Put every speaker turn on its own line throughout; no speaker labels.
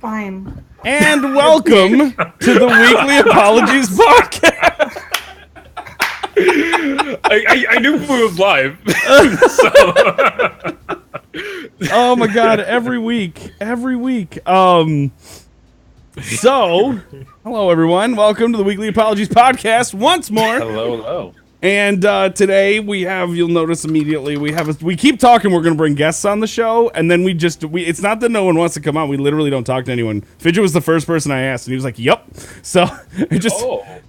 Fine.
And welcome to the Weekly Apologies Podcast.
I knew we was live.
Oh my god, every week. So, hello everyone. Welcome to the Weekly Apologies Podcast once more.
Hello.
And today you'll notice immediately, we keep talking we're going to bring guests on the show, and then it's not that no one wants to come on, we literally don't talk to anyone. Fidget was the first person I asked, and he was like, yep. So,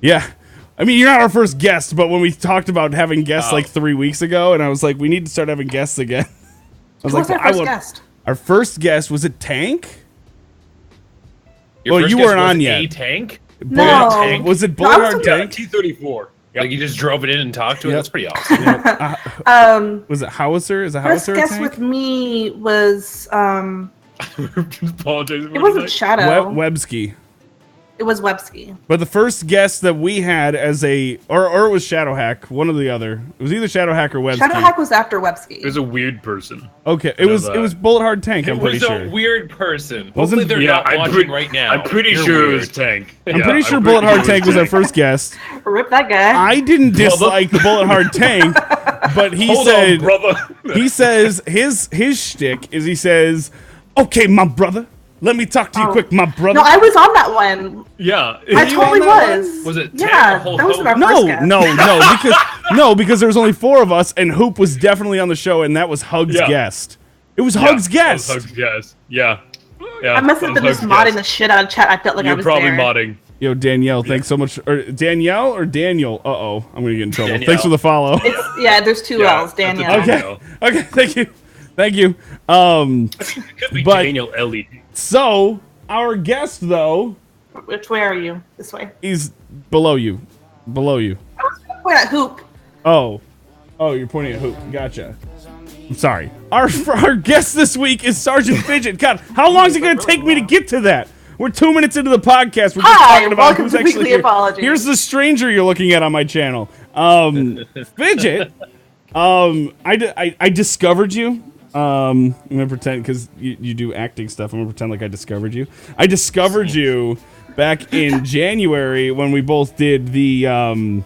yeah. I mean, you're not our first guest, but when we talked about having guests like 3 weeks ago, and I was like, we need to start having guests again. I was
Who was our first guest?
Our first guest, was it Tank?
Your
well, you weren't on yet.
A Tank?
No.
Tank?
Was it Bullet Hard Tank?
T-34. Yep. Like you just drove it in and talked to it? That's pretty awesome.
Was it Howitzer? Is a
First
Howitzer a
guest
tank?
with me was,
Apologize.
it wasn't Shadow.
Websky.
It was Websky.
But the first guest that we had as or it was Shadowhack, one or the other. It was either Shadowhack or Websky.
Shadowhack was after Websky.
It was a weird person.
Okay, it was Bullet Hard Tank, I'm pretty sure.
It was a weird person.
Wasn't-
Hopefully they're
Yeah,
not watching right now.
I'm pretty
You're
sure
weird.
it was Tank.
I'm pretty sure Bullet Hard Tank was our first guest.
Rip that guy.
I didn't dislike the Bullet Hard Tank, but
Hold on, brother.
he says his shtick is he says, "Okay, my brother, let me talk to you quick, my brother."
No, I was on that one.
Yeah.
I totally was.
Was it Tank
Yeah,
or Hulk
that wasn't our
Hogan?
first guest.
because there was only 4 of us, and Hoop was definitely on the show, and that was Hug's guest. It was Hug's guest.
Hug's guest. Yeah.
I must have been just modding the shit out of chat. I felt like I
You're
was
probably
there.
modding.
Yo, Danielle, thanks so much. Or Danielle or Daniel? Uh-oh, I'm gonna get in trouble.
Danielle.
Thanks for the follow.
Yeah, there's two L's, Danielle.
Okay, thank you.
It could be
But-
Daniel Ellie.
So, our guest, though,
Which way are you? This way.
is below you. Below you.
I was going to point at Hoop.
Oh, you're pointing at Hoop. Gotcha. I'm sorry. Our guest this week is Sgt Fidgt. God, how long is it going to take me to get to that? We're 2 minutes into the podcast. We're just
Hi,
talking about
welcome
who's
to
actually
Weekly
here.
Apologies.
Here's the stranger you're looking at on my channel. Fidget. I discovered you. I'm gonna pretend because you do acting stuff. I'm gonna pretend like I discovered you. I discovered you back in January when we both did the what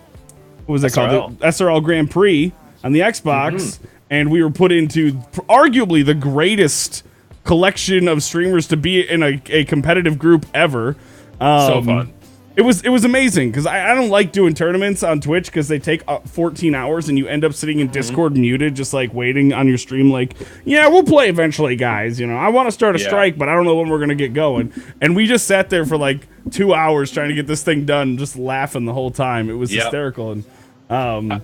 was that called? The SRL Grand Prix on the Xbox, and we were put into arguably the greatest collection of streamers to be in a competitive group ever.
So fun.
It was amazing because I don't like doing tournaments on Twitch because they take 14 hours and you end up sitting in Discord muted, just like waiting on your stream. Like, yeah, we'll play eventually, guys. You know, I want to start a strike, but I don't know when we're gonna get going. And we just sat there for like 2 hours trying to get this thing done, just laughing the whole time. It was hysterical. And I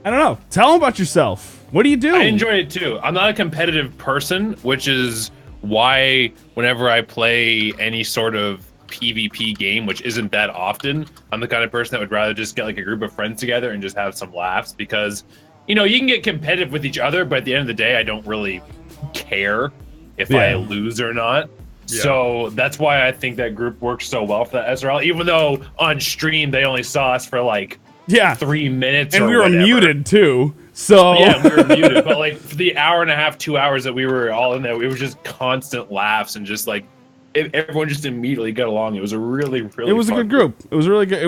don't know. Tell them about yourself. What do you do?
I enjoy it too. I'm not a competitive person, which is why whenever I play any sort of PvP game, which isn't that often, I'm the kind of person that would rather just get like a group of friends together and just have some laughs, because you know you can get competitive with each other, but at the end of the day I don't really care if I lose or not. So that's why I think that group works so well for that SRL, even though on stream they only saw us for like 3 minutes
and
or
we were
whatever.
muted too. So
yeah, we were muted, but like for the hour and a half, 2 hours that we were all in there, it was just constant laughs and just like everyone just immediately got along. It was a really
it was a good group. It was really good. It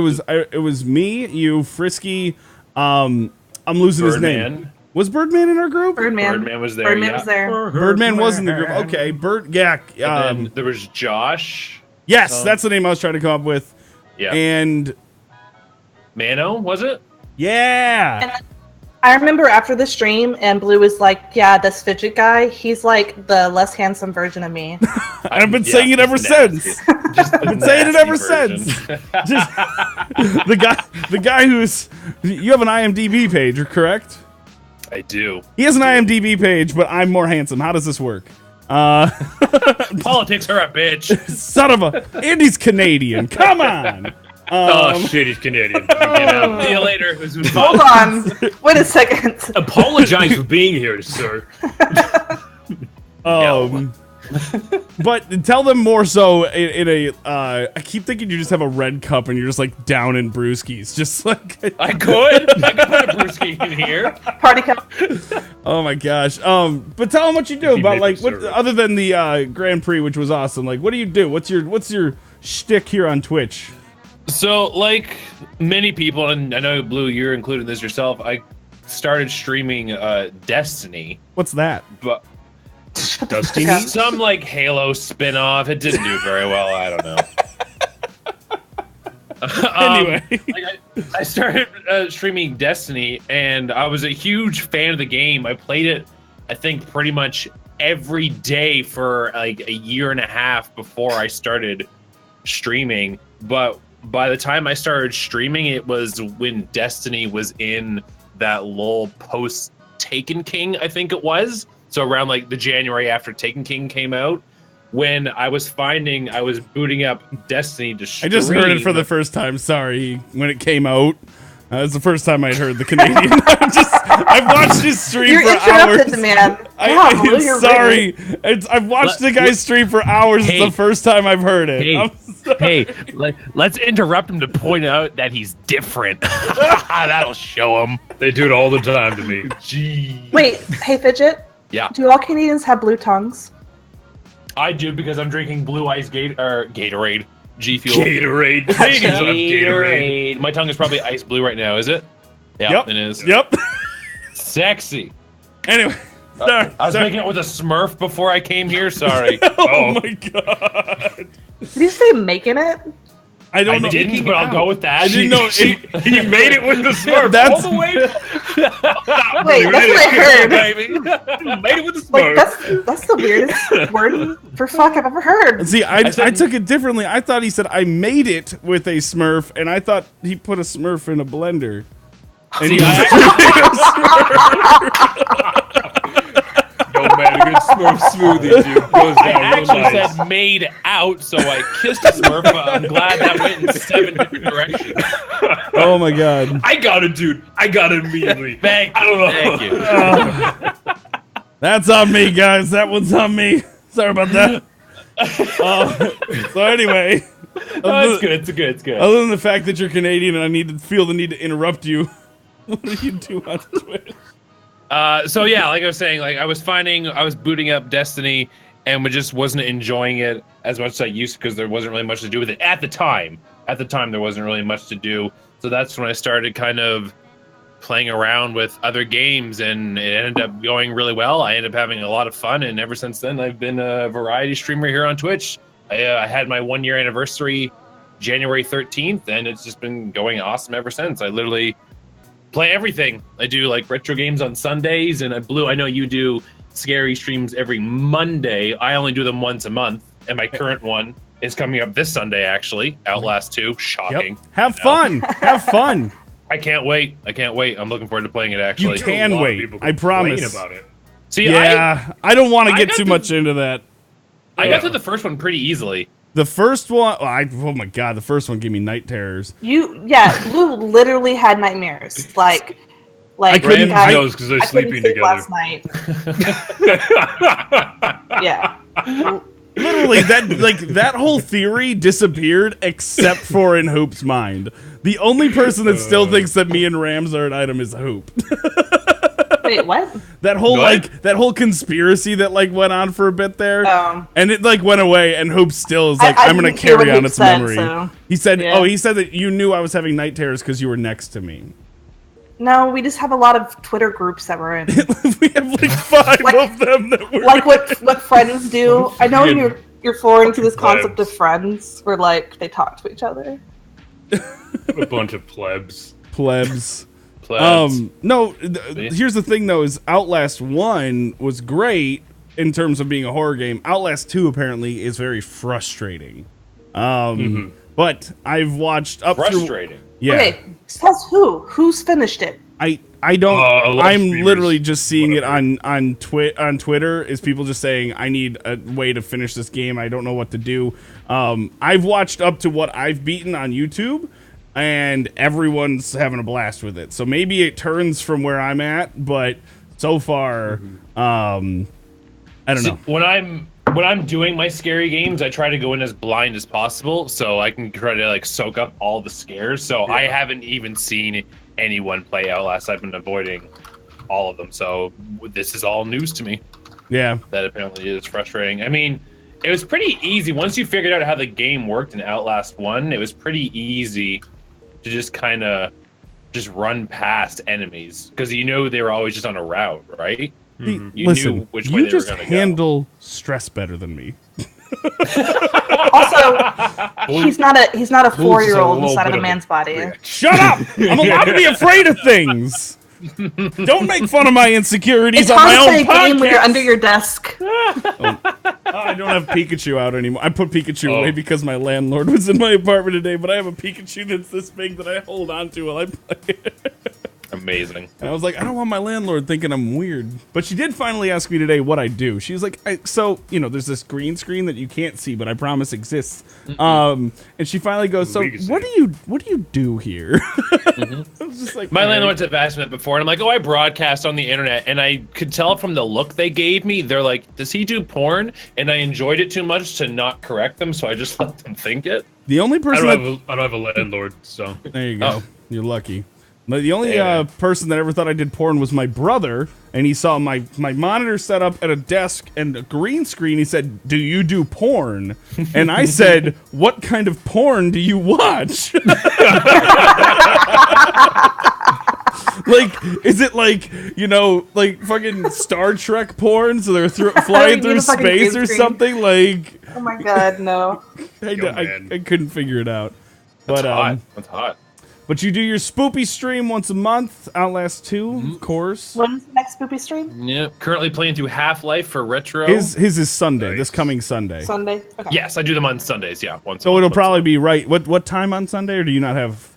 was me, you, Frisky. I'm losing his name. Was Birdman in our group?
Birdman was there.
Birdman was there.
Birdman was in the group. Okay,
And then there was Josh.
Yes, that's the name I was trying to come up with.
Yeah.
And
Mano, was it?
Yeah.
And I remember after the stream, and Blue was like, "Yeah, this Fidget guy, he's like the less handsome version of me."
I've been saying it ever since. I've been saying it ever since. Just the guy who's you have an IMDb page, correct?
I do.
He has an IMDb page, but I'm more handsome. How does this work?
Politics are a bitch.
Son of a Andy's Canadian. Come on.
Oh shit, he's Canadian.
See you later.
Hold on. Wait a second.
Apologize for being here, sir.
But tell them more so in a. I keep thinking you just have a red cup and you're just like down in brewskis, just like.
I could put a brewski in here.
Party cup.
Oh my gosh. But tell them what you do about like what other than the Grand Prix, which was awesome. Like, what do you do? What's your shtick here on Twitch?
So, like many people, and I know Blue, you're included in this yourself. I started streaming Destiny.
What's that?
But
Dusty.
some like Halo spin-off. It didn't do very well. I don't know.
Anyway,
I started streaming Destiny, and I was a huge fan of the game. I played it, I think, pretty much every day for like a year and a half before I started streaming. But by the time I started streaming, it was when Destiny was in that lull post Taken King, I think it was. So around like the January after Taken King came out, when I was booting up Destiny to stream.
I just heard it for the first time. Sorry, when it came out. It's the first time I'd heard the Canadian. I've watched his stream for hours.
Man.
I'm sorry. I've watched the guy's stream for hours.
Hey.
It's the first time I've heard it.
Hey, let's interrupt him to point out that he's different. That'll show him.
They do it all the time to me.
Gee.
Wait, hey Fidget.
Yeah.
Do all Canadians have blue tongues?
I do because I'm drinking Blue Ice Gatorade. G Fuel.
Gatorade.
Gatorade. My tongue is probably ice blue right now, is it? Yeah,
Yep.
it is.
Yep.
Sexy.
Anyway. Sorry.
I was making it with a Smurf before I came here. Sorry.
Oh my god.
Did you say making it?
I don't
I
know.
didn't, but I'll go with that.
I didn't know.
He made it with the Smurf.
That's
all the way.
Wait, that's what I heard.
Baby.
Made it with the Smurf.
Like that's the weirdest word for fuck I've ever heard.
See, I took it differently. I thought he said I made it with a Smurf, and I thought he put a Smurf in a blender. And he
Yo, man, a good Smurf smoothie, dude. Goes
I
down real
actually
nice.
said made out, so I kissed a Smurf, but I'm glad that went in 7 different directions.
Oh my god.
I got it, dude. I got it immediately.
Thank you.
I don't know.
Thank you.
That's on me, guys. That one's on me. Sorry about that. So anyway,
Oh, it's good. It's good. It's good.
other than the fact that you're Canadian and I feel the need to interrupt you, what do you do on Twitch?
So yeah, like I was saying, like I was booting up Destiny and just wasn't enjoying it as much as I used to because there wasn't really much to do with it at the time. At the time, there wasn't really much to do. So that's when I started kind of playing around with other games, and it ended up going really well. I ended up having a lot of fun, and ever since then, I've been a variety streamer here on Twitch. I had my 1-year anniversary January 13th, and it's just been going awesome ever since. I literally play everything. I do like retro games on Sundays, and Blue, I know you do scary streams every Monday. I only do them once a month, and my current one is coming up this Sunday, actually. Outlast 2. Shocking.
Yep. Have fun. Have fun.
I can't wait. I can't wait. I'm looking forward to playing it, actually.
You can wait. I promise.
About it.
See,
Yeah, I don't want to
I
get
got
too
the-
much into that.
I got to the first one pretty easily.
The first one, oh my god, the first one gave me night terrors.
Blue literally had nightmares. Like
couldn't-
I
knows because they're
I couldn't
sleeping
sleep
together.
last night. Yeah.
Literally, that whole theory disappeared except for in Hoop's mind. The only person that still thinks that me and Rams are an item is Hoop.
Wait, what?
That whole
What?
that whole conspiracy that went on for a bit there,
Oh.
and it went away. And Hoop still is
I
I'm gonna
didn't hear
carry
what
on
Hoop
its
said,
memory.
so-
He said,
Yeah.
he said that you knew I was having night terrors because you were next to me.
No, we just have a lot of Twitter groups that we're in.
We have 5 of them that were
Like what friends do. I know you're foreign to this concept
Plebs.
of friends, where like they talk to each other.
A bunch of plebs.
plebs.
Plebs.
No, here's the thing though: is Outlast 1 was great in terms of being a horror game. Outlast 2 apparently is very frustrating. But I've watched up
Frustrating.
through. Yeah,
Okay, says who? Who's finished it?
I don't.
A lot of
I'm
streamers,
literally just seeing
whatever.
it on Twitter. Is people just saying I need a way to finish this game? I don't know what to do. I've watched up to what I've beaten on YouTube, and everyone's having a blast with it. So maybe it turns from where I'm at, but so far, I don't know.
When I'm when I'm doing my scary games, I try to go in as blind as possible so I can try to like soak up all the scares. So I haven't even seen anyone play Outlast. I've been avoiding all of them. So this is all news to me.
Yeah.
That apparently is frustrating. I mean, it was pretty easy once you figured out how the game worked in Outlast 1. It was pretty easy to just kind of just run past enemies because you know they were always just on a route, right?
Mm-hmm.
You
Listen,
knew which way
you
they
just
were going to
handle stress better than me.
Also, he's not a 4-year-old inside of a man's body.
Shut up! I'm allowed to be afraid of things. Don't make fun of my insecurities
It's
on
hard
my
to
own
play a game when you're
podcast.
under your desk.
I don't have Pikachu out anymore. I put Pikachu away because my landlord was in my apartment today, but I have a Pikachu that's this big that I hold on to while I play.
Amazing.
And I was like, I don't want my landlord thinking I'm weird. But she did finally ask me today what I do. She was like, so, you know, there's this green screen that you can't see, but I promise exists. And she finally goes, so what do you do here? I was just like,
My landlords have asked me that before, and I'm like, oh, I broadcast on the internet, and I could tell from the look they gave me, they're like, does he do porn? And I enjoyed it too much to not correct them, so I just let them think it.
The only
I
person
don't have a landlord, so.
there you go. You're lucky. The only person that ever thought I did porn was my brother, and he saw my monitor set up at a desk and a green screen. He said, do you do porn? And I said, what kind of porn do you watch? Like, is it like, you know, like fucking Star Trek porn? So they're flying through space or something? Like,
Oh my god, no.
I couldn't figure it out.
That's
But
hot. That's hot.
But you do your spoopy stream once a month, Outlast 2, of course.
When's the next spoopy stream?
Yeah, currently playing through Half-Life for retro.
His is Sunday, this coming Sunday.
Sunday? Okay.
Yes, I do them on Sundays. Yeah, once.
So it'll probably be right. What time on Sunday, or do you not have?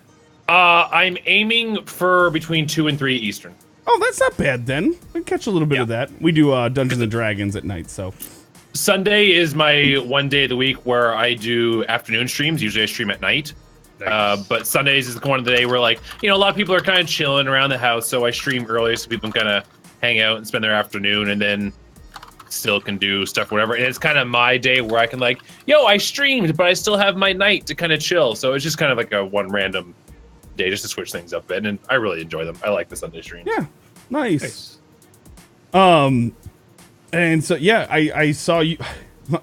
I'm aiming for between 2 and 3 Eastern.
Oh, that's not bad then. We can catch a little bit of that. We do Dungeons and Dragons at night, so.
Sunday is my one day of the week where I do afternoon streams. Usually I stream at night.
Nice.
But Sundays is one of the day where, like, you know, a lot of people are kind of chilling around the house, so I stream early so people can kind of hang out and spend their afternoon, and then still can do stuff, whatever. And it's kind of my day where I can, like, yo, I streamed, but I still have my night to kind of chill. So it's just kind of like a one random day just to switch things up a bit, and I really enjoy them. I like the Sunday streams.
Yeah, nice. And so yeah, I saw you.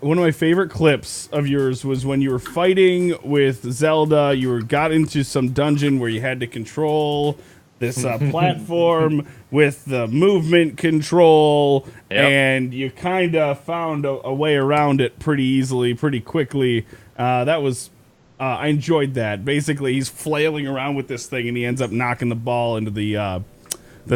One of my favorite clips of yours was when you were fighting with Zelda. You got into some dungeon where you had to control this platform with the movement control, and you kind of found a way around it pretty easily, pretty quickly. That was, I enjoyed that. Basically, he's flailing around with this thing, and he ends up knocking the ball into the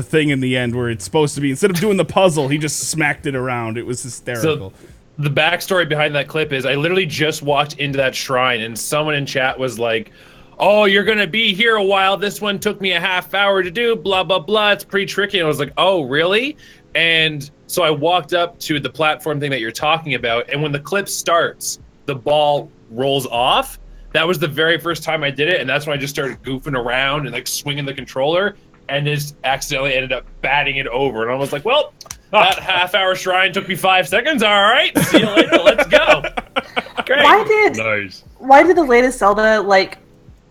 thing in the end where it's supposed to be. Instead of doing the puzzle, he just smacked it around. It was hysterical.
So, the backstory behind that clip is I literally just walked into that shrine and someone in chat was like, oh, you're going to be here a while. This one took me a half hour to do, blah, blah, blah. It's pretty tricky. And I was like, oh, really? And so I walked up to the platform thing that you're talking about. And when the clip starts, the ball rolls off. That was the very first time I did it. And that's when I just started goofing around and like swinging the controller and just accidentally ended up batting it over. And I was like, well, that half-hour shrine took me 5 seconds. All right, see you later. Let's go. Great.
Why did the latest Zelda like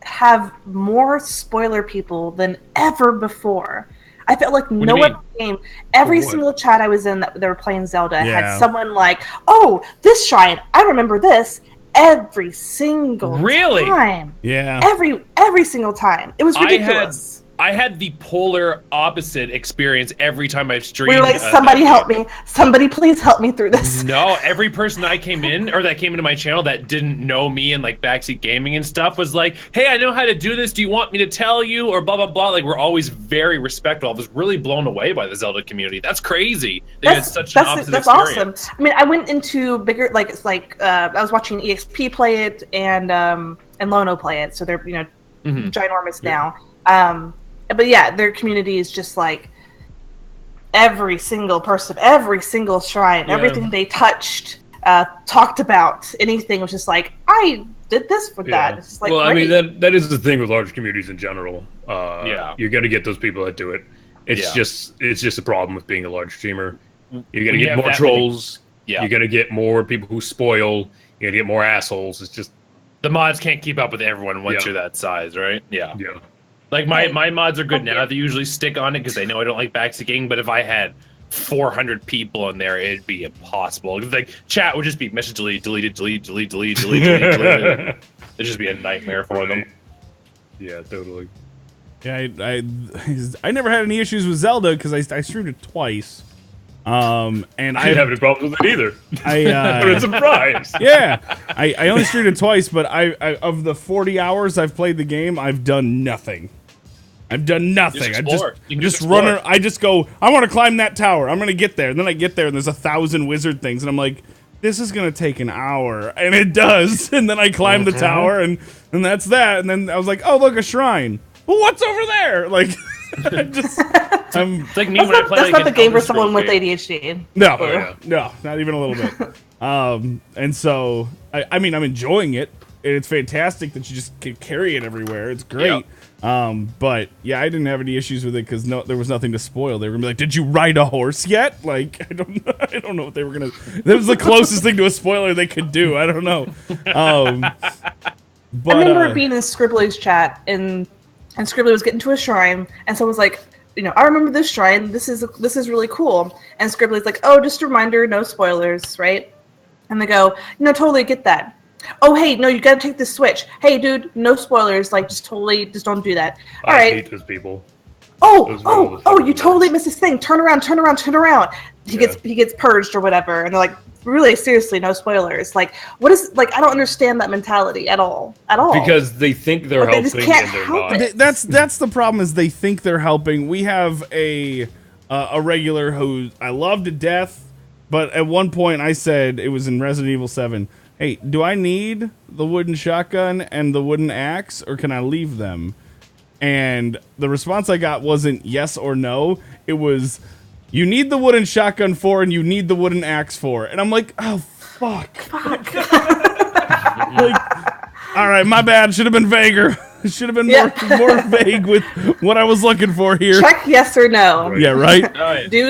have more spoiler people than ever before? I felt like no other game, every single chat I was in that they were playing Zelda had someone like, oh, this shrine, I remember this. Every single time.
Yeah.
Every single time. It was ridiculous.
I had the polar opposite experience every time I've streamed.
We were like, somebody help me. Somebody please help me through this.
No, every person I came in, or that came into my channel that didn't know me and like backseat gaming and stuff was like, hey, I know how to do this. Do you want me to tell you? Or blah, blah, blah. Like, we're always very respectful. I was really blown away by the Zelda community. That's crazy. They had such an opposite experience.
Awesome. I mean, I went into bigger, I was watching EXP play it and Lono play it. So they're, ginormous now. But yeah, their community is just like every single person, every single shrine, everything they touched, talked about, anything was just like, I did this for that. It's just like,
well,
great.
I mean, that is the thing with large communities in general. You're going to get those people that do it. It's just a problem with being a large streamer. You're going to get more trolls. You're gonna get more people who spoil. You're gonna get more assholes. It's just
the mods can't keep up with everyone once you're that size, right? Yeah. Like my mods are good now. They usually stick on it because they know I don't like backsticking. But if I had 400 people in there, it'd be impossible. Like chat would just be message delete. It'd just be a nightmare for them.
Yeah, totally.
Yeah, I never had any issues with Zelda because I streamed it twice. And I
didn't have any problems with it either.
I'm
a surprise.
Yeah, I only streamed it twice, but I of the 40 hours I've played the game, I've done nothing. I've done nothing. I just run. I just go. I want to climb that tower. I'm gonna get there. And then I get there, and there's 1,000 wizard things, and I'm like, this is gonna take an hour, and it does. And then I climb the tower, and that's that. And then I was like, oh look, a shrine. Well, what's over there? Like,
it's like me when I play.
That's not the game for someone with ADHD.
No, no, not even a little bit. And so I mean, I'm enjoying it. It's fantastic that you just can carry it everywhere. It's great. But yeah, I didn't have any issues with it because there was nothing to spoil. They were gonna be like, "Did you ride a horse yet?" Like, I don't know what they were gonna. That was the closest thing to a spoiler they could do. I don't know. But
I remember being in Scribbly's chat and Scribbly was getting to a shrine, and someone was like, I remember this shrine. This is really cool. And Scribbly's like, oh, just a reminder, no spoilers, right? And they go, totally get that. Oh, hey, no, you gotta take the switch. Hey, dude, no spoilers. Like, just don't do that. All right.
I hate those people.
Oh, you totally missed this thing. Turn around. He gets purged or whatever. And they're like, really, seriously, no spoilers. Like, what is, like, I don't understand that mentality at all.
Because they think they're helping and they're not.
That's the problem, is they think they're helping. We have a regular who I love to death, but at one point I said, it was in Resident Evil 7, hey, do I need the wooden shotgun and the wooden axe, or can I leave them? And the response I got wasn't yes or no. It was, you need the wooden shotgun for, and you need the wooden axe for. And I'm like, oh, fuck. Like, all right, my bad. Should have been vaguer. Should have been more vague with what I was looking for here.
Check yes or no.
Yeah, right?
Do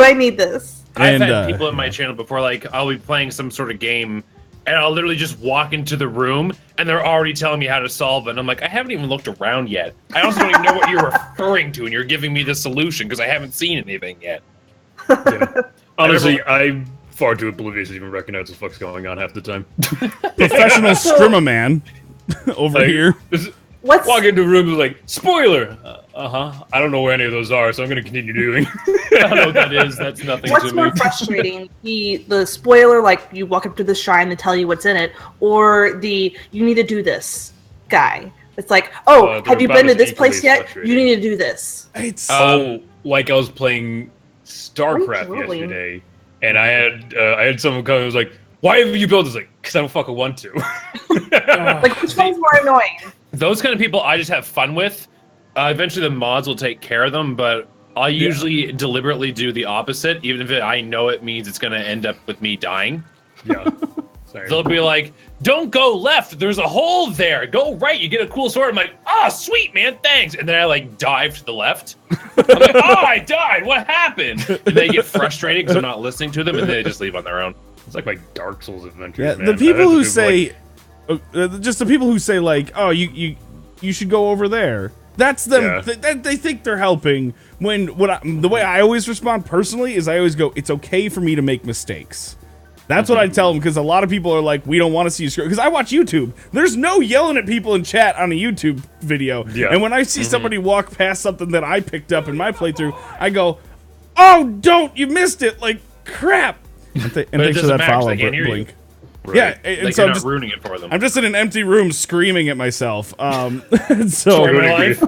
I need this?
I've had people in my channel before, like, I'll be playing some sort of game, and I'll literally just walk into the room, and they're already telling me how to solve it. And I'm like, I haven't even looked around yet. I also don't even know what you're referring to, and you're giving me the solution, because I haven't seen anything yet.
Yeah. Honestly, I'm far too oblivious to even recognize what the fuck's going on half the time.
Professional strimmer man over here.
Walk into a room and like, spoiler! I don't know where any of those are, so I'm going to continue doing.
I don't know what that is. That's nothing
What's
to me.
more frustrating? The spoiler, like, you walk up to the shrine to tell you what's in it, or the, you need to do this guy. It's like, oh, have you been to this place yet? You need to do this.
It's
like I was playing StarCraft yesterday, and I had someone come and was like, why have you built this? Like, because I don't fucking want to.
Like, which one's more annoying?
Those kind of people I just have fun with. Eventually the mods will take care of them, but I usually deliberately do the opposite, even if I know it means it's going to end up with me dying.
Yeah. Sorry.
They'll be like, don't go left, there's a hole there. Go right, you get a cool sword. I'm like, oh, sweet, man, thanks. And then I, like, dive to the left. I'm like, oh, I died, what happened? And they get frustrated because I'm not listening to them, and they just leave on their own.
It's like my Dark Souls adventures,
yeah,
man.
the people who say... just the people who say, like, oh, you should go over there. That's them. Yeah. They think they're helping. The way I always respond personally is I always go, it's okay for me to make mistakes. That's what I tell them, because a lot of people are like, we don't want to see you screw. Because I watch YouTube. There's no yelling at people in chat on a YouTube video. Yeah. And when I see somebody walk past something that I picked up in my playthrough, I go, oh, don't, you missed it. Like, crap. And thanks for that follow, Blink.
Right.
Yeah, and
like
so
you're not ruining it for them.
I'm just in an empty room screaming at myself.
Story of my life.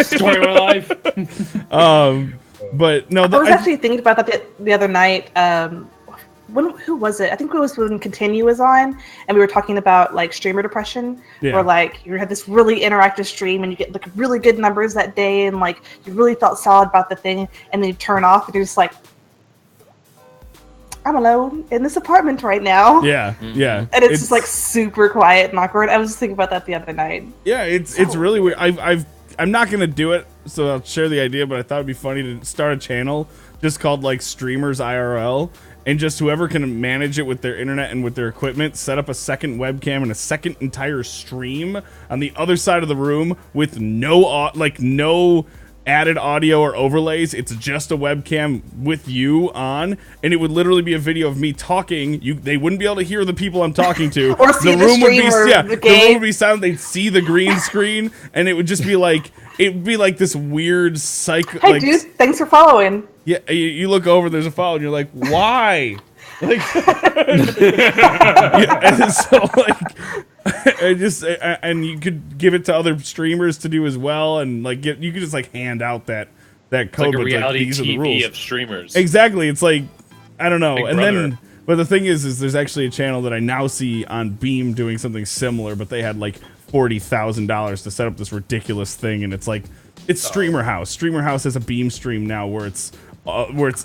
Story of my life.
But no,
I was actually thinking about that the other night. Who was it? I think it was when Continue was on, and we were talking about, like, streamer depression, where, like, you had this really interactive stream, and you get, like, really good numbers that day, and, like, you really felt solid about the thing, and then you turn off, and you're just like, I'm alone in this apartment right now.
Yeah, yeah.
And it's just, like, super quiet and awkward. I was just thinking about that the other night.
Yeah, it's really weird. I'm not gonna do it, so I'll share the idea. But I thought it'd be funny to start a channel just called, like, Streamers IRL, and just whoever can manage it with their internet and with their equipment, set up a second webcam and a second entire stream on the other side of the room with no added audio or overlays. It's just a webcam with you on, and it would literally be a video of me talking. They wouldn't be able to hear the people I'm talking to.
Or see the room would be
the room would be silent. They'd see the green screen, and it would just be like this weird psycho.
Hey, dude, thanks for following.
Yeah, you look over, there's a follow, and you're like, why? Like, and so and you could give it to other streamers to do as well, and like you could just like hand out that code.
It's like a
but
reality
like, these
TV
are the rules
of streamers.
Exactly. It's like, I don't know.
Big
and
brother.
then, but the thing is there's actually a channel that I now see on Beam doing something similar, but they had like $40,000 to set up this ridiculous thing, and it's like Streamer House. Streamer House has a Beam stream now where it's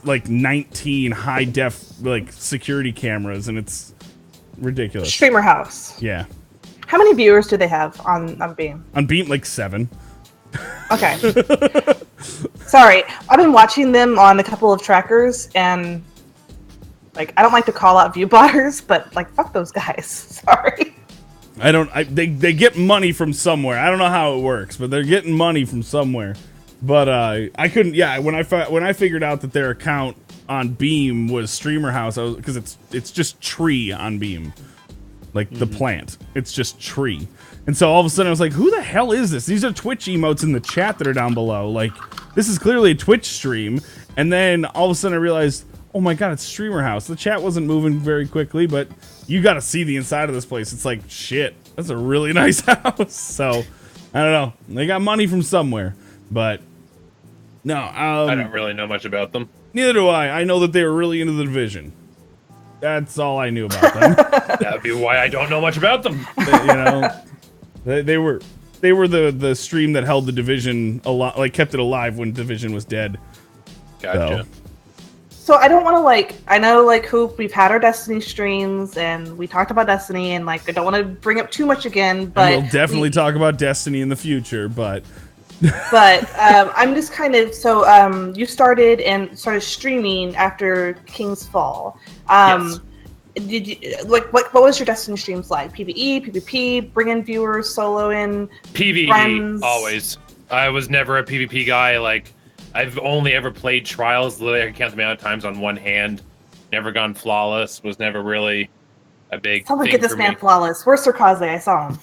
like 19 high def like security cameras, and it's ridiculous.
Streamer House.
Yeah.
How many viewers do they have on Beam?
On Beam, like 7.
Okay. Sorry, I've been watching them on a couple of trackers, and like I don't like to call out view blotters, but like fuck those guys. Sorry.
They get money from somewhere. I don't know how it works, but they're getting money from somewhere. But I couldn't. Yeah, when I figured out that their account on Beam was Streamer House, because it's just tree on Beam, like the plant. It's just tree. And so all of a sudden I was like, who the hell is this? These are Twitch emotes in the chat that are down below. Like, this is clearly a Twitch stream. And then all of a sudden I realized, oh my god, it's Streamer House. The chat wasn't moving very quickly, but you got to see the inside of this place. It's like, shit, that's a really nice house. So, I don't know. They got money from somewhere. But, no.
I don't really know much about them.
Neither do I. I know that they were really into the Division. That's all I knew about them.
That would be why I don't know much about them.
They were the stream that held the Division like kept it alive when Division was dead.
Gotcha.
So I don't want to I know Hoop, we've had our Destiny streams and we talked about Destiny, and I don't want to bring up too much again, but
and we'll definitely talk about Destiny in the future, but
I'm just kind of you started streaming after King's Fall.
Yes.
Did you what was your Destiny streams like? PvE, PvP, bring in viewers, solo in
PvE
friends?
always. I was never a PvP guy. Like, I've only ever played Trials. Literally, I can count the amount of times on one hand. Never gone flawless. Was never really a big.
Someone
thing
get this
for
man
me.
flawless. Where's Sarkaze? I saw him.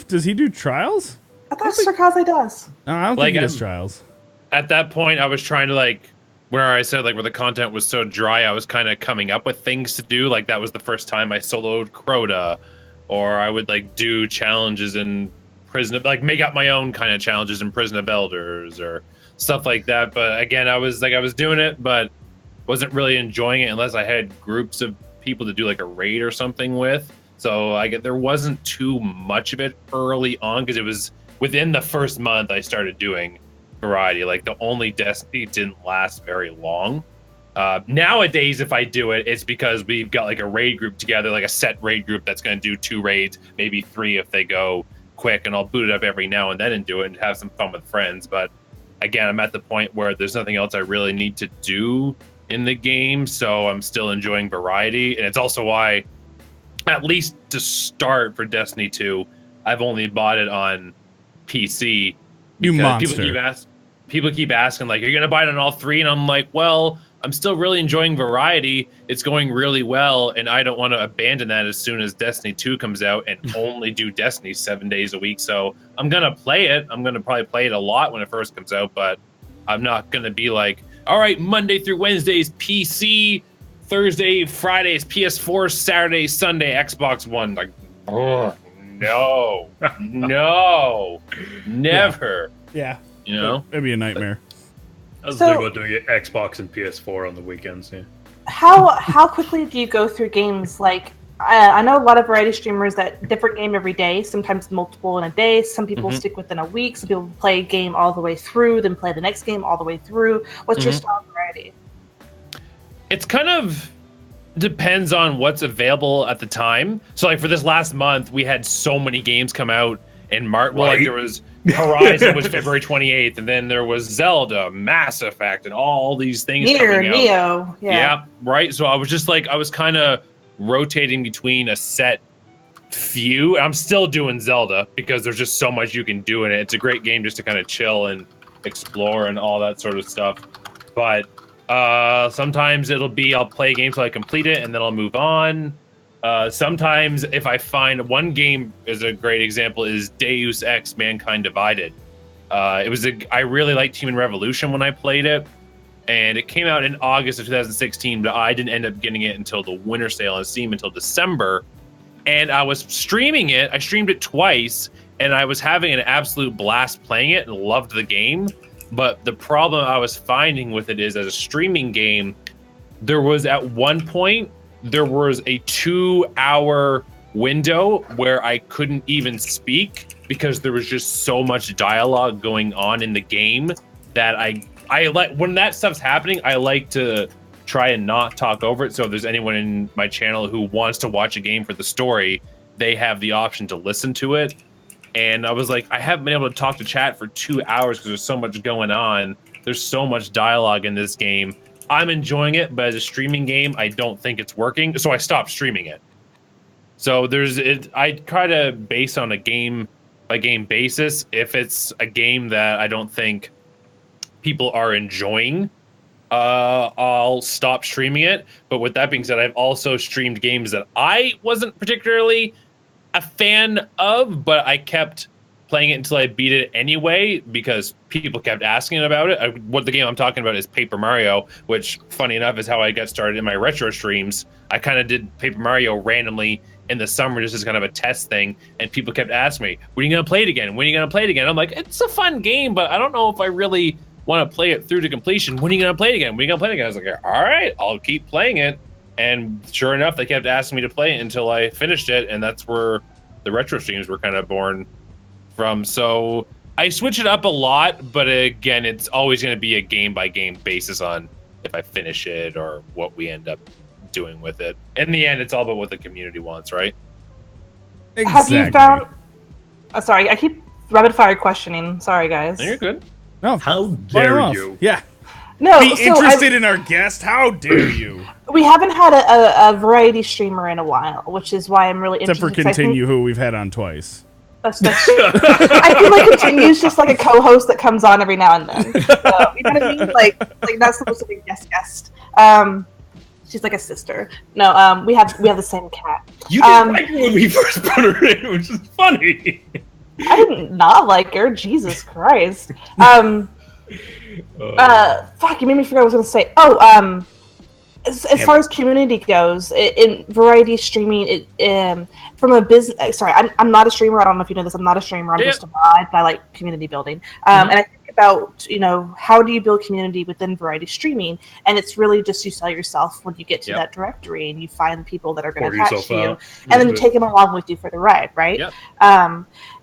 does he do trials?
I thought Sarkaze does.
No, I don't think he does trials.
At that point, I was trying to where I said where the content was so dry, I was kind of coming up with things to do. Like, that was the first time I soloed Crota, or I would do challenges in Prison of, make up my own kind of challenges in Prison of Elders or stuff like that. But again, I was doing it, but wasn't really enjoying it unless I had groups of people to do a raid or something with. So there wasn't too much of it early on, because it was within the first month I started doing variety. The only Destiny didn't last very long. Nowadays, if I do it, it's because we've got a raid group together, a set raid group that's going to do 2 raids, maybe 3 if they go quick, and I'll boot it up every now and then and do it and have some fun with friends. But again, I'm at the point where there's nothing else I really need to do in the game, so I'm still enjoying variety. And it's also why, at least to start for Destiny 2, I've only bought it on PC.
You monster.
People keep asking, are you going to buy it on all 3? And I'm like, well, I'm still really enjoying variety. It's going really well, and I don't want to abandon that as soon as Destiny 2 comes out and only do Destiny 7 days a week. So I'm going to play it. I'm going to probably play it a lot when it first comes out, but I'm not going to be all right, Monday through Wednesdays, PC, Thursday, Fridays, PS4, Saturday, Sunday, Xbox One. No, no, never.
Yeah.
It'd
be a nightmare.
I was thinking about doing Xbox and PS4 on the weekends. Yeah.
How quickly do you go through games? I know a lot of variety streamers that different game every day, sometimes multiple in a day. Some people stick within a week. Some people play a game all the way through, then play the next game all the way through. What's your style of variety?
It's kind of depends on what's available at the time. So for this last month, we had so many games come out, in March. Well, like there was Horizon was February 28th, and then there was Zelda, Mass Effect, and all these things coming out.
Neo,
yeah, right. So I was just like, I was kind of rotating between a set few. I'm still doing Zelda because there's just so much you can do in it. It's a great game just to kind of chill and explore and all that sort of stuff. But sometimes it'll be I'll play a game till I complete it and then I'll move on. Sometimes if I find one game is a great example is Deus Ex Mankind Divided. I really liked Human Revolution when I played it, and it came out in August of 2016, but I didn't end up getting it until the winter sale on Steam until December. And I was streaming it. I streamed it twice, and I was having an absolute blast playing it and loved the game. But the problem I was finding with it is, as a streaming game, there was at one point, there was a 2-hour window where I couldn't even speak because there was just so much dialogue going on in the game that I like, when that stuff's happening, I like to try and not talk over it. So if there's anyone in my channel who wants to watch a game for the story, they have the option to listen to it. And I was like, I haven't been able to talk to chat for 2 hours because there's so much going on. There's so much dialogue in this game. I'm enjoying it, but as a streaming game, I don't think it's working. So I stopped streaming it. So I try to base on a game by game basis. If it's a game that I don't think people are enjoying, I'll stop streaming it. But with that being said, I've also streamed games that I wasn't particularly a fan of, but I kept playing it until I beat it anyway because people kept asking about it. What the game I'm talking about is Paper Mario, which, funny enough, is how I got started in my retro streams. I kind of did Paper Mario randomly in the summer just as kind of a test thing, and people kept asking me, when are you going to play it again? When are you going to play it again? I'm like, it's a fun game, but I don't know if I really want to play it through to completion. When are you going to play it again? When are you going to play it again? I was like, all right, I'll keep playing it. And sure enough, they kept asking me to play it until I finished it, and that's where the retro streams were kind of born from. So I switch it up a lot, but again, it's always going to be a game-by-game basis on if I finish it or what we end up doing with it. In the end, it's all about what the community wants, right?
Have
Exactly.
you found... sorry, I keep rapid-fire questioning. Sorry, guys.
No, you're good.
No,
how dare you?
Yeah.
No,
Be interested in our guest? How dare you?
We haven't had a variety streamer in a while, which is why I'm really interested.
Except for Continue, who we've had on twice.
That's I feel like Continue's just like a co-host that comes on every now and then. So, you know what I mean? Like that's supposed to be guest. She's like a sister. No, we have the same cat.
You didn't like her when we first brought her in, which is funny.
I did not like her. Jesus Christ. Fuck, you made me forget what I was going to say. Oh, as far as community goes, in variety streaming, from a business... Sorry, I'm not a streamer. I don't know if you know this. I'm not a streamer. I'm just a mod. I like community building. And I think about, how do you build community within variety streaming? And it's really just you sell yourself when you get to that directory and you find people that are going to attach to you. And then you take them along with you for the ride, right? Yep.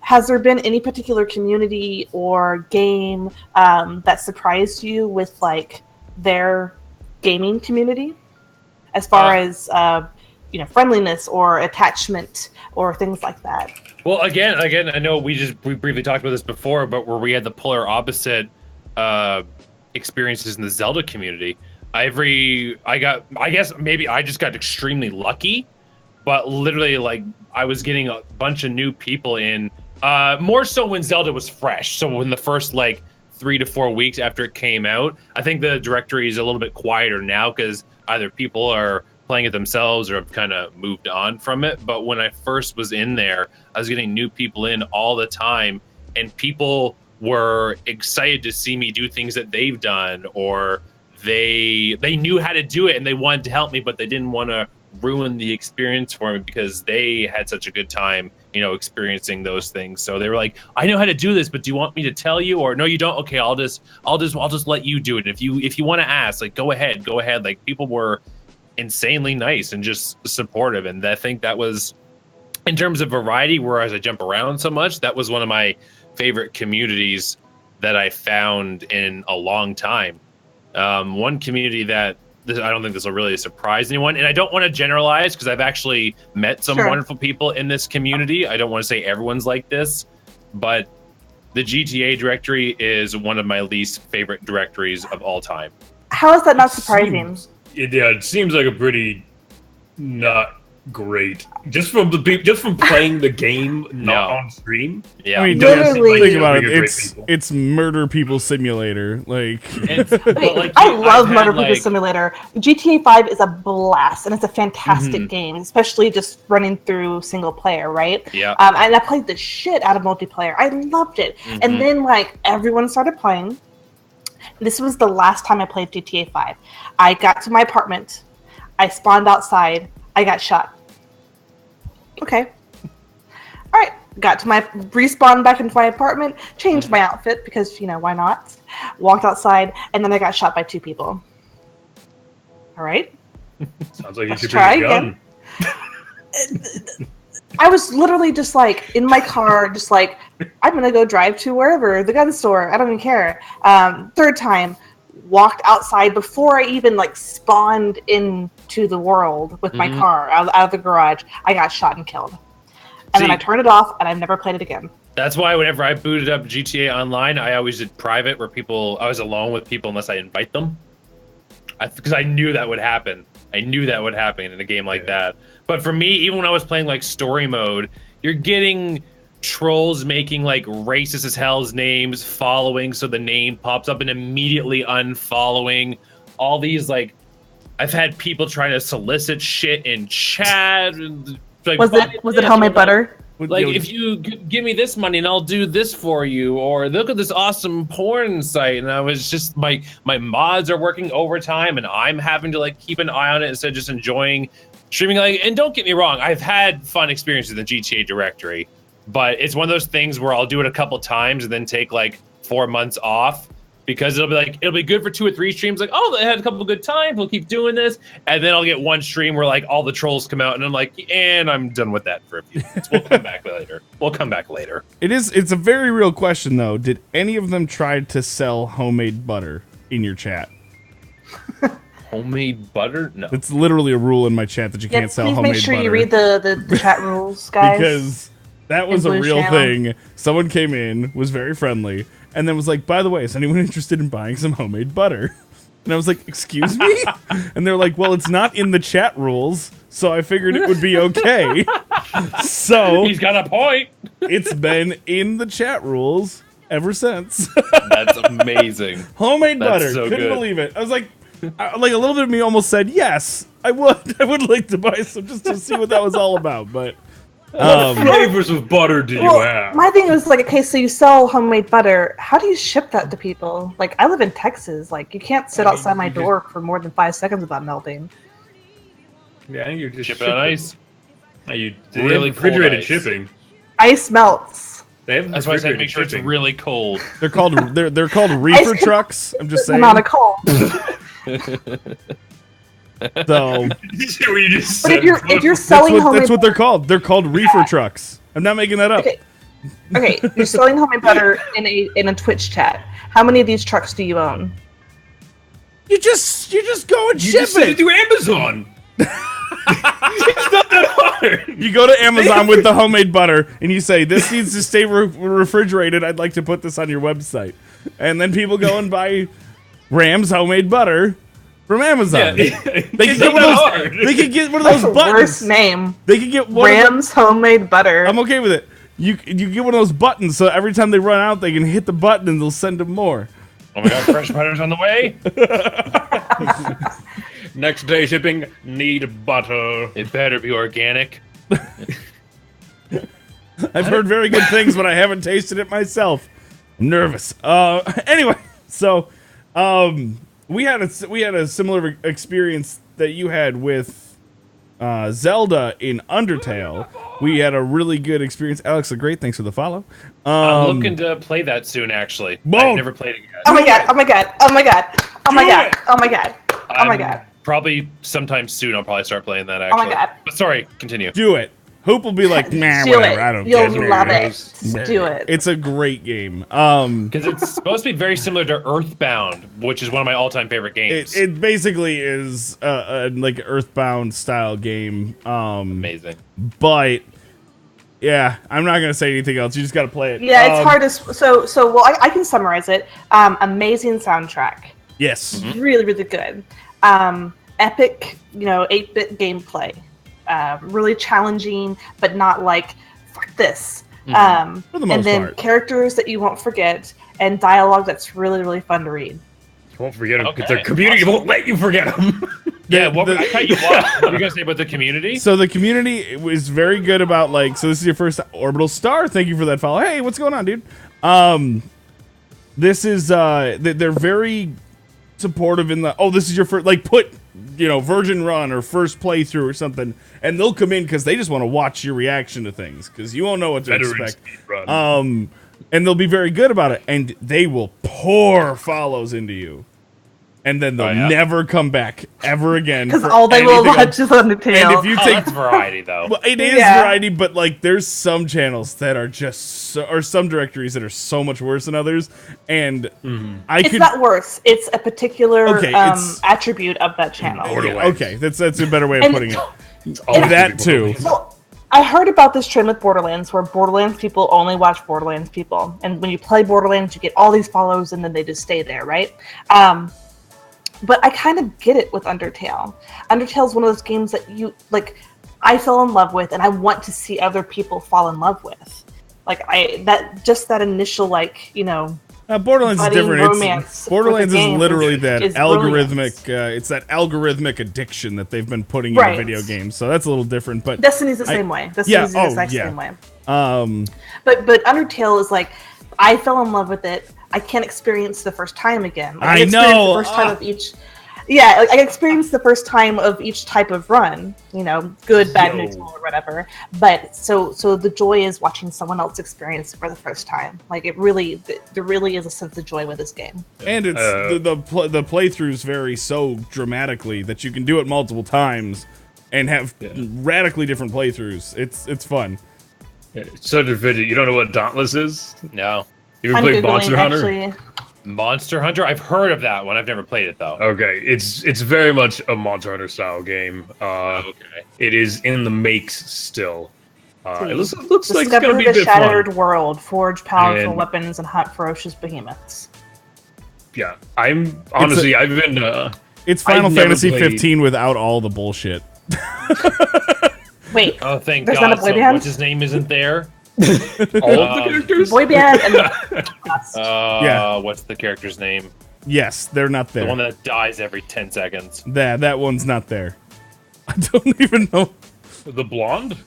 Has there been any particular community or game that surprised you with, like, their gaming community as far as friendliness or attachment or things like that?
Well, again, I know we briefly talked about this before, but where we had the polar opposite experiences in the Zelda community. I guess maybe I just got extremely lucky, but literally, like, I was getting a bunch of new people in, more so when Zelda was fresh. So when the first, like, 3 to 4 weeks after it came out. I think the directory is a little bit quieter now because either people are playing it themselves or have kind of moved on from it. But when I first was in there, I was getting new people in all the time, and people were excited to see me do things that they've done, or they knew how to do it and they wanted to help me, but they didn't want to ruin the experience for me because they had such a good time, experiencing those things. So they were like, I know how to do this, but do you want me to tell you? Or no, you don't. Okay, I'll just let you do it. If you want to ask, like, go ahead. Like, people were insanely nice and just supportive. And I think that was, in terms of variety, whereas I jump around so much, that was one of my favorite communities that I found in a long time. One community that I don't think this will really surprise anyone, and I don't want to generalize because I've actually met some wonderful people in this community. I don't want to say everyone's like this, but the GTA directory is one of my least favorite directories of all time.
How is that not surprising?
It seems like a pretty not great. Just from playing the game, not on stream.
Yeah,
I mean,
literally,
think about it. It's murder people simulator. Like,
I love Murder People Simulator. GTA 5 is a blast, and it's a fantastic game, especially just running through single player, right?
Yeah.
And I played the shit out of multiplayer. I loved it. And then, like, everyone started playing. This was the last time I played GTA 5. I got to my apartment. I spawned outside. I got shot. Okay. All right. Got to respawned back into my apartment, changed my outfit because, you know, why not? Walked outside, and then I got shot by 2 people. All right.
Sounds like
Let's
you should
try
bring a gun.
Again. I was literally just like in my car, just like, I'm going to go drive to wherever, the gun store. I don't even care. Third time, walked outside before I even like spawned into the world with my car out of the garage. I got shot and killed. And then I turned it off, and I've never played it again.
That's why whenever I booted up GTA Online, I always did private, where I was alone with people unless I invite them. Because I knew that would happen. I knew that would happen in a game like that. But for me, even when I was playing like story mode, you're getting trolls making like racist as hell's names, following so the name pops up and immediately unfollowing. All these like, I've had people trying to solicit shit in chat. Like,
was it homemade butter?
Like, if you give me this money and I'll do this for you, or look at this awesome porn site, and I was just my mods are working overtime and I'm having to like keep an eye on it instead of just enjoying streaming. Like, and don't get me wrong, I've had fun experiences in the GTA directory, but it's one of those things where I'll do it a couple times and then take like 4 months off. Because it'll be good for 2 or 3 streams. Like, oh, they had a couple good times. We'll keep doing this, and then I'll get one stream where like all the trolls come out, and I'm like, and I'm done with that for a few minutes. We'll come back later. We'll come back later.
It's a very real question though. Did any of them try to sell homemade butter in your chat?
Homemade butter? No.
It's literally a rule in my chat that you can't sell homemade butter.
Please make sure you read the chat rules, guys.
Because that was a real thing. Someone came in, was very friendly, and then was like, by the way, is anyone interested in buying some homemade butter? And I was like, excuse me? And they're like, well, it's not in the chat rules, so I figured it would be okay. So
he's got a point.
It's been in the chat rules ever since.
That's amazing.
Homemade butter.
So
Couldn't
good.
believe it. I was like a little bit of me almost said, yes, I would. I would like to buy some just to see what that was all about, but...
What flavors of butter do you have?
My thing was like, okay, so you sell homemade butter. How do you ship that to people? Like, I live in Texas. Like, you can't sit outside my door for more than 5 seconds without melting.
Yeah, I think you're just
shipping on ice.
You
really
refrigerated
ice.
shipping.
Ice melts.
That's why I said to make sure it's really cold.
They're called reefer trucks. I'm just saying.
Not a cold.
So,
but if you're selling homemade,
that's what they're called. They're called reefer trucks. I'm not making that up.
Okay, you're selling homemade butter in a Twitch chat. How many of these trucks do you own?
You just go and ship
it. Send it through Amazon. It's not that hard.
You go to Amazon with the homemade butter and you say, "This needs to stay refrigerated. I'd like to put this on your website," and then people go and buy Ram's homemade butter. From Amazon.
Yeah.
They can get one of those buttons.
Worst name.
They can get one
Ram's homemade butter.
I'm okay with it. You get one of those buttons so every time they run out, they can hit the button and they'll send them more.
Oh my god, fresh butter's on the way.
Next day shipping, need butter.
It better be organic.
I've heard very good things, but I haven't tasted it myself. I'm nervous. Anyway, so we had a similar experience that you had with Zelda in Undertale. We had a really good experience. Alex, great. Thanks for the follow.
I'm looking to play that soon, actually.
Whoa.
I've never played it yet.
Oh my god! Oh my god! Oh my god! Oh my god! Oh my god! Oh my god!
Probably sometime soon I'll probably start playing that, actually.
Oh my god.
But sorry, continue.
Do it. Hoop will be like, nah,
Do
whatever.
it.
I don't
You'll
care.
love it. Do it.
It's a great game.
Because it's supposed to be very similar to Earthbound, which is one of my all-time favorite games.
It basically is like an Earthbound style game.
Amazing.
But Yeah, I'm not gonna say anything else. You just gotta play it.
Yeah, it's hard to. Well, I can summarize it. Amazing soundtrack.
Yes.
Really, really good. Epic, 8-bit gameplay. Really challenging, but not like, fuck this.
For the most
and then
part.
characters that you won't forget, and dialogue that's really, really fun to read.
You won't forget them because the community won't let you forget them.
Yeah, I cut you off. What were you gonna say about the community?
So the community was very good about so this is your first Orbital Star. Thank you for that follow. Hey, what's going on, dude? This is they're very supportive in this is your first put Virgin Run or first playthrough or something, and they'll come in because they just want to watch your reaction to things because you won't know what to expect. And they'll be very good about it, and they will pour follows into you. And then they'll never come back ever again.
Because all they will watch is Undertale.
And if you take
that's variety, though.
Well, it is variety, but there's some channels that are just or some directories that are so much worse than others. And
it's not worse. It's a particular attribute of that channel.
Okay, that's a better way of putting it. That too.
So, I heard about this trend with Borderlands, where Borderlands people only watch Borderlands people, and when you play Borderlands, you get all these follows, and then they just stay there, right? But I kind of get it with Undertale. Undertale is one of those games that I fell in love with, and I want to see other people fall in love with. That initial
Borderlands is different. Borderlands is literally that algorithmic.
Brilliant.
It's that algorithmic addiction that they've been putting into video games. So that's a little different. But
Destiny's the same way. Destiny's the exact same way. But Undertale is I fell in love with it. I can't experience the first time again.
I know.
The first time of each. Yeah, I experienced the first time of each type of run. Good, bad, neutral, or whatever. But so the joy is watching someone else experience it for the first time. There really is a sense of joy with this game.
And it's the playthroughs vary so dramatically that you can do it multiple times and have radically different playthroughs. It's fun.
Sgt Fidgt, you don't know what Dauntless is?
No.
You ever played Monster Hunter?
Actually.
Monster Hunter? I've heard of that one. I've never played it, though.
Okay, it's very much a Monster Hunter style game. It is in the makes still. It looks like it's going to be a bit fun.
Shattered world, forge powerful weapons, and hunt ferocious behemoths.
Yeah, I've been...
it's Final Fantasy 15 without all the bullshit.
Wait,
oh, thank
there's
God.
not a boy band?
What's his name isn't there?
All of the characters?
Boy band and
what's the character's name?
Yes, they're not there.
The one that dies every 10 seconds.
That one's not there. I don't even know.
The blonde?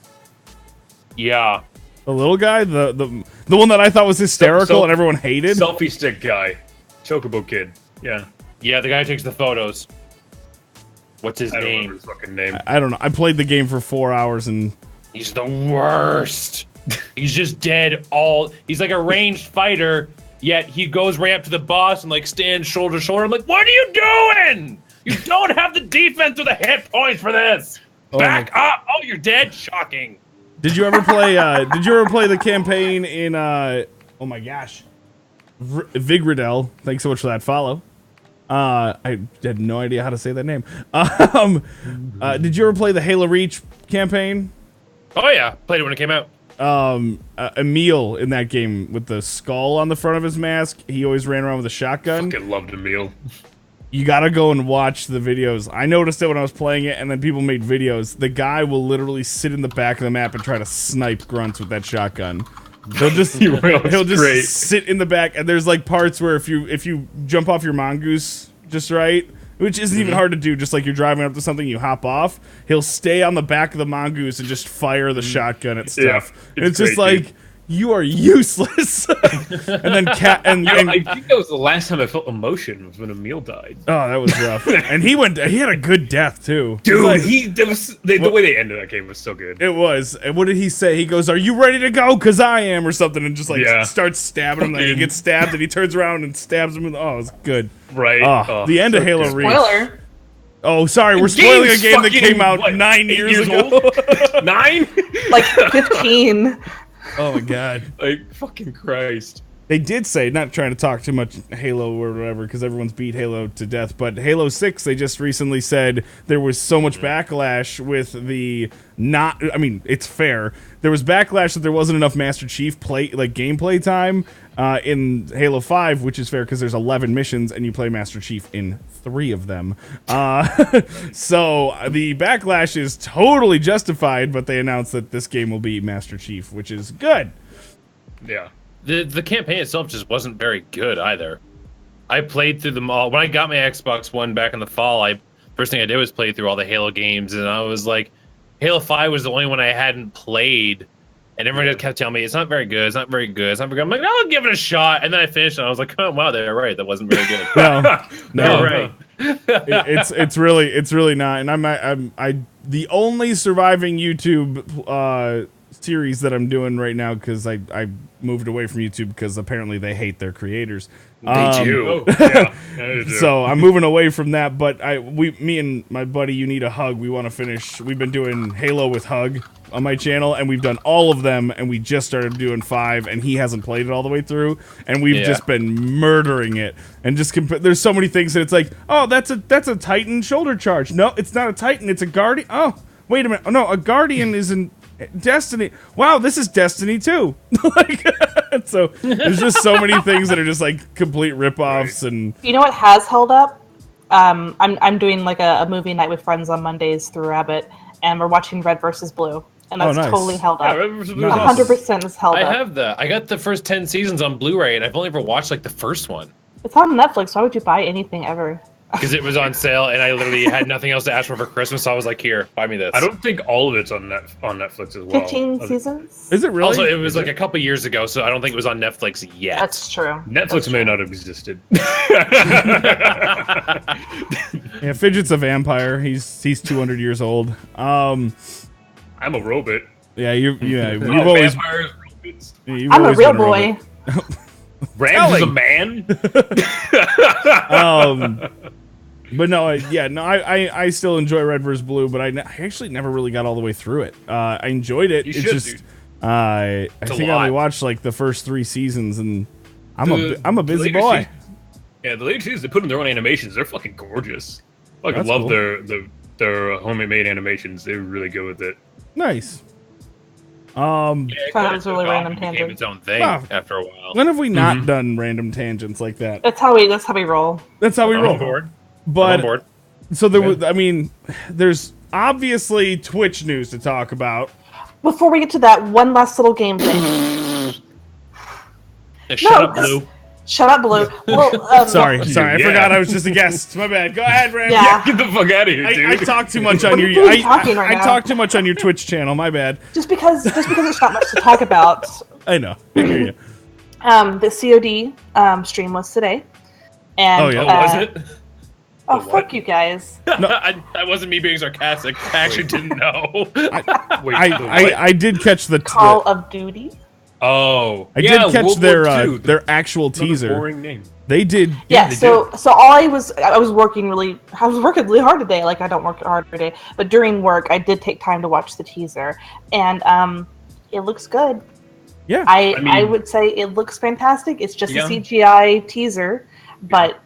Yeah.
The little guy? The one that I thought was hysterical and everyone hated?
Selfie stick guy. Chocobo kid. Yeah.
Yeah, the guy who takes the photos. What's his
I don't
name?
remember his fucking name.
I don't know. I played the game for 4 hours and...
He's the worst. He's just dead he's like a ranged fighter, yet he goes right up to the boss and stands shoulder to shoulder. I'm like, what are you doing? You don't have the defense or the hit points for this. Back up. Oh, you're dead. Shocking.
Did you ever play the campaign in oh my gosh, Vigridel? Thanks so much for that follow. I had no idea how to say that name. Did you ever play the Halo Reach campaign?
Oh yeah, played it when it came out.
Emil in that game with the skull on the front of his mask, he always ran around with a shotgun.
Fucking loved Emil.
You gotta go and watch the videos. I noticed it when I was playing it, and then people made videos. The guy will literally sit in the back of the map and try to snipe grunts with that shotgun. He'll just sit in the back, and there's parts where if you jump off your mongoose just right, which isn't even hard to do, just you're driving up to something, you hop off, he'll stay on the back of the mongoose and just fire the shotgun at stuff.
Yeah,
it's just dude. You are useless. And then
I think that was the last time I felt emotion was when Emil died.
Oh, that was rough. And he had a good death too.
Dude, the way they ended that game was so good.
It was. And what did he say? He goes, "Are you ready to go? 'Cause I am," or something, and just starts stabbing him. He gets stabbed, and he turns around and stabs him. Oh, it was good.
Right.
The end of Halo Reach.
Spoiler.
Oh, sorry, we're spoiling a game that came out 9 years ago.
9?
15.
Oh my god!
Fucking Christ!
They did say, not trying to talk too much Halo or whatever, because everyone's beat Halo to death, but Halo 6, they just recently said there was so much backlash with the it's fair. There was backlash that there wasn't enough Master Chief gameplay time in Halo 5, which is fair because there's 11 missions and you play Master Chief in 3 of them. So the backlash is totally justified, but they announced that this game will be Master Chief, which is good.
Yeah.
The campaign itself just wasn't very good either. I played through them all. When I got my Xbox One back in the fall, first thing I did was play through all the Halo games, and I was like, Halo 5 was the only one I hadn't played, and everyone just kept telling me, it's not very good, it's not very good, it's not very good. I'm like, I'll give it a shot, and then I finished, and I was like, oh, wow, they're right, that wasn't very good.
No,
right.
It's really not, and the only surviving YouTube series that I'm doing right now, because I moved away from YouTube because apparently they hate their creators.
They do. Yeah, they do.
So I'm moving away from that, but me and my buddy You Need a Hug, we want to finish. We've been doing Halo with Hug on my channel, and we've done all of them, and we just started doing 5, and he hasn't played it all the way through, and we've just been murdering it. And just there's so many things that it's like, oh, that's a Titan shoulder charge. No, it's not a Titan, it's a Guardian. Oh, wait a minute. Oh, no, a Guardian is in Destiny. Wow, this is Destiny too. So there's just so many things that are just like complete ripoffs. And
you know what has held up? I'm doing like a movie night with friends on Mondays through Rabbit, and we're watching Red versus Blue, and that's totally held up. 100% is held up.
I have that. I got the first 10 seasons on Blu-ray, and I've only ever watched like the first one.
It's on Netflix. Why would you buy anything ever?
Because it was on sale, and I literally had nothing else to ask for Christmas, so I was like, here, buy me this.
I don't think all of it's on Netflix as well.
15 seasons?
Is it really?
Also, it was like a couple years ago, so I don't think it was on Netflix yet.
That's true.
Netflix may not have existed.
Yeah, Fidget's a vampire. He's 200 years old.
I'm a robot.
Yeah, you've always.
Vampires, robots.
I'm a real boy.
Rams is a man.
But no, I still enjoy Red vs. Blue, but I actually never really got all the way through it. I enjoyed it. It's just
dude.
I think I only watched like the first 3 seasons, and I'm a busy boy.
Yeah, the latest seasons they put in their own animations. They're fucking gorgeous. I fucking love
cool.
their homemade animations. They're really good with it.
Nice.
That was a really random
became
tangent.
its own thing after a while.
When have we not done random tangents like that?
That's how we roll.
That's how we roll.
Board.
But
on board.
So there was. I mean, there's obviously Twitch news to talk about.
Before we get to that, one last little game thing.
Shut up, Blue.
Shut up, Blue. Well,
sorry. I forgot I was just a guest. My bad. Go ahead, Ram.
Yeah.
Get the fuck out of here, dude.
I talk too much on your. I talk too much on your Twitch channel. My bad.
Just because there's not much to talk about.
I know. I hear you.
The COD stream was today, and
was it?
Oh, fuck you guys.
No, that wasn't me being sarcastic. I actually didn't know.
I did catch the
Call of Duty.
Oh,
I did catch their actual teaser.
Boring name.
They did.
Yeah. So I was working really hard today. Like I don't work hard every day, but during work I did take time to watch the teaser, and it looks good.
Yeah.
I would say it looks fantastic. It's just a CGI teaser, but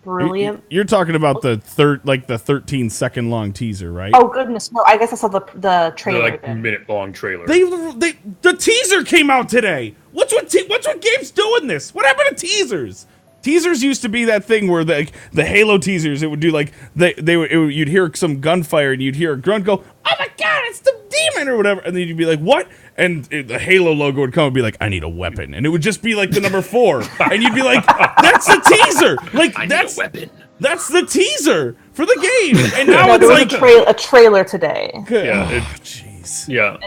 brilliant.
You're talking about the 13-second long teaser, right?
Oh goodness, no! I guess I saw the trailer.
The minute-long trailer.
The teaser came out today. What's with games doing this? What happened to teasers? Teasers used to be that thing where the Halo teasers, it would do like you'd hear some gunfire and you'd hear a grunt go, "Oh my god, it's the demon!" or whatever, and then you'd be like, "What?" And the Halo logo would come and be like, "I need a weapon," and it would just be like the number 4, and you'd be like, "That's the teaser!" Like that's a weapon. That's the teaser for the game, and now it's like
a trailer today.
Yeah,
jeez.
Yeah,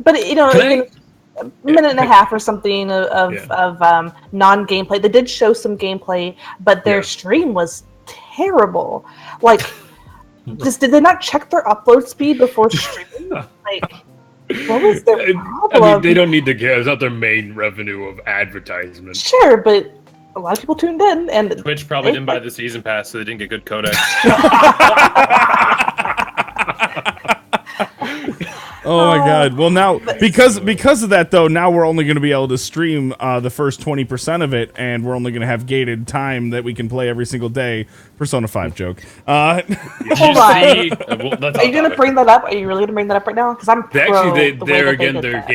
but a minute and a half or something of non-gameplay. They did show some gameplay, but their stream was terrible. Like, did they not check their upload speed before streaming? Like, what was their problem?
I mean, they don't need to care. It's not their main revenue of advertisement.
Sure, but a lot of people tuned in, and
Twitch probably didn't buy the season pass, so they didn't get good codecs.
Oh my god. Well, now because of that though, now we're only going to be able to stream the first 20% of it, and we're only going to have gated time that we can play every single day. Persona 5 joke.
Hold on. Are you going to bring that up? Are you really going to bring that up right now? Because I'm pro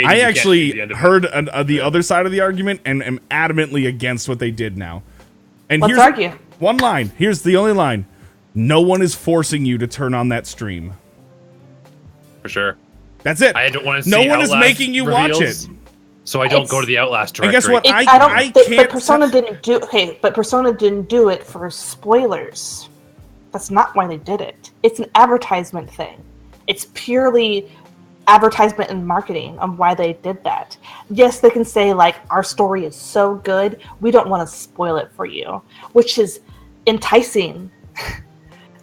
I actually heard the other side of the argument and am adamantly against what they did now. And
let's argue.
One line. Here's the only line. No one is forcing you to turn on that stream.
For sure.
That's it.
I don't want to see
no one
Outlast
is making you watch it.
So I don't go to the Outlast directory.
And guess what?
I can't. But Persona didn't do. Okay, but Persona didn't do it for spoilers. That's not why they did it. It's an advertisement thing. It's purely advertisement and marketing on why they did that. Yes, they can say like our story is so good, we don't want to spoil it for you, which is enticing.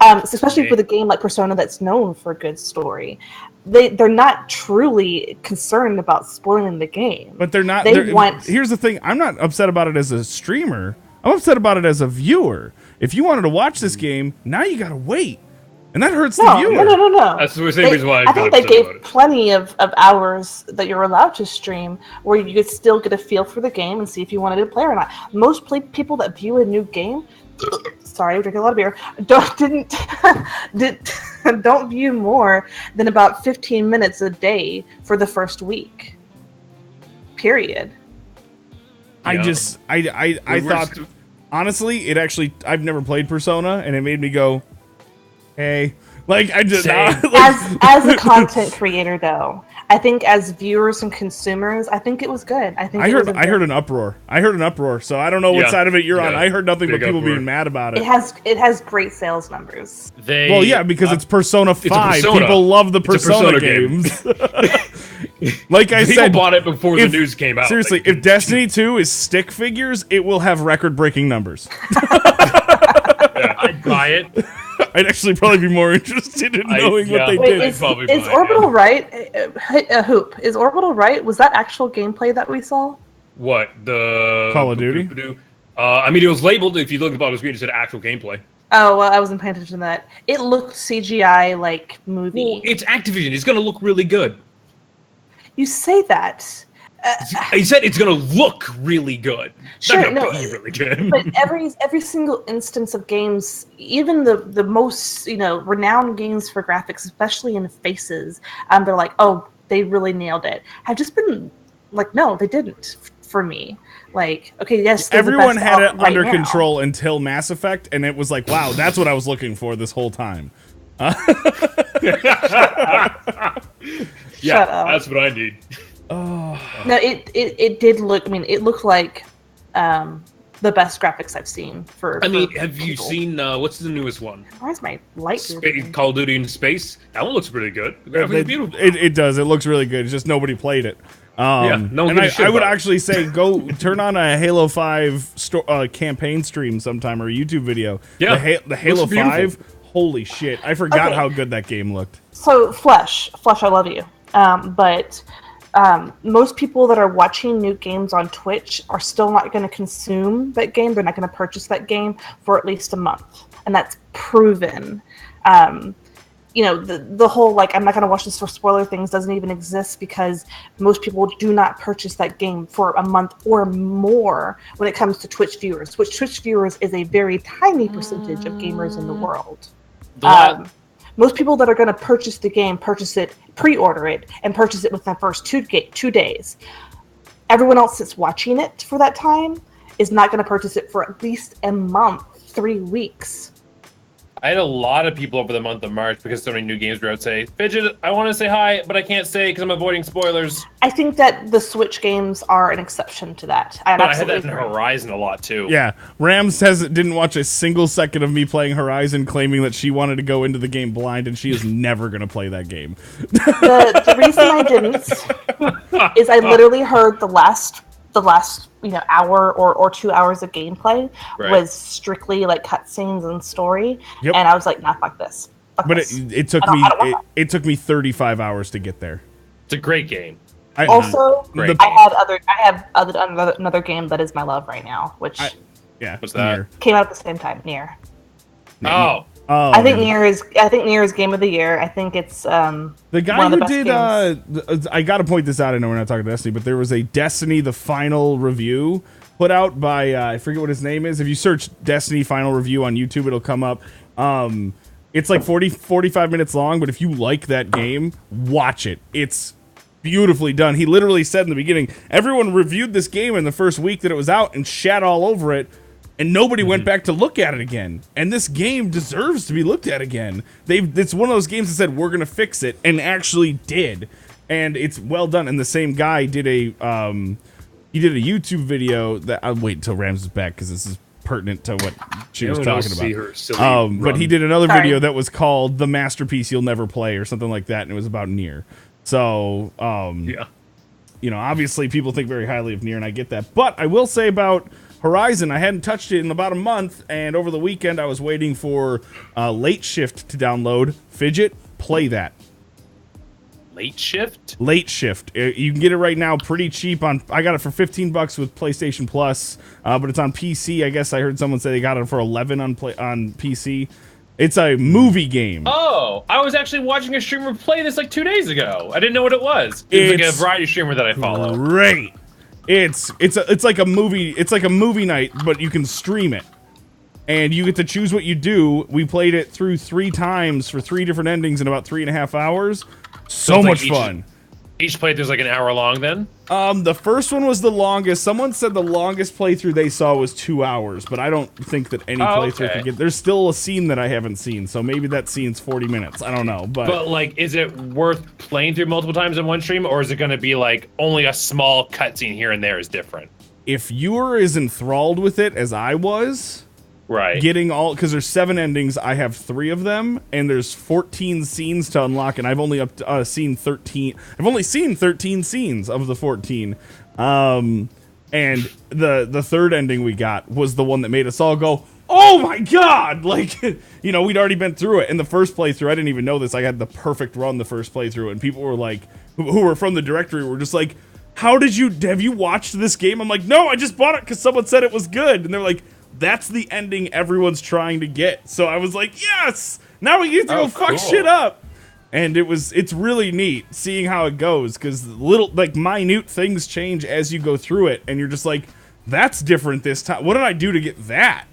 Especially for the game like Persona that's known for a good story. They're not truly concerned about spoiling the game.
But they're not. Here's the thing. I'm not upset about it as a streamer. I'm upset about it as a viewer. If you wanted to watch this game, now you gotta wait. And that hurts the viewer.
No.
That's the same reason why
I think they gave plenty of hours that you're allowed to stream where you could still get a feel for the game and see if you wanted to play or not. Most people that view a new game, sorry, I'm drinking a lot of beer, don't view more than about 15 minutes a day for the first week. Period.
I thought, honestly, I've never played Persona, and it made me go, hey, like I just
as a content creator though, I think as viewers and consumers, I think it was good. I
heard an uproar. So I don't know what side of it you're on. I heard nothing but people being mad about it.
It has great sales numbers.
Because it's Persona 5. People love the Persona games. Like I said,
people bought it before the news came out.
Seriously, if Destiny 2 is stick figures, it will have record-breaking numbers.
I'd buy it.
I'd actually probably be more interested in knowing what they did.
Is Orbital right? Hoop. Is Orbital right? Was that actual gameplay that we saw?
What? The
Call of Duty?
I mean, it was labeled, if you look at the bottom of the screen, it said actual gameplay.
Oh, well, I wasn't paying attention to that. It looked CGI like movie.
Well, it's Activision. It's going to look really good.
You say that.
He said it's going to look really good.
Sure,
be really good.
But every single instance of games, even the most renowned games for graphics, especially in faces, they're like, oh, they really nailed it. I've just been like, no, they didn't for me. Like, okay, yes,
everyone had it under control until Mass Effect, and it was like, wow, that's what I was looking for this whole time.
Yeah, that's what I need.
No, it did look. I mean, it looked like the best graphics I've seen for.
I mean, have you seen what's the newest one?
Where's my light?
Call of Duty in Space. That one looks pretty good. It's beautiful.
It does. It looks really good. It's just nobody played it.
No one
I would actually say go turn on a Halo 5 campaign stream sometime or a YouTube video.
Yeah,
the Halo 5. Holy shit! I forgot how good that game looked.
So Flesh, I love you. But most people that are watching new games on Twitch are still not going to consume that game. They're not going to purchase that game for at least a month, and that's proven. The whole like I'm not going to watch this for spoiler things doesn't even exist because most people do not purchase that game for a month or more when it comes to Twitch viewers. Which Twitch viewers is a very tiny percentage of gamers in the world. Most people that are going to purchase the game, purchase it, pre-order it, and purchase it within the first 2 days. Everyone else that's watching it for that time is not going to purchase it for at least a month, 3 weeks.
I had a lot of people over the month of March because so many new games were out say, Fidget, I want to say hi, but I can't say because I'm avoiding spoilers.
I think that the Switch games are an exception to that.
I had that in Horizon a lot too.
Yeah, Ram says it didn't watch a single second of me playing Horizon, claiming that she wanted to go into the game blind, and she is never going to play that game.
The reason I didn't is I literally heard the last hour or 2 hours of gameplay was strictly like cutscenes and story, and I was like, nah, fuck this.
It took me 35 hours to get there.
It's a great game.
I have another game that is my love right now, which
what's that?
Came out at the same time. Nier.
Oh,
I think Nier is game of the year. I think it's
the guy
one of the
who
best
did. I got to point this out. I know we're not talking Destiny, but there was a Destiny the final review put out by I forget what his name is. If you search Destiny final review on YouTube, it'll come up. It's like 45 minutes long, but if you like that game, watch it. It's beautifully done. He literally said in the beginning, everyone reviewed this game in the first week that it was out and shat all over it. And nobody went back to look at it again. And this game deserves to be looked at again. It's one of those games that said, we're going to fix it, and actually did. And it's well done. And the same guy did a YouTube video that... I'll wait until Rams is back, because this is pertinent to what she was talking about. But he did another video that was called The Masterpiece You'll Never Play, or something like that, and it was about Nier. So, yeah. You know, obviously people think very highly of Nier, and I get that. But I will say about... Horizon, I hadn't touched it in about a month, and over the weekend I was waiting for Late Shift to download. Fidget, play that.
Late Shift?
Late Shift. You can get it right now pretty cheap. I got it for $15 with PlayStation Plus, but it's on PC. I guess I heard someone say they got it for $11 on PC. It's a movie game.
Oh, I was actually watching a streamer play this like 2 days ago. I didn't know what it was. It's like a variety streamer that I follow.
Great. It's like a movie. It's like a movie night, but you can stream it, and you get to choose what you do. We played it through 3 times for 3 different endings in about 3.5 hours. So much fun.
Each playthrough is like an hour long. Then
the first one was the longest. Someone said the longest playthrough they saw was 2 hours, but I don't think that any playthrough could get. There's still a scene that I haven't seen, so maybe that scene's 40 minutes. I don't know, but
like, is it worth playing through multiple times in one stream, or is it going to be like only a small cutscene here and there is different?
If you were as enthralled with it as I was,
right,
getting all, because there's 7 endings, I have 3 of them, and there's 14 scenes to unlock, and I've only seen 13. I've only seen 13 scenes of the 14. And the third ending we got was the one that made us all go, oh my god! Like, you know, we'd already been through it. In the first playthrough, I didn't even know this. I had the perfect run the first playthrough, and people were like, who were from the directory, were just like, have you watched this game? I'm like, no, I just bought it because someone said it was good. And they're like, that's the ending everyone's trying to get. So I was like, yes! Now we get to go fuck shit up! And it's really neat seeing how it goes, because little, like, minute things change as you go through it, and you're just like, that's different this time. What did I do to get that?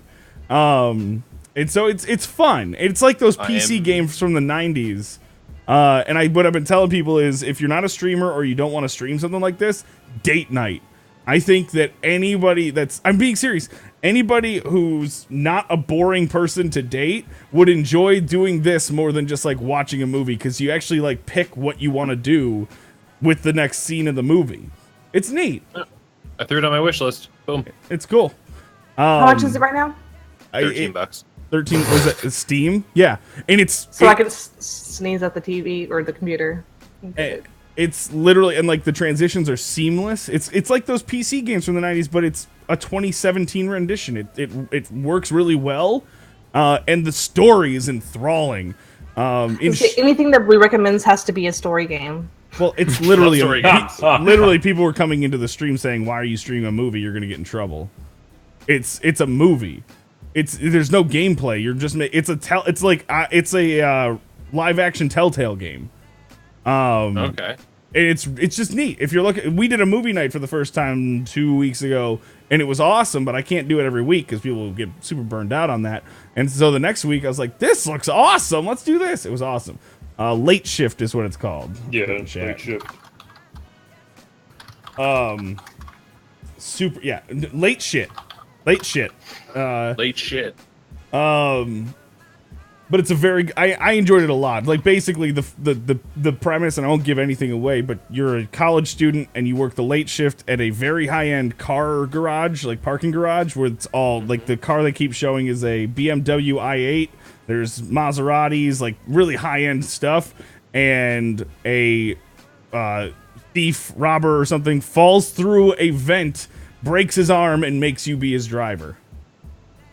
And so it's fun. It's like those PC games from the 90s. And what I've been telling people is, if you're not a streamer or you don't want to stream something like this, date night. I think that I'm being serious, anybody who's not a boring person to date would enjoy doing this more than just like watching a movie, because you actually like pick what you want to do with the next scene of the movie. It's neat.
I threw it on my wish list. Boom.
It's cool.
How much is it right now?
$13.
13, was it Steam? Yeah. And it's...
So I can sneeze at the TV or the computer.
It's literally... And, like, the transitions are seamless. It's like those PC games from the 90s, but it's a 2017 rendition. It works really well. And the story is enthralling.
Anything that we recommends has to be a story game.
Well, it's literally... literally, people were coming into the stream saying, why are you streaming a movie? You're going to get in trouble. It's a movie. There's no gameplay. You're just it's a live action Telltale game.
Okay.
And it's just neat. If you're looking, we did a movie night for the first time 2 weeks ago, and it was awesome. But I can't do it every week because people will get super burned out on that. And so the next week I was like, this looks awesome. Let's do this. It was awesome. Late Shift is what it's called.
Yeah, Late Shift.
Super. Yeah, late shit. Late shit.
Late shit.
But it's a very... I enjoyed it a lot. Like, basically, the premise, and I won't give anything away, but you're a college student, and you work the late shift at a very high-end car garage, like parking garage, where it's all... Like, the car they keep showing is a BMW i8. There's Maseratis, like, really high-end stuff. And a thief, robber, or something falls through a vent, breaks his arm, and makes you be his driver.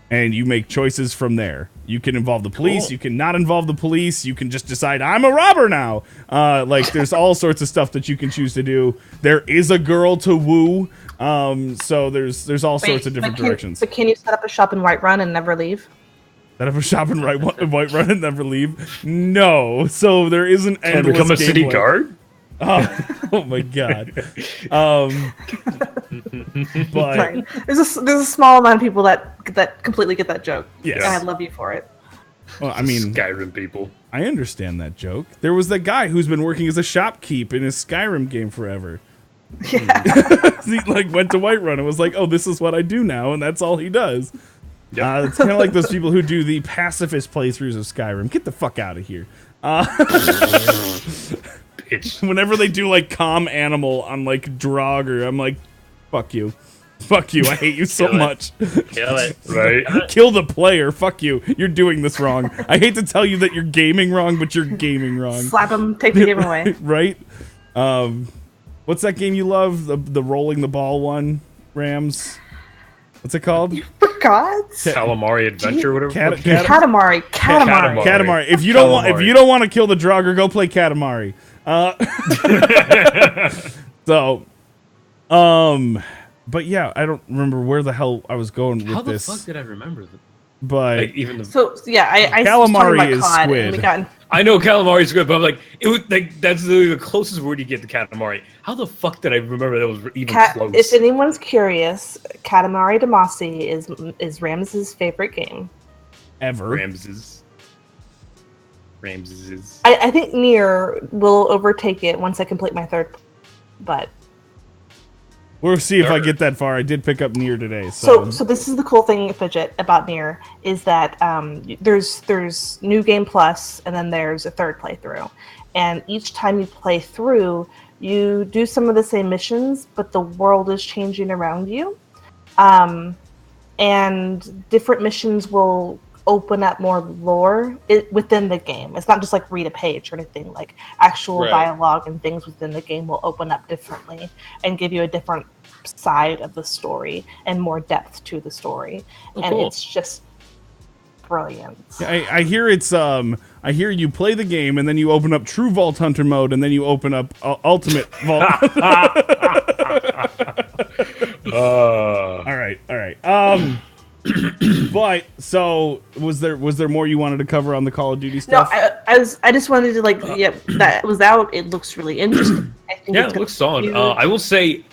And you make choices from there. You can involve the police. Cool. You can not involve the police. You can just decide, I'm a robber now. Like, there's all sorts of stuff that you can choose to do. There is a girl to woo. So there's all sorts of different directions.
But can you set up a shop in Whiterun and never leave?
Set up a shop and Whiterun and never leave? No. So there isn't
And
endless
become a city
gameplay.
guard?
Oh my god. But
Fine. There's a small amount of people that completely get that joke.
Yes.
And I love you for it.
well, I mean,
Skyrim people.
I understand that joke. There was that guy who's been working as a shopkeep in his Skyrim game forever.
Yeah.
He like went to Whiterun and was like, "Oh, this is what I do now," and that's all he does.
Yep.
It's kind of like those people who do the pacifist playthroughs of Skyrim. Get the fuck out of here.
It's
Whenever they do like calm animal on like Draugr, I'm like, fuck you. Fuck you. I hate you so
Kill it.
much.
Kill it.
right.
Kill the player. Fuck you. You're doing this wrong. I hate to tell you that you're gaming wrong, but you're gaming wrong.
Slap them, take the game away.
Right? What's that game you love? The rolling the ball one, Rams? What's it called?
For God's
Calamari Adventure, whatever.
Katamari.
Katamari. If you don't want to kill the Draugr, go play Katamari. But yeah, I don't remember where the hell I was going with this.
How the fuck did I remember that?
But
Like, even the,
So yeah, I
Calamari
was talking about
is
COD, and we
squid.
got
I know calamari is good, but I'm like, it was like that's literally the closest word you get to calamari. How the fuck did I remember that was even close?
If anyone's curious, Katamari Damacy is Rams's favorite game.
ever.
Ramses.
I think Nier will overtake it once I complete my third, but
We'll see if I get that far. I did pick up Nier today. So
so this is the cool thing, Fidget, about Nier is that there's New Game Plus and then there's a third playthrough, and each time you play through, you do some of the same missions, but the world is changing around you, and different missions will open up more lore within the game. It's not just like read a page or anything. Like actual dialogue and things within the game will open up differently and give you a different side of the story and more depth to the story. It's just brilliant.
I hear it's I hear you play the game and then you open up True Vault Hunter mode and then you open up Ultimate Vault. All right. But so was there more you wanted to cover on the Call of Duty stuff?
No, I just wanted to that was out. It looks really interesting. I think
Yeah, it looks solid. I will say,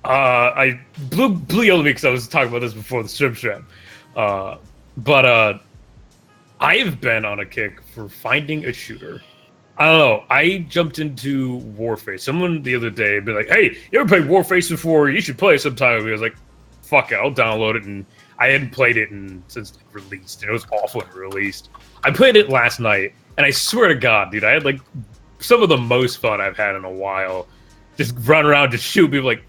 I blew yellow because I was talking about this before the stream. But I've been on a kick for finding a shooter. I don't know. I jumped into Warface. Someone the other day be like, "Hey, you ever played Warface before? You should play it sometime." I was like, "Fuck it, I'll download it." And I hadn't played it since it released, and it was awful when it released. I played it last night, and I swear to God, dude, I had like some of the most fun I've had in a while. Just run around, just shoot people. Like,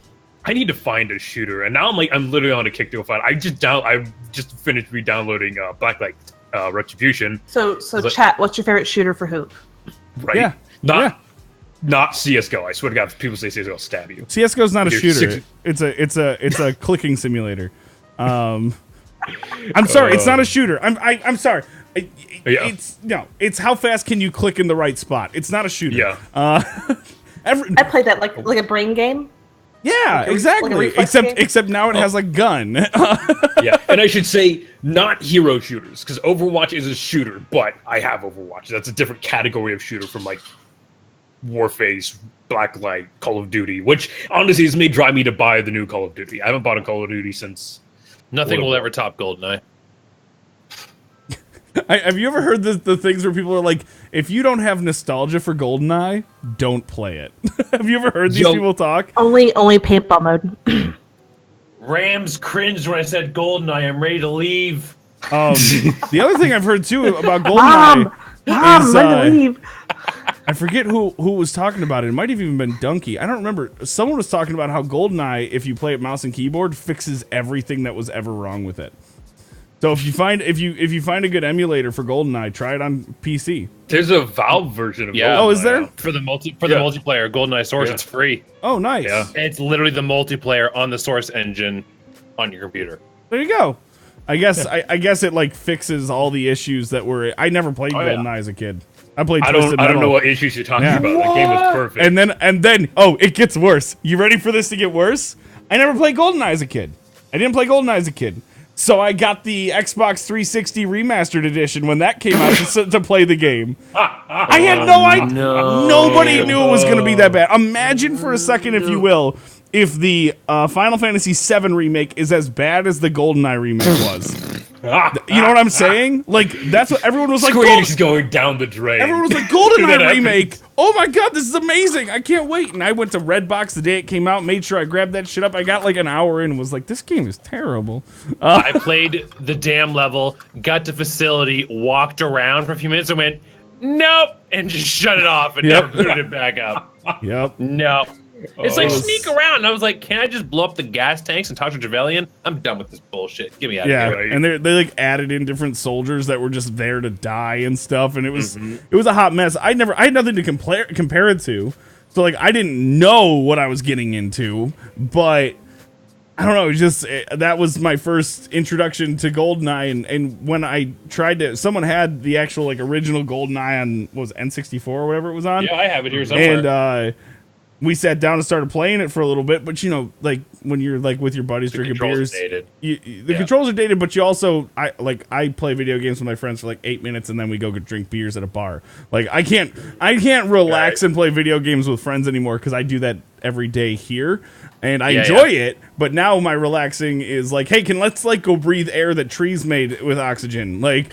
I need to find a shooter, and now I'm literally on a kick to go find. I just finished re-downloading Blacklight Retribution.
So chat. What's your favorite shooter for Hoop?
Right?
Yeah.
Not CS:GO. I swear to God, if people say CS:GO, I'll stab you.
CS:GO's not a
Dude,
shooter. It's a clicking simulator. I'm sorry, it's not a shooter. I'm sorry. It's how fast can you click in the right spot. It's not a shooter.
Yeah.
I played that like a brain game.
Yeah, exactly. Except now it has a gun.
Yeah, and I should say not hero shooters, because Overwatch is a shooter, but I have Overwatch. That's a different category of shooter from like Warface, Blacklight, Call of Duty, which honestly may drive me to buy the new Call of Duty. I haven't bought a Call of Duty since.
Nothing will ever top GoldenEye.
Have you ever heard the things where people are like, if you don't have nostalgia for GoldenEye, don't play it? Have you ever heard these people talk?
Only paintball mode.
Rams cringed when I said GoldenEye. I'm ready to leave.
The other thing I've heard too about GoldenEye
Mom, let me leave.
I forget who was talking about it. It might have even been Donkey. I don't remember. Someone was talking about how GoldenEye, if you play it mouse and keyboard, fixes everything that was ever wrong with it. So if you find a good emulator for GoldenEye, try it on PC.
There's a Valve version of GoldenEye.
Oh, is there?
For the multiplayer GoldenEye Source, it's free.
Oh, nice.
Yeah.
And it's literally the multiplayer on the Source engine on your computer.
There you go. I guess I guess it like fixes all the issues that were. I never played GoldenEye as a kid. I played.
I don't know what issues you're talking about. The game is perfect.
And then it gets worse. You ready for this to get worse? I never played GoldenEye as a kid. I didn't play GoldenEye as a kid. So I got the Xbox 360 remastered edition when that came out to play the game. I had no idea.
No.
Nobody knew it was going to be that bad. Imagine for a second, if you will, if the Final Fantasy VII remake is as bad as the GoldenEye remake was. You know what I'm saying? Like, that's what everyone was like.
Square Enix is going down the drain.
Everyone was like, GoldenEye remake. Oh my god, this is amazing. I can't wait. And I went to Redbox the day it came out, made sure I grabbed that shit up. I got like an hour in and was like, this game is terrible.
I played the damn level, got to facility, walked around for a few minutes and went, nope, and just shut it off and never booted it back up.
Yep.
No. It's like sneak around. And I was like, can I just blow up the gas tanks and talk to Trevelyan? I'm done with this bullshit. Get me out of here.
Yeah, and they like added in different soldiers that were just there to die and stuff, and it was a hot mess. I had nothing to compare it to, so like I didn't know what I was getting into, but I don't know. It was just that was my first introduction to GoldenEye, and when I tried to, someone had the actual like original GoldenEye on what was it, N64 or whatever it was on.
Yeah, I have it here somewhere.
And we sat down and started playing it for a little bit, but you know, like when you're like with your buddies drinking beers, the controls are dated, but you also, I play video games with my friends for like 8 minutes and then we go drink beers at a bar. Like I can't relax and play video games with friends anymore because I do that every day here and I enjoy it. But now my relaxing is like, hey, let's like go breathe air that trees made with oxygen, like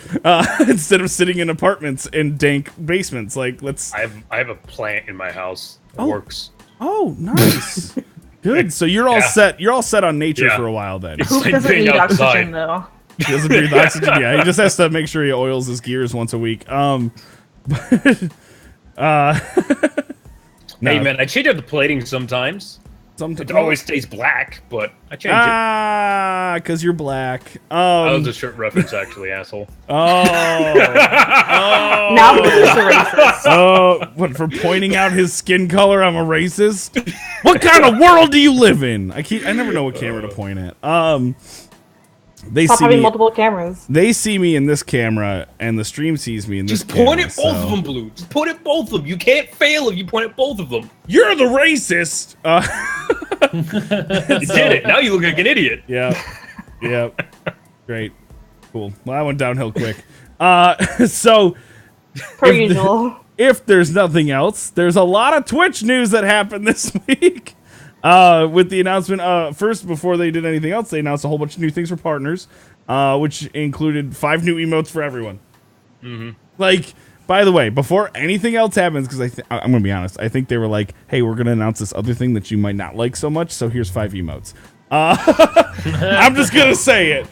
instead of sitting in apartments and dank basements. Like let's.
I have a plant in my house. It works.
Oh, nice. Good. So you're all set. You're all set on nature for a while then.
Who doesn't need oxygen though?
He doesn't breathe oxygen. Yeah, he just has to make sure he oils his gears once a week.
Hey man, I change up the plating sometimes. It always stays black, but I change it.
Because you're black.
That was a shirt reference, actually, asshole.
Oh.
Now he's a racist.
Oh, what, for pointing out his skin color? I'm a racist. What kind of world do you live in? I never know what camera to point at. They
Stop
see
having
me,
multiple cameras.
They see me in this camera, and the stream sees me in this camera.
Just point at both of them, Blue. Just point at both of them. You can't fail if you point at both of them.
You're the racist.
You did it. Now you look like an idiot.
Yeah. Yeah. Great. Cool. Well, that went downhill quick. So,
Per usual.
If there's nothing else, there's a lot of Twitch news that happened this week. With the announcement, first, before they did anything else, they announced a whole bunch of new things for partners, which included 5 new emotes for everyone. Like, by the way, before anything else happens, because I'm going to be honest, I think they were like, hey, we're going to announce this other thing that you might not like so much, so here's 5 emotes. I'm just going to say it.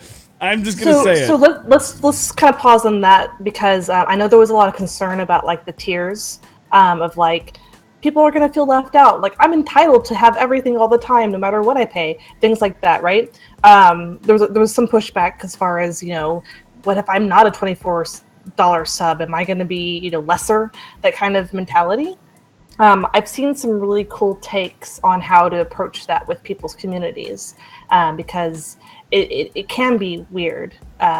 So let's kind of pause on that, because I know there was a lot of concern about, like, the tiers of, like, people are going to feel left out. Like, I'm entitled to have everything all the time, no matter what I pay. Things like that, right? There was some pushback as far as, you know, what if I'm not a $24 sub? Am I going to be, you know, lesser? That kind of mentality. I've seen some really cool takes on how to approach that with people's communities, because it can be weird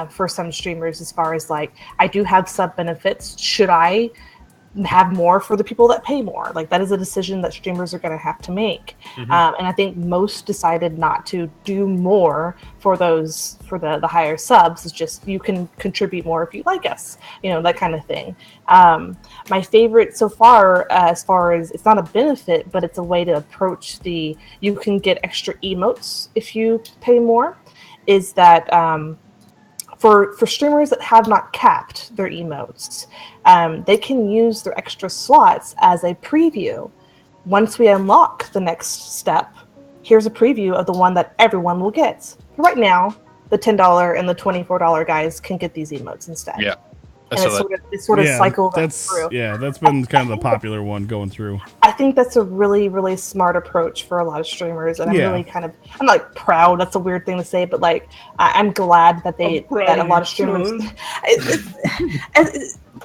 for some streamers as far as, like, I do have sub benefits. Should I have more for the people that pay more? Like, that is a decision that streamers are going to have to make. And I think most decided not to do more for the higher subs. It's just, you can contribute more if you like us, you know, that kind of thing. My favorite so far, as far as, it's not a benefit, but it's a way to approach you can get extra emotes if you pay more, is that for streamers that have not capped their emotes, they can use their extra slots as a preview. Once we unlock the next step, here's a preview of the one that everyone will get. Right now, the $10 and the $24 guys can get these emotes instead.
Yeah.
And it sort of cycles through.
Yeah, that's been kind of the popular one going through.
I think that's a really, really smart approach for a lot of streamers, and I'm really I'm not like proud. That's a weird thing to say, but like I'm glad that that a lot of streamers.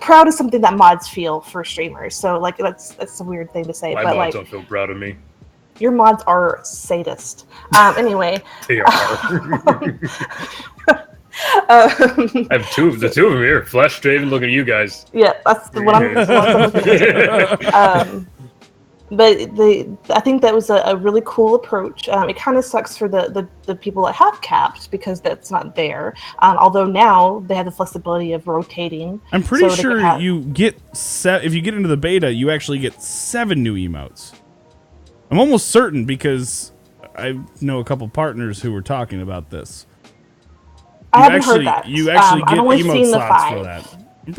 Proud is something that mods feel for streamers, so like that's a weird thing to say.
My
but
mods
like,
don't feel proud of me.
Your mods are sadist. Anyway.
They are. I have the two of them here. Flesh Draven, looking at you guys.
Yeah, that's the one I'm looking at. I think that was a really cool approach. It kind of sucks for the people that have capped because that's not there. Although now they have the flexibility of rotating.
I'm pretty sure you get if you get into the beta, you actually get 7 new emotes. I'm almost certain because I know a couple partners who were talking about this.
I haven't heard that.
You actually get emote slots for that.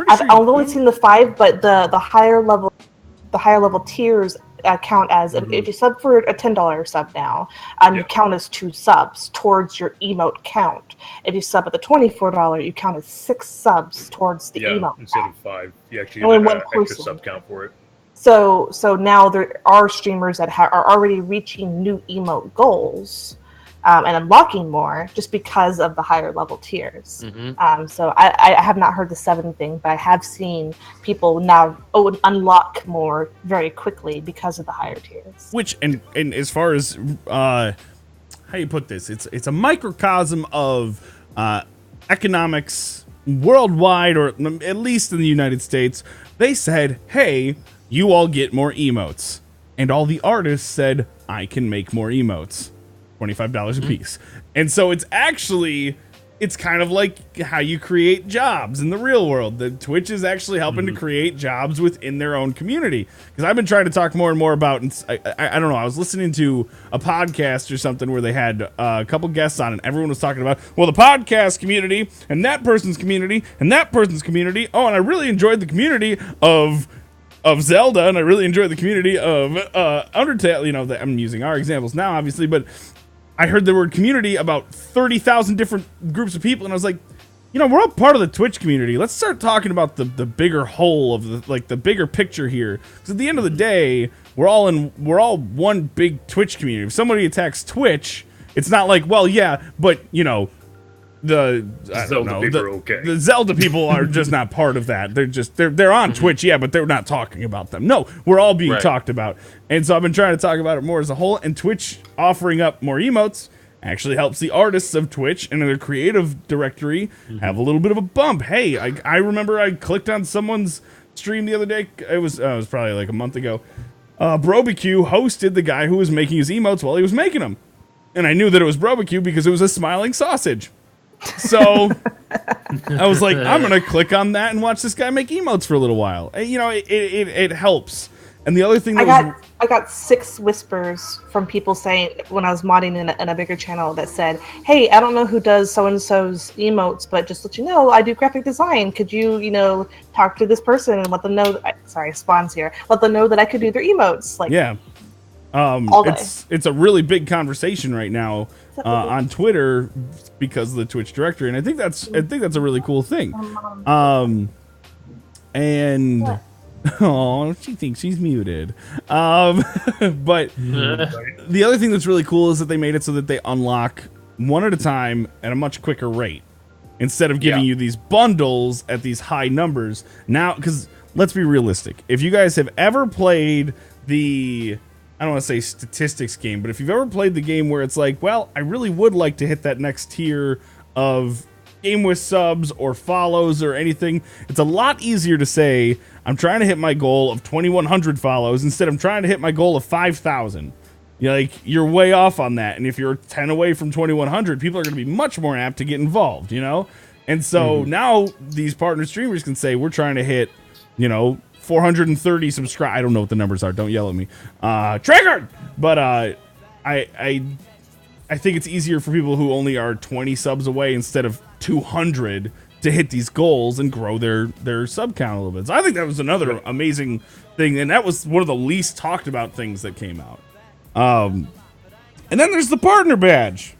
I've only seen the 5, but the higher level tiers count as if you sub for a $10 sub now, you count as 2 subs towards your emote count. If you sub at the $24, you count as 6 subs towards the emote.
Instead of 5, you actually
Only
get
one
an extra
person.
sub count for it.
So now there are streamers that are already reaching new emote goals and unlocking more just because of the higher level tiers. So I have not heard the 7 thing, but I have seen people now unlock more very quickly because of the higher tiers.
Which and as far as how you put this, it's a microcosm of economics worldwide, or at least in the United States. They said, "Hey, you all get more emotes," and all the artists said, "I can make more emotes." $25 a piece. And so it's kind of like how you create jobs in the real world. The Twitch is actually helping to create jobs within their own community. Because I've been trying to talk more and more about, and I don't know, I was listening to a podcast or something where they had a couple guests on, and everyone was talking about, well, the podcast community, and that person's community, and that person's community. Oh, and I really enjoyed the community of Zelda, and I really enjoyed the community of Undertale. You know, I'm using our examples now, obviously, but I heard the word community about 30,000 different groups of people, and I was like, you know, we're all part of the Twitch community. Let's start talking about the bigger whole of the bigger picture here. Because at the end of the day, we're all one big Twitch community. If somebody attacks Twitch, it's not like, well, yeah, but you know, the Zelda people are just not part of that. They're on Twitch, yeah, but they're not talking about them. No, we're all being talked about. And so I've been trying to talk about it more as a whole, and Twitch offering up more emotes actually helps the artists of Twitch and their creative directory have a little bit of a bump. Hey, I remember I clicked on someone's stream the other day. It was probably like a month ago. BroBQ hosted the guy who was making his emotes while he was making them. And I knew that it was BroBQ because it was a smiling sausage. So I was like, I'm gonna click on that and watch this guy make emotes for a little while. You know, it helps. And the other thing that
I got 6 whispers from people saying when I was modding in a bigger channel that said, "Hey, I don't know who does so and so's emotes, but just let you know, I do graphic design. Could you talk to this person and let them know?" Spawns here. Let them know that I could do their emotes. Like,
yeah. It's a really big conversation right now on Twitter because of the Twitch directory, and I think that's a really cool thing. And oh, she thinks she's muted. But the other thing that's really cool is that they made it so that they unlock one at a time at a much quicker rate instead of giving you these bundles at these high numbers. Now, because let's be realistic, if you guys have ever played I don't want to say statistics game, but if you've ever played the game where it's like, well, I really would like to hit that next tier of game with subs or follows or anything, it's a lot easier to say, I'm trying to hit my goal of 2,100 follows instead of trying to hit my goal of 5,000. You're way off on that. And if you're 10 away from 2,100, people are going to be much more apt to get involved, you know? And so now these partner streamers can say, we're trying to hit, 430 subscribe. I don't know what the numbers are. Don't yell at me. Triggered! But I think it's easier for people who only are 20 subs away instead of 200 to hit these goals and grow their sub count a little bit. So I think that was another amazing thing, and that was one of the least talked about things that came out. And then there's the partner badge.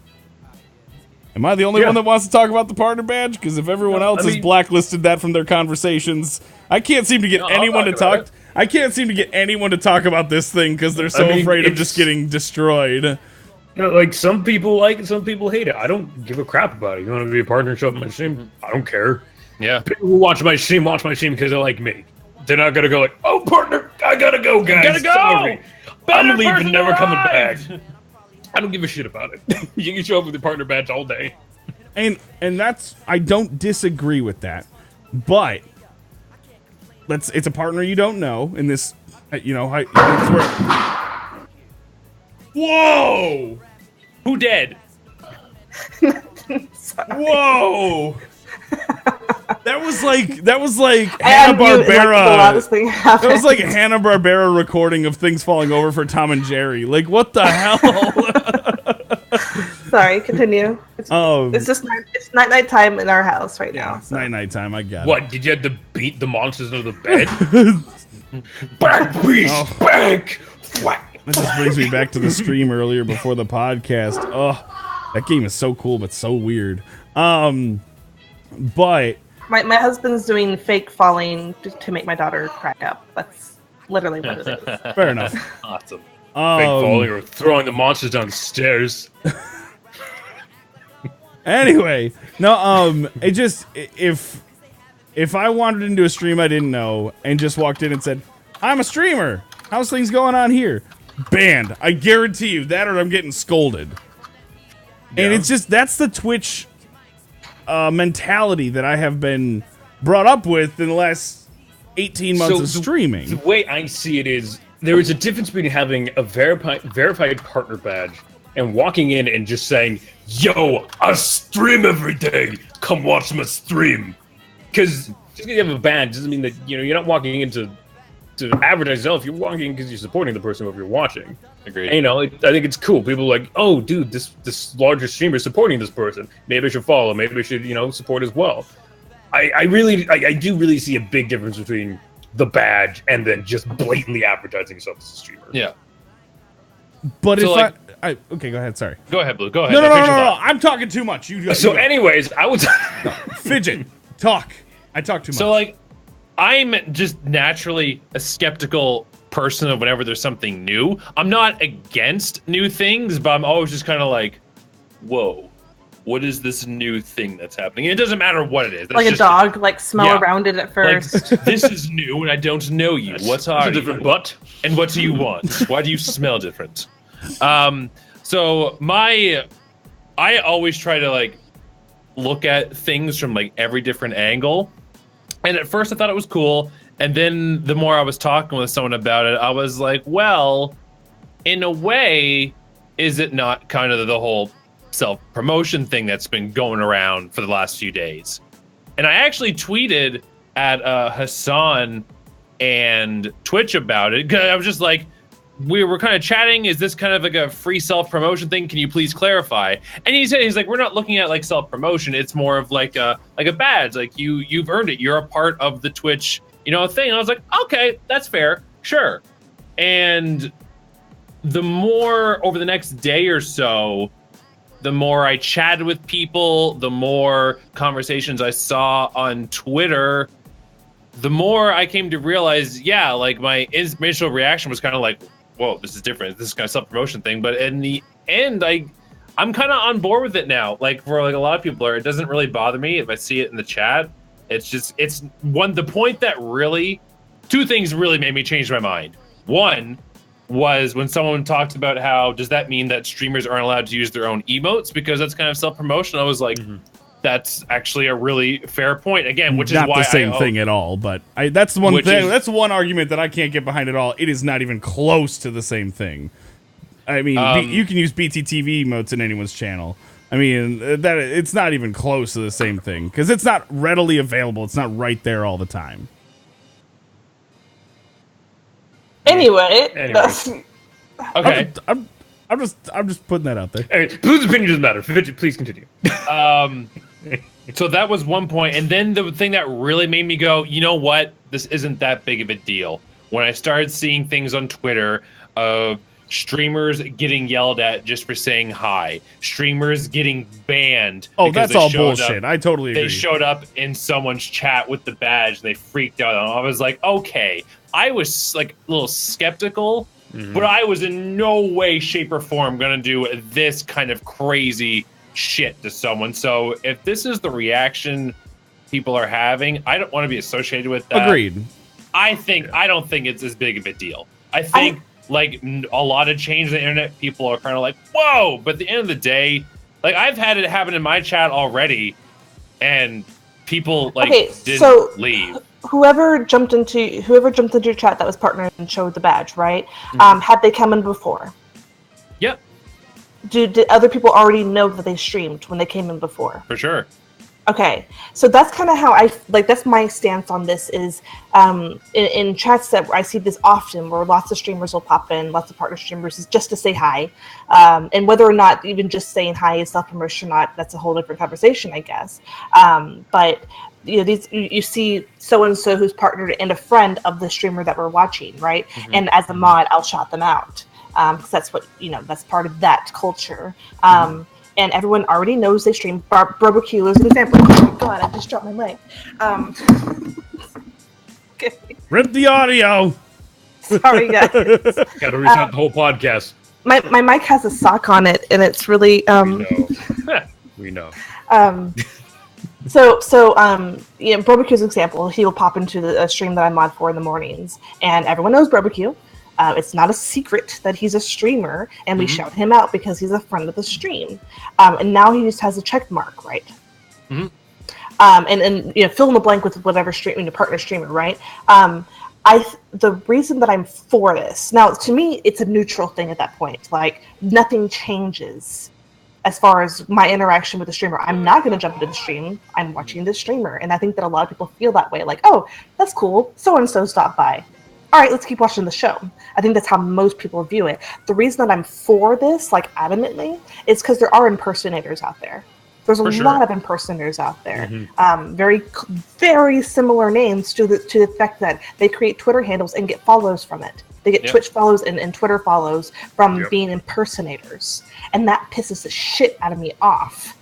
Am I the only one that wants to talk about the partner badge? Because if everyone else has blacklisted that from their conversations, I can't seem to get anyone to talk. I can't seem to get anyone to talk about this thing because they're so afraid of just getting destroyed.
Like, some people like it, some people hate it. I don't give a crap about it. You want to be a partner and show up my stream? I don't care.
Yeah.
People who watch my stream because they like me. They're not gonna go like, oh, partner, I gotta go, guys.
Gotta go.
Sorry. I'm leaving, never coming back. I don't give a shit about it. You can show up with your partner badge all day.
And I don't disagree with that. But it's a partner you don't know in this You know, it's where... Whoa!
Who dead?
Whoa! That was like
I unmute and, like, the
Hanna-Barbera.
loudest thing happened.
That was like a Hanna-Barbera recording of things falling over for Tom and Jerry. Like, what the hell?
Sorry, continue. It's just it's night time in our house right now.
It's night time. I got it.
What, did you have to beat the monsters under the bed? Back, beast, back! Whack.
That just brings me back to the stream earlier before the podcast. Oh, that game is so cool, but so weird. But
my husband's doing fake falling to make my daughter crack up. That's literally what it is.
Fair enough.
Awesome.
Fake falling or throwing the monsters down the stairs.
Anyway, no, it just if I wandered into a stream I didn't know and just walked in and said, "I'm a streamer. How's things going on here?" Banned. I guarantee you that, or I'm getting scolded. Yeah. And it's just that's the Twitch mentality that I have been brought up with in the last 18 months of streaming.
The way I see it is there is a difference between having a verified partner badge and walking in and just saying, "Yo, I stream every day. Come watch my stream." Because just because you have a badge doesn't mean that you're not walking into to advertise yourself. You're walking because you're supporting the person who you're watching.
Agreed.
And, I think it's cool. People are like, "Oh, dude, this larger streamer is supporting this person. Maybe I should follow. Maybe I should support as well." I do really see a big difference between the badge and then just blatantly advertising yourself as a streamer.
Yeah.
But
so
if okay, go ahead. Sorry.
Go ahead, Blue. Go ahead.
No. I'm talking too much.
Anyways, I was
Fidget. Talk. I talk too much.
So I'm just naturally a skeptical person of whenever there's something new. I'm not against new things, but I'm always just kind of like, whoa, what is this new thing that's happening? And it doesn't matter what it is. That's
like a dog, smell around it at first.
Like, this is new and I don't know you. What's a
different butt?
And what do you want? Why do you smell different? So I always try to look at things from every different angle. And at first I thought it was cool. And then the more I was talking with someone about it, I was like, well, in a way, is it not kind of the whole self-promotion thing that's been going around for the last few days? And I actually tweeted at Hassan and Twitch about it, because I was just like, we were kind of chatting, is this kind of like a free self-promotion thing? Can you please clarify? And he's like, we're not looking at self-promotion, it's more of like a badge, you've earned it, you're a part of the Twitch thing. And I was like, okay, that's fair, sure. And the more over the next day or so, the more I chatted with people, the more conversations I saw on Twitter, the more I came to realize, my initial reaction was kind of like, whoa, this is different. This is kind of self-promotion thing. But in the end, I'm kind of on board with it now. For a lot of people, it doesn't really bother me if I see it in the chat. The point that really, two things really made me change my mind. One was when someone talked about how, does that mean that streamers aren't allowed to use their own emotes because that's kind of self-promotion? I was like, that's actually a really fair point. Again, which
not
is why
the same thing at all. But that's the one thing. That's one argument that I can't get behind at all. It is not even close to the same thing. I mean, you can use BTTV emotes in anyone's channel. I mean, that it's not even close to the same thing because it's not readily available. It's not right there all the time.
Anyway.
Okay.
I'm just putting that out there.
Anyway, Blue's opinion doesn't matter. Fidget, please continue.
So that was one point. And then the thing that really made me go, you know what? This isn't that big of a deal. When I started seeing things on Twitter of streamers getting yelled at just for saying hi, streamers getting banned.
Oh, that's all bullshit. I totally agree.
They showed up in someone's chat with the badge and they freaked out. I was like, okay. I was a little skeptical, but I was in no way, shape, or form going to do this kind of crazy shit to someone. So if this is the reaction people are having, I don't want to be associated with that.
Agreed.
I don't think it's as big of a deal. I think a lot of change in the internet, people are kind of like, whoa, but at the end of the day, I've had it happen in my chat already, and people didn't leave.
whoever jumped into your chat that was partnered and showed the badge, right? Had they come in before?
Yep.
Did other people already know that they streamed when they came in before?
For sure.
Okay, so that's kind of how that's my stance on this is in chats that I see this often where lots of streamers will pop in, lots of partner streamers is just to say hi. And whether or not even just saying hi is self-promotion or not, that's a whole different conversation, I guess. But you see so-and-so who's partnered and a friend of the streamer that we're watching, right? And as a mod, I'll shout them out. Because that's what, that's part of that culture. And everyone already knows they stream. Barbecue is an example. Oh my god, I just dropped my mic.
Rip the audio.
Sorry, guys.
Gotta restart the whole podcast.
My mic has a sock on it, and it's really
We know.
Barbecue's example. He will pop into the stream that I mod for in the mornings, and everyone knows Barbecue. It's not a secret that he's a streamer, and we shout him out because he's a friend of the stream. And now he just has a check mark, right? And fill in the blank with whatever partner streamer, right? The reason that I'm for this now, to me, it's a neutral thing at that point. Like nothing changes as far as my interaction with the streamer. I'm not going to jump into the stream. I'm watching the streamer, and I think that a lot of people feel that way. Like, oh, that's cool. So and so stopped by. All right, let's keep watching the show. I think that's how most people view it. The reason that I'm for this, like adamantly, is because there are impersonators out there. There's a lot of impersonators out there. Very, very similar names to the effect that they create Twitter handles and get follows from it. They get Twitch follows and Twitter follows from being impersonators. And that pisses the shit out of me off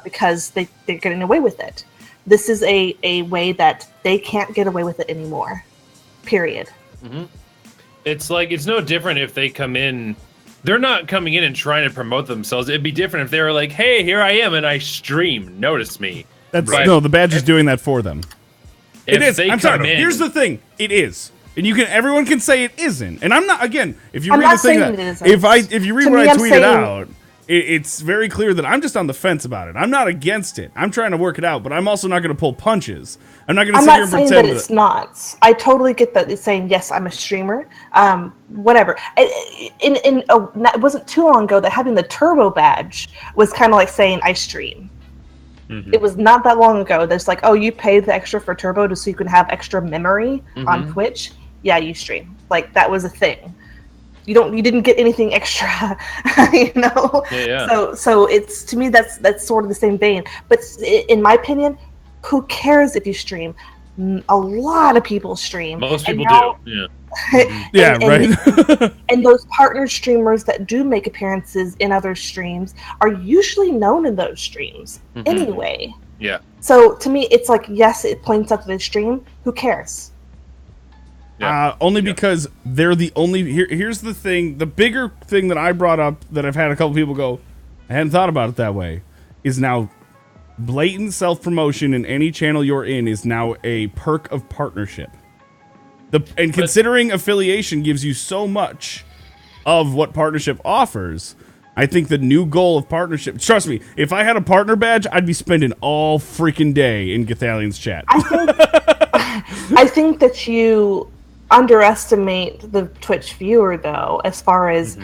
because they're getting away with it. This is a way that they can't get away with it anymore. Period.
It's like, it's no different if they come in. They're not coming in and trying to promote themselves. It'd be different if they were like, hey, here I am and I stream. Notice me.
No, the badge is doing that for them. It is. I'm sorry.
In,
here's the thing. It is. And everyone can say it isn't. And I'm not, again, if you read the thing, if you read what I tweeted out, it's very clear that I'm just on the fence about it. I'm not against it. I'm trying to work it out, but I'm also not going to pull punches. I'm not going to sit here and pretend
that it's not. I totally get that it's saying, yes, I'm a streamer. Whatever. It wasn't too long ago that having the turbo badge was kind of like saying I stream. It was not that long ago. There's like, oh, you pay the extra for turbo so you can have extra memory on Twitch. Yeah, you stream. Like that was a thing. You didn't get anything extra, So it's, to me, that's sort of the same vein. But in my opinion, who cares if you stream? A lot of people stream.
Most people do.
Yeah. Right.
And those partner streamers that do make appearances in other streams are usually known in those streams anyway.
Yeah.
So to me, it's like, yes, it points up to the stream. Who cares?
Only because they're the only. Here's the thing. The bigger thing that I brought up that I've had a couple people go, I hadn't thought about it that way, is now blatant self-promotion in any channel you're in is now a perk of partnership. Considering affiliation gives you so much of what partnership offers, I think the new goal of partnership. Trust me, if I had a partner badge, I'd be spending all freaking day in Gathalian's chat.
I think that you underestimate the Twitch viewer, though, as far as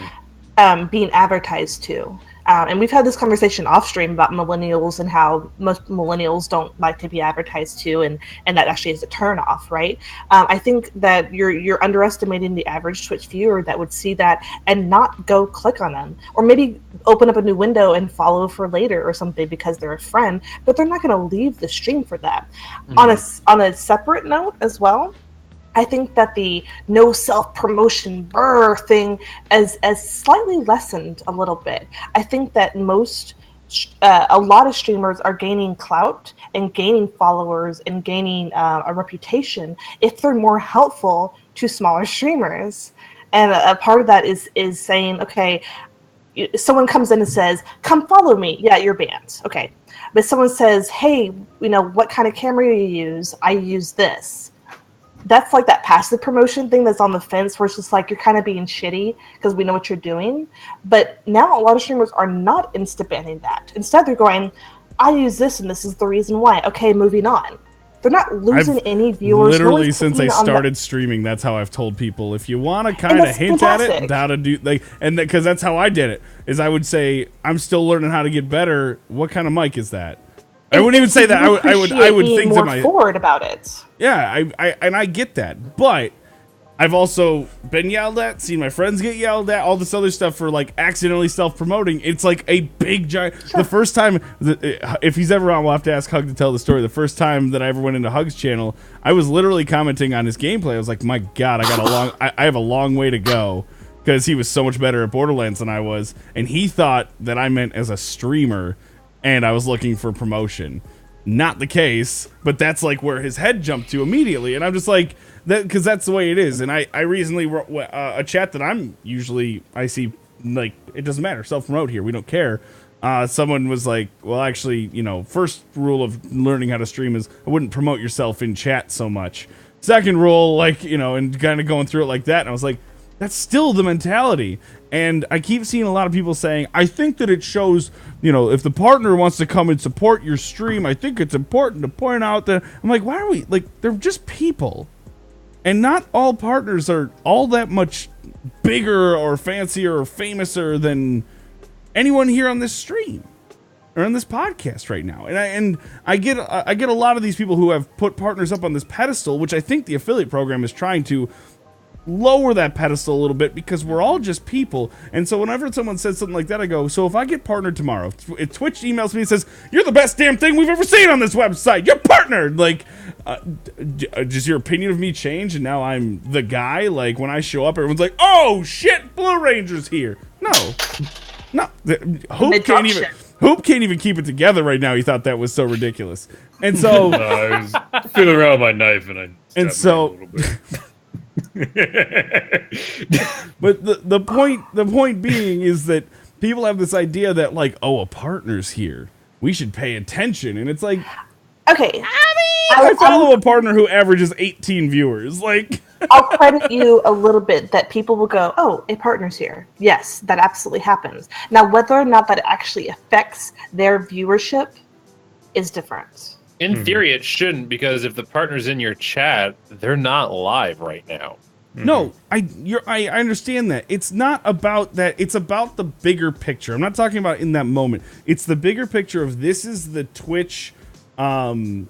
being advertised to. And we've had this conversation off stream about millennials and how most millennials don't like to be advertised to, and that actually is a turnoff, right? I think that you're underestimating the average Twitch viewer that would see that and not go click on them, or maybe open up a new window and follow for later or something because they're a friend, but they're not going to leave the stream for that. On a separate note as well, I think that the no self-promotion thing as slightly lessened a little bit. I think that a lot of streamers are gaining clout and gaining followers and gaining a reputation if they're more helpful to smaller streamers. And a part of that is saying, okay, someone comes in and says, come follow me. Yeah, you're banned. Okay. But someone says, hey, what kind of camera do you use? I use this. That's like that passive promotion thing that's on the fence where it's just like you're kind of being shitty because we know what you're doing. But now a lot of streamers are not insta-banning that. Instead, they're going, I use this and this is the reason why. Okay, moving on. They're not losing any viewers.
Literally, since I started streaming, that's how I've told people. If you want to kind of hint at it, how to do because that's how I did it. Is I would say I'm still learning how to get better. What kind of mic is that? I wouldn't even say that. I would think to my
forward about it.
Yeah, I get that, but I've also been yelled at, seen my friends get yelled at, all this other stuff for like accidentally self-promoting. It's like a big giant. Sure. The first time, if he's ever on, we'll have to ask Hug to tell the story. The first time that I ever went into Hug's channel, I was literally commenting on his gameplay. I was like, my God, I have a long way to go, because he was so much better at Borderlands than I was, and he thought that I meant as a streamer, and I was looking for promotion. Not the case, but that's like where his head jumped to immediately, and I'm just like, because that's the way it is. And I recently wrote a chat that I see, like, it doesn't matter, self-promote here, we don't care. Someone was like, well, actually, first rule of learning how to stream is I wouldn't promote yourself in chat so much. Second rule, like, and kind of going through it like that, and I was like, that's still the mentality. And I keep seeing a lot of people saying, I think that it shows, if the partner wants to come and support your stream, I think it's important to point out that. I'm like, why are we, like, they're just people. And not all partners are all that much bigger or fancier or famouser than anyone here on this stream or on this podcast right now. And I get a lot of these people who have put partners up on this pedestal, which I think the affiliate program is trying to lower that pedestal a little bit, because we're all just people. And so whenever someone says something like that, I go, so if I get partnered tomorrow, if Twitch emails me and says, you're the best damn thing we've ever seen on this website, you're partnered, like, does your opinion of me change and now I'm the guy? Like, when I show up, everyone's like, oh shit, Blue Ranger's here. No, Hoop can't even keep it together right now. He thought that was so ridiculous. And so
I was feeling around my knife and
so
a little bit.
But the point being is that people have this idea that, like, oh, a partner's here, we should pay attention, and it's like,
okay,
I follow a partner who averages 18 viewers. Like,
I'll credit you a little bit that people will go, oh, a partner's here. Yes, that absolutely happens. Now, whether or not that actually affects their viewership is different.
In theory, it shouldn't, because if the partner's in your chat, they're not live right now.
No, I understand that. It's not about that. It's about the bigger picture. I'm not talking about in that moment. It's the bigger picture of, this is the Twitch, what's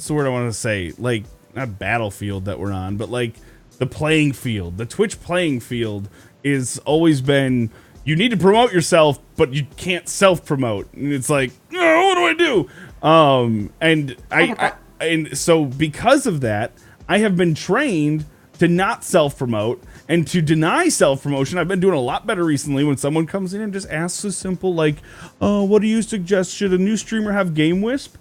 the word I want to say? Like, not battlefield that we're on, but like the playing field. The Twitch playing field is always been, you need to promote yourself, but you can't self-promote. And it's like, oh, what do I do? And so because of that, I have been trained to not self-promote and to deny self-promotion. I've been doing a lot better recently when someone comes in and just asks a simple, like, what do you suggest? Should a new streamer have Game Wisp?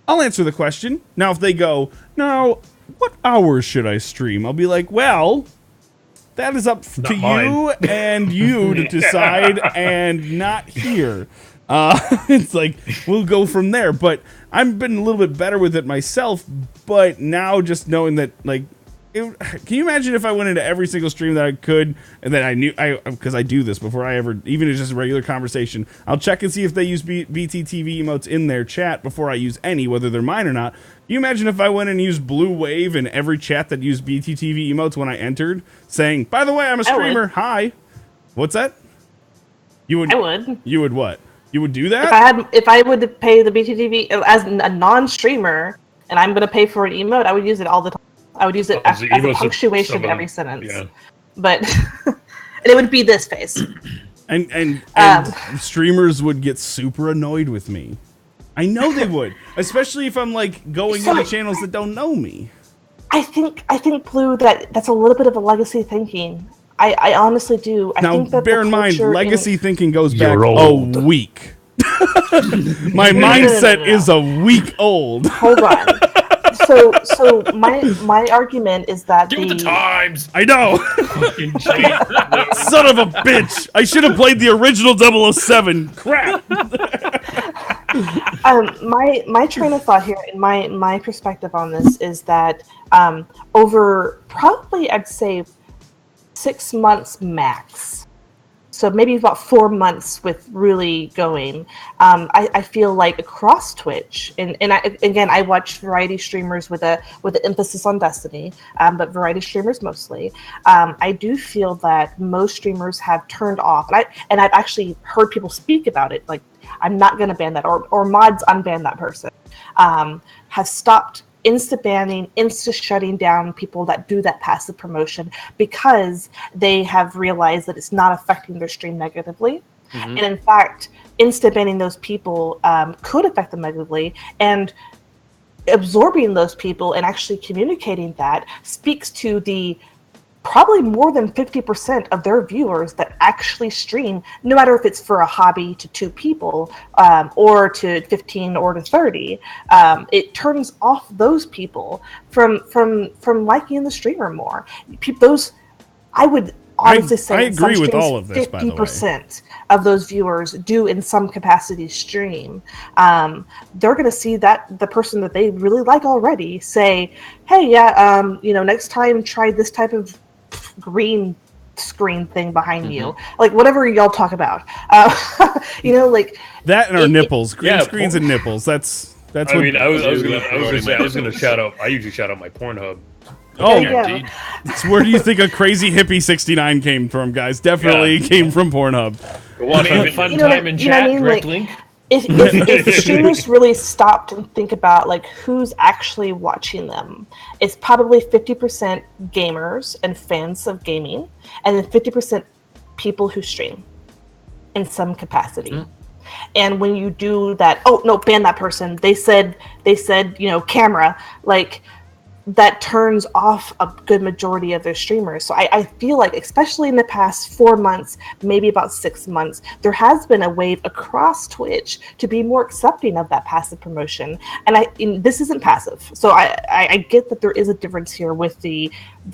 I'll answer the question. Now, if they go, now, what hours should I stream? I'll be like, well, that is up to you and you to decide, and not here. It's like, we'll go from there. But I've been a little bit better with it myself, but now just knowing that, like, can you imagine if I went into every single stream that I could, and then I knew, because I do this before I ever, even it's just a regular conversation, I'll check and see if they use BTTV emotes in their chat before I use any, whether they're mine or not. Can you imagine if I went and used Blue Wave in every chat that used BTTV emotes when I entered, saying, by the way, I'm a streamer, hi. What's that?
I would.
You would what? You would do that?
If I would pay the BTTV as a non-streamer, and I'm going to pay for an emote, I would use it all the time. I would use it as a punctuation in every sentence. Yeah. But and it would be this face.
And streamers would get super annoyed with me. I know they would, especially if I'm like going into channels that don't know me.
I think Blue, that's a little bit of a legacy thinking. I honestly do. I think that
bear in mind, legacy thinking goes back a week. My mindset is a week old.
Hold on. So my argument is that
the times.
I know. Son of a bitch! I should have played the original 007. Crap.
My train of thought here, and my perspective on this is that over probably, I'd say, 6 months max. so maybe about 4 months with really going. I feel like across Twitch, and I watch variety streamers with an emphasis on Destiny, but variety streamers mostly. I do feel that most streamers have turned off, and I've actually heard people speak about it. Like, I'm not going to ban that, or mods unban that person. Have stopped insta-banning, insta-shutting down people that do that passive promotion because they have realized that it's not affecting their stream negatively. And in fact, insta-banning those people could affect them negatively, and absorbing those people and actually communicating that speaks to the probably more than 50% of their viewers that actually stream, no matter if it's for a hobby to 2 people or to 15 or to 30. It turns off those people from liking the streamer more. Those, I would honestly say,
I agree with all of this, by the way.
50% of those viewers do in some capacity stream. They're going to see that the person that they really like already say, hey, yeah, next time try this type of green screen thing behind you, like whatever y'all talk about, like
that and our nipples, green screens and nipples. That's.
I mean, I was gonna shout out. I usually shout out my Pornhub.
Oh, where do you think a crazy hippie 69 came from, guys? Definitely came from Pornhub.
Fun time in chat. Direct link.
If streamers really stopped and think about like who's actually watching them, it's probably 50% gamers and fans of gaming, and then 50% people who stream in some capacity. And when you do that, oh no, ban that person. They said camera, like that turns off a good majority of their streamers. So I feel like, especially in the past 4 months, maybe about 6 months, there has been a wave across Twitch to be more accepting of that passive promotion. And this isn't passive. So I get that there is a difference here with the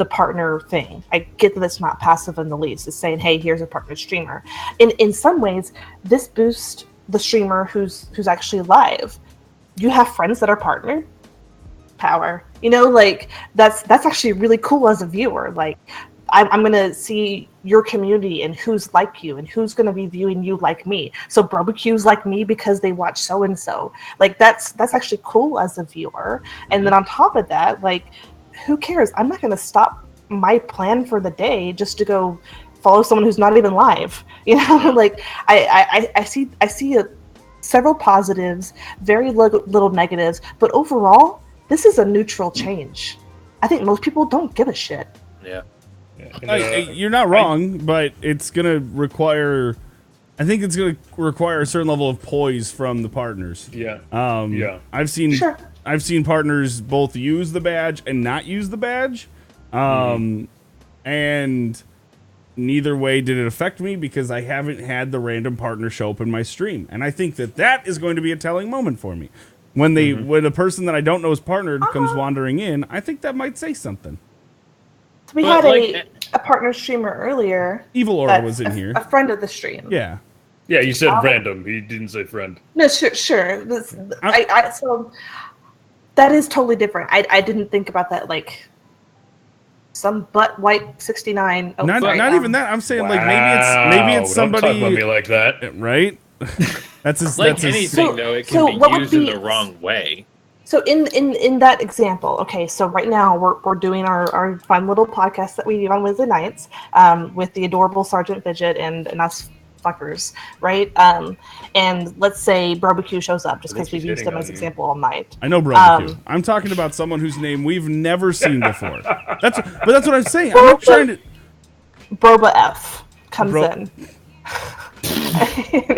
partner thing. I get that it's not passive in the least. It's saying, hey, here's a partner streamer. In some ways, this boosts the streamer who's actually live. You have friends that are partnered. Power, like that's actually really cool as a viewer. Like I'm gonna see your community and who's like you and who's gonna be viewing you like me. So barbecues like me because they watch so and so. Like that's actually cool as a viewer. And then on top of that, like, who cares? I'm not gonna stop my plan for the day just to go follow someone who's not even live. Like I see several positives, very little negatives, but overall, this is a neutral change. I think most people don't give a shit.
Yeah.
You're not wrong, but it's going to require... I think it's going to require a certain level of poise from the partners.
Yeah.
I've seen partners both use the badge and not use the badge. And neither way did it affect me because I haven't had the random partner show up in my stream. And I think that is going to be a telling moment for me. When when a person that I don't know is partnered comes wandering in, I think that might say something.
We had a partner streamer earlier.
Evil Aura was in here.
A friend of the stream.
Yeah.
Yeah, you said random. He didn't say friend.
No, sure. So that is totally different. I didn't think about that, like some butt white 69. Oh,
not even that. I'm saying like maybe it's somebody.
Don't talk about me like that,
right? That's
anything though. It can be used in the wrong way.
So in that example, okay. So right now we're doing our fun little podcast that we do on Wednesday nights with the adorable Sgt Fidgt and us fuckers, right? And let's say Barbecue shows up just because we've used them as an example all night.
I know Barbecue. I'm talking about someone whose name we've never seen before. That's what I'm saying. I'm not trying to.
Broba F comes in.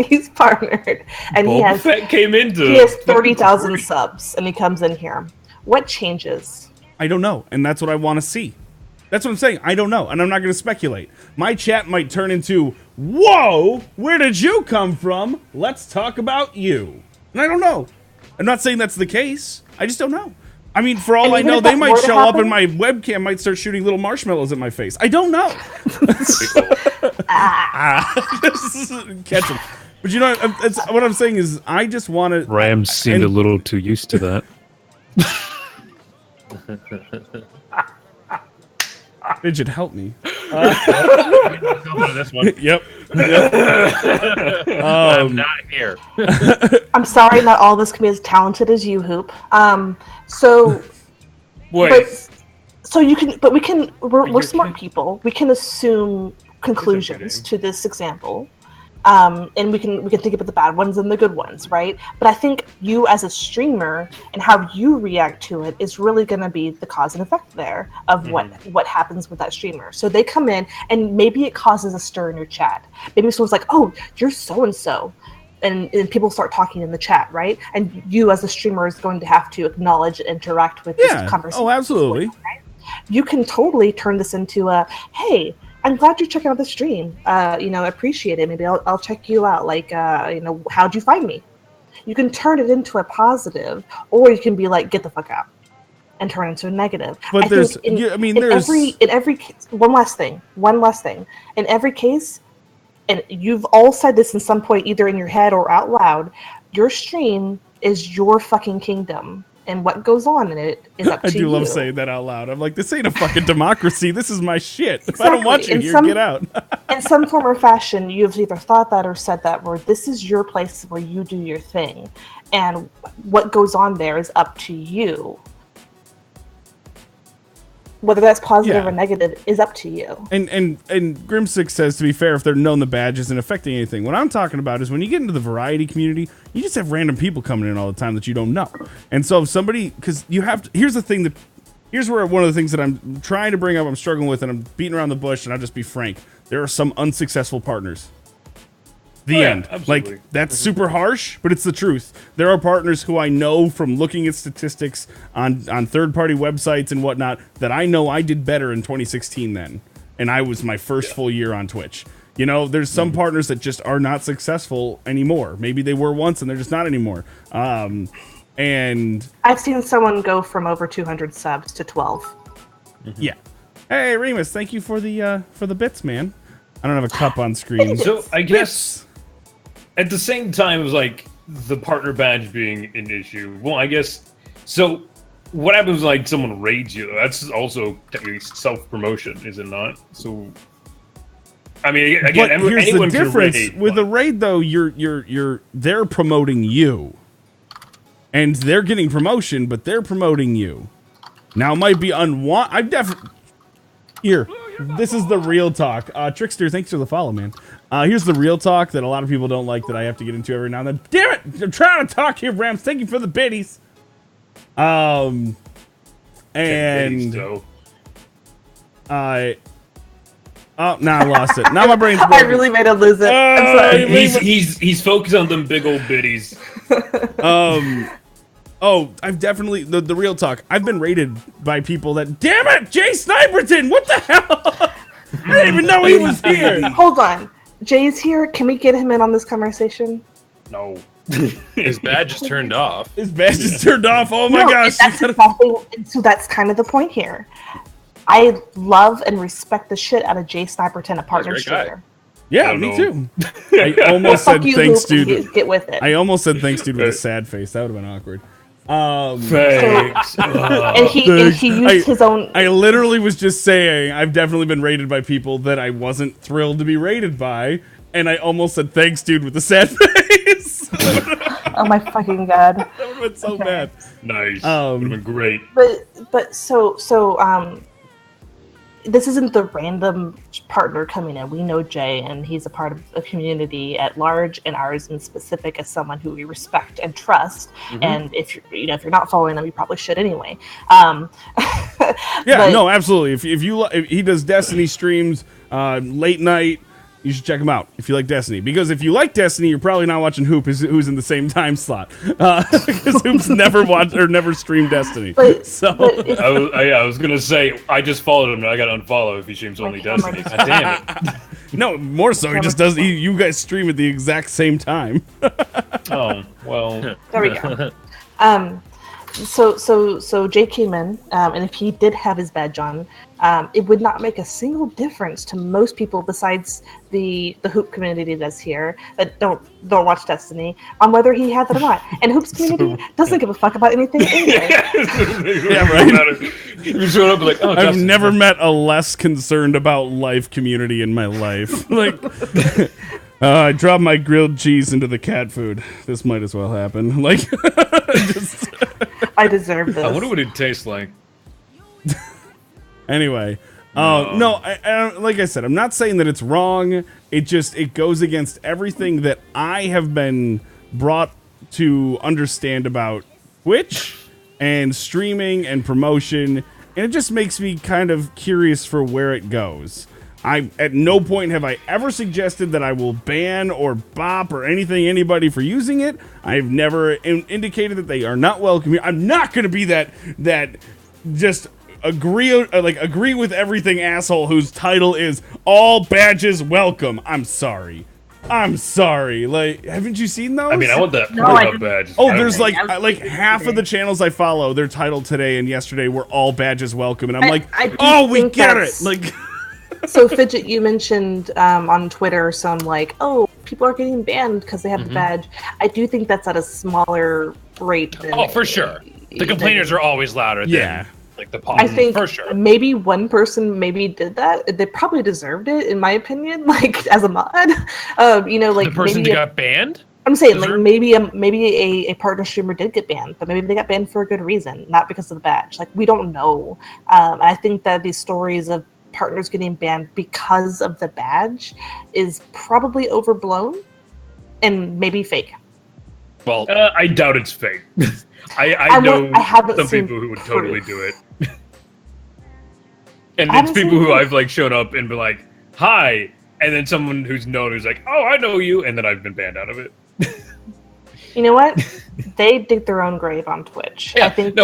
He's partnered, and he has 30,000 subs, and he comes in here. What changes?
I don't know, and that's what I want to see. That's what I'm saying. I don't know, and I'm not going to speculate. My chat might turn into, "Whoa, where did you come from? Let's talk about you." And I don't know. I'm not saying that's the case. I just don't know. I mean, for all I know, they might show up and my webcam might start shooting little marshmallows at my face. I don't know. Catch them. But you know, what I'm saying is, I just want to...
Rams seemed a little too used to that.
Fidget, help me.
This one.
Yep.
I'm not here.
I'm sorry, not all of us can be as talented as you, Hoop.
Wait.
We're smart people. We can assume conclusions to this example. And we can think about the bad ones and the good ones, right? But I think you as a streamer and how you react to it is really going to be the cause and effect there of what happens with that streamer. So they come in and maybe it causes a stir in your chat. Maybe someone's like, "Oh, you're so and so," and people start talking in the chat, right? And you as a streamer is going to have to acknowledge and interact with this conversation.
Oh, absolutely.
Right? You can totally turn this into a, "Hey, I'm glad you're checking out the stream. Appreciate it. Maybe I'll check you out. Like, how'd you find me?" You can turn it into a positive, or you can be like, "Get the fuck out," and turn it into a negative.
But
one last thing. In every case, and you've all said this in some point, either in your head or out loud, your stream is your fucking kingdom. And what goes on in it is up to you.
I do love saying that out loud. I'm like, this ain't a fucking democracy. This is my shit. Exactly. If I don't want you here, get out.
In some form or fashion, you've either thought that or said that, where this is your place where you do your thing. And what goes on there is up to you. Whether that's positive or negative is up to you.
And Grimsick says, to be fair, if they're known the badge isn't affecting anything. What I'm talking about is when you get into the variety community, you just have random people coming in all the time that you don't know. And so if somebody, because you have to, here's where one of the things that I'm trying to bring up, I'm struggling with, and I'm beating around the bush, and I'll just be frank. There are some unsuccessful partners. The end.
Absolutely.
Like, that's super harsh, but it's the truth. There are partners who I know from looking at statistics on third-party websites and whatnot that I know I did better in 2016 then. And I was my first full year on Twitch. You know, there's some partners that just are not successful anymore. Maybe they were once and they're just not anymore. And
I've seen someone go from over 200 subs to 12.
Yeah. Hey, Remus, thank you for the bits, man. I don't have a cup on screen.
So I guess at the same time, it was like the partner badge being an issue. Well, I guess so. What happens like someone raids you? That's also technically self-promotion, is it not? So, I mean, again,
here's
anyone
the difference
can raid,
with a raid, though. They're promoting you, and they're getting promotion, but they're promoting you. Now, it might be unwanted. I've definitely here. This is the real talk. Trickster, thanks for the follow, man. Here's the real talk that a lot of people don't like that I have to get into every now and then. Damn it! I'm trying to talk here, Rams. Thank you for the biddies. And oh, now I lost it. Now my brain's broken.
I really made him lose it. I'm sorry.
He's focused on them big old biddies.
Oh, I've definitely the real talk. I've been raided by people that. Damn it, Jay Sniperton! What the hell? I didn't even know he was here.
Hold on, Jay's here. Can we get him in on this conversation?
No.
His badge is turned off.
His badge is turned off. Oh my gosh!
So that's kind of the point here. I love and respect the shit out of Jay Sniperton, a partner streamer.
Yeah, me too. I almost said thanks, dude.
Get with it.
I almost said thanks, dude, with a sad face. That would have been awkward.
Thanks.
And he used his own.
I literally was just saying I've definitely been raided by people that I wasn't thrilled to be raided by, and I almost said thanks, dude, with a sad face.
Oh my fucking god!
That would have been so bad.
Nice. Would have been great.
But so this isn't the random partner coming in. We know Jay, and he's a part of a community at large, and ours in specific as someone who we respect and trust. And if you're not following him, you probably should anyway.
No, absolutely. If he does Destiny streams late night, you should check him out if you like Destiny. Because if you like Destiny, you're probably not watching Hoop, who's in the same time slot. Because Hoop's never watched or never streamed Destiny.
I was gonna say I just followed him and I got to unfollow if he streams only Destiny. God damn it.
No, more so. He just does. You guys stream at the exact same time.
Oh well.
There we go. So Jay came in, and if he did have his badge on, it would not make a single difference to most people besides the hoop community that's here that don't watch Destiny on whether he had that or not. And hoops community doesn't give a fuck about anything anyway.
Yeah, right.
You showed up like, oh,
I've never met a less concerned about life community in my life. Like, I dropped my grilled cheese into the cat food. This might as well happen. Like, just...
I deserve this.
I wonder what it tastes like.
Anyway, no, I like I said, I'm not saying that it's wrong. It goes against everything that I have been brought to understand about Twitch and streaming and promotion, and it just makes me kind of curious for where it goes. At no point have I ever suggested that I will ban or bop or anybody for using it. I've never indicated that they are not welcome here. I'm not going to be that just agree with everything asshole whose title is all badges welcome. I'm sorry. Like, haven't you seen those?
I mean, I want that
No,
badge.
Oh, there's like half of the channels I follow, their title today and yesterday were all badges welcome, and I'm we get it. Like.
So Fidget, you mentioned on Twitter some like, oh, people are getting banned because they have the badge. I do think that's at a smaller rate than
for sure. The complainers are always louder than like the
I think
for sure.
Maybe one person did that. They probably deserved it, in my opinion, like as a mod. Like
the person
maybe
who got banned?
I'm saying like maybe a partner streamer did get banned, but maybe they got banned for a good reason, not because of the badge. Like, we don't know. I think that these stories of partners getting banned because of the badge is probably overblown and maybe fake.
Well,
I doubt it's fake. I know some
seen
people who would
proof.
totally do it. And it's people who I've like shown up and been like, hi, and then someone who's known who's like, oh, I know you, and then I've been banned out of it.
You know what? They dig their own grave on Twitch.
Yeah,
I think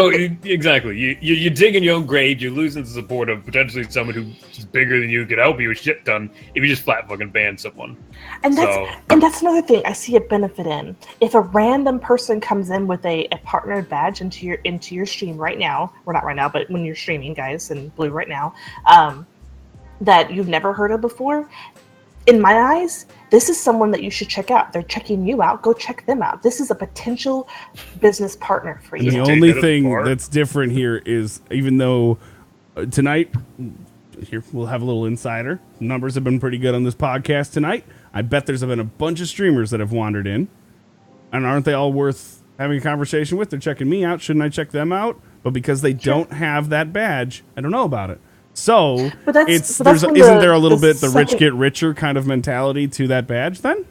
exactly. You dig in your own grave. You're losing the support of potentially someone who's bigger than you, could help you with shit done if you just flat fucking ban someone.
And that's another thing I see a benefit in. If a random person comes in with a partnered badge into your stream right now, or not right now, but when you're streaming, guys, in Blue right now, that you've never heard of before, in my eyes, this is someone that you should check out. They're checking you out. Go check them out. This is a potential business partner for you.
The only thing that's different here is, even though tonight, here we'll have a little insider. Numbers have been pretty good on this podcast tonight. I bet there's been a bunch of streamers that have wandered in. And aren't they all worth having a conversation with? They're checking me out. Shouldn't I check them out? But because they don't have that badge, I don't know about it. So, isn't there a little bit the rich get richer kind of mentality to that badge then?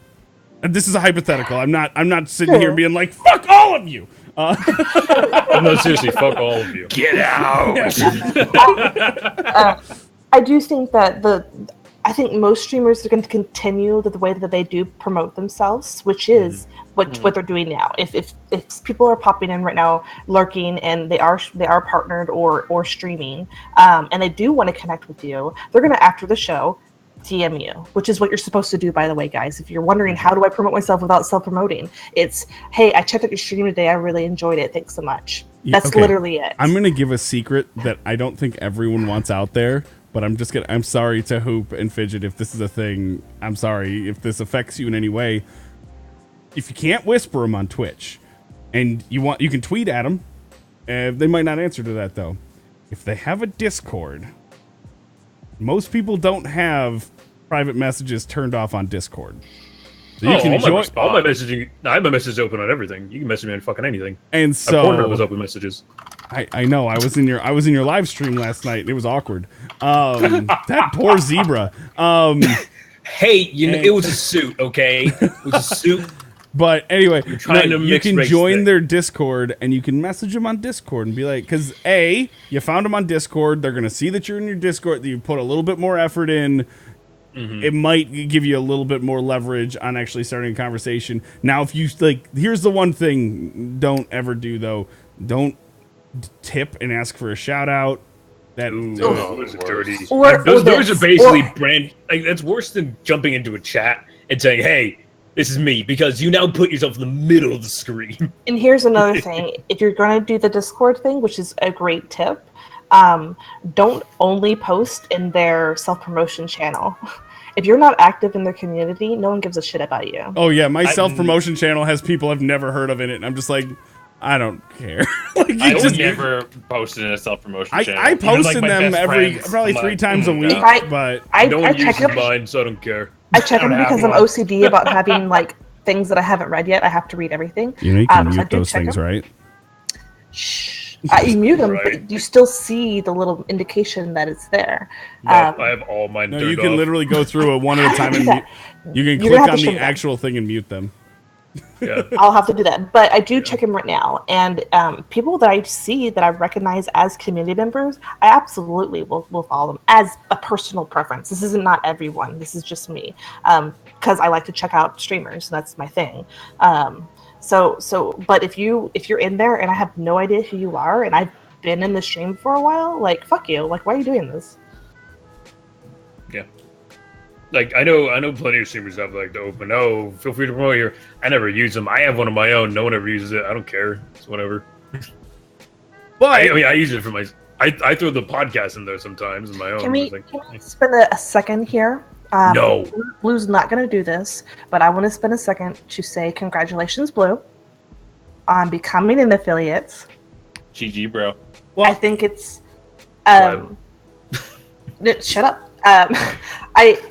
And this is a hypothetical. I'm not sitting here being like, fuck all of you.
No, seriously, fuck all of you.
Get out.
I do think that I think most streamers are going to continue the way that they do promote themselves, which is what they're doing now. If people are popping in right now, lurking, and they are partnered or streaming, and they do want to connect with you, they're going to, after the show, DM you, which is what you're supposed to do, by the way, guys. If you're wondering how do I promote myself without self-promoting, it's, hey, I checked out your stream today. I really enjoyed it. Thanks so much. That's literally it.
I'm going to give a secret that I don't think everyone wants out there. But I'm sorry to Hoop and Fidget if this is a thing. I'm sorry if this affects you in any way. If you can't whisper them on Twitch, and you can tweet at them, they might not answer to that though. If they have a Discord, most people don't have private messages turned off on Discord. So you can join.
All my messaging. I have my messages open on everything. You can message me on fucking anything.
And so
was open messages.
I know. I was in your live stream last night. And it was awkward. That poor zebra.
Hey, it was a suit, okay? It was a suit.
But anyway,
you
can join their Discord, and you can message them on Discord and be like, because you found them on Discord. They're gonna see that you're in your Discord. That you put a little bit more effort in. Mm-hmm. It might give you a little bit more leverage on actually starting a conversation. Now, if you here's the one thing don't ever do though. Don't tip and ask for a shout out.
Those are dirty. Those are basically brand. Like, that's worse than jumping into a chat and saying, "Hey, This is me, because you now put yourself in the middle of the screen.
And here's another thing. If you're going to do the Discord thing, which is a great tip, don't only post in their self-promotion channel. If you're not active in their community, no one gives a shit about you.
Oh yeah, my self-promotion channel has people I've never heard of in it, and I'm just like, I don't care. Like,
I would never posted in a self-promotion channel.
I post in them probably 3 times a week, but
no one uses mine, so I don't care.
I check them because I'm OCD about having like things that I haven't read yet. I have to read everything.
You can mute those things, right?
Shh. You mute them, but you still see the little indication that it's there.
No, I have all mine.
No, you can literally go through it one at a time, and you can click on the actual thing and mute them.
Yeah.
I'll have to do that, but I do check them right now, and people that I see that I recognize as community members, I absolutely will follow them as a personal preference. This isn't not everyone. This is just me, because I like to check out streamers. That's my thing. But if you're in there and I have no idea who you are, and I've been in the stream for a while, like, fuck you. Like, why are you doing this?
Yeah. Like, I know plenty of streamers have like the open, oh, feel free to promote here. I never use them. I have one of my own. No one ever uses it. I don't care. It's whatever. But I use it for my. I throw the podcast in there sometimes in my own.
Can we spend a second here?
No.
Blue's not going to do this, but I want to spend a second to say congratulations, Blue, on becoming an affiliate.
GG, bro.
Well, I think it's. Shut up.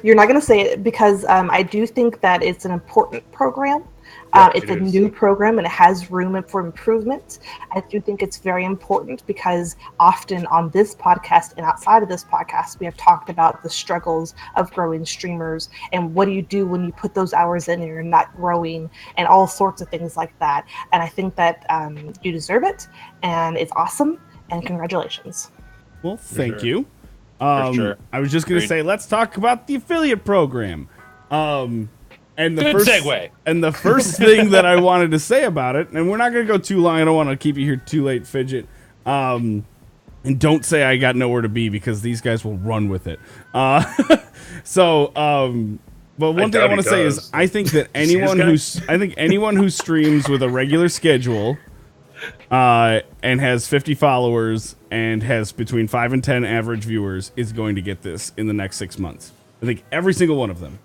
You're not going to say it because I do think that it's an important program. It's a new program and it has room for improvement. I do think it's very important because often on this podcast and outside of this podcast, we have talked about the struggles of growing streamers and what do you do when you put those hours in and you're not growing and all sorts of things like that. And I think that you deserve it and it's awesome and congratulations.
Well, thank you. I was just going to say, let's talk about the affiliate program. And the
segue.
And the first thing that I wanted to say about it, and we're not going to go too long. I don't want to keep you here too late, Fidget. And don't say I got nowhere to be because these guys will run with it. But one thing I want to say is I think that anyone who streams with a regular schedule and has 50 followers and has between 5 and 10 average viewers is going to get this in the next 6 months. I think every single one of them.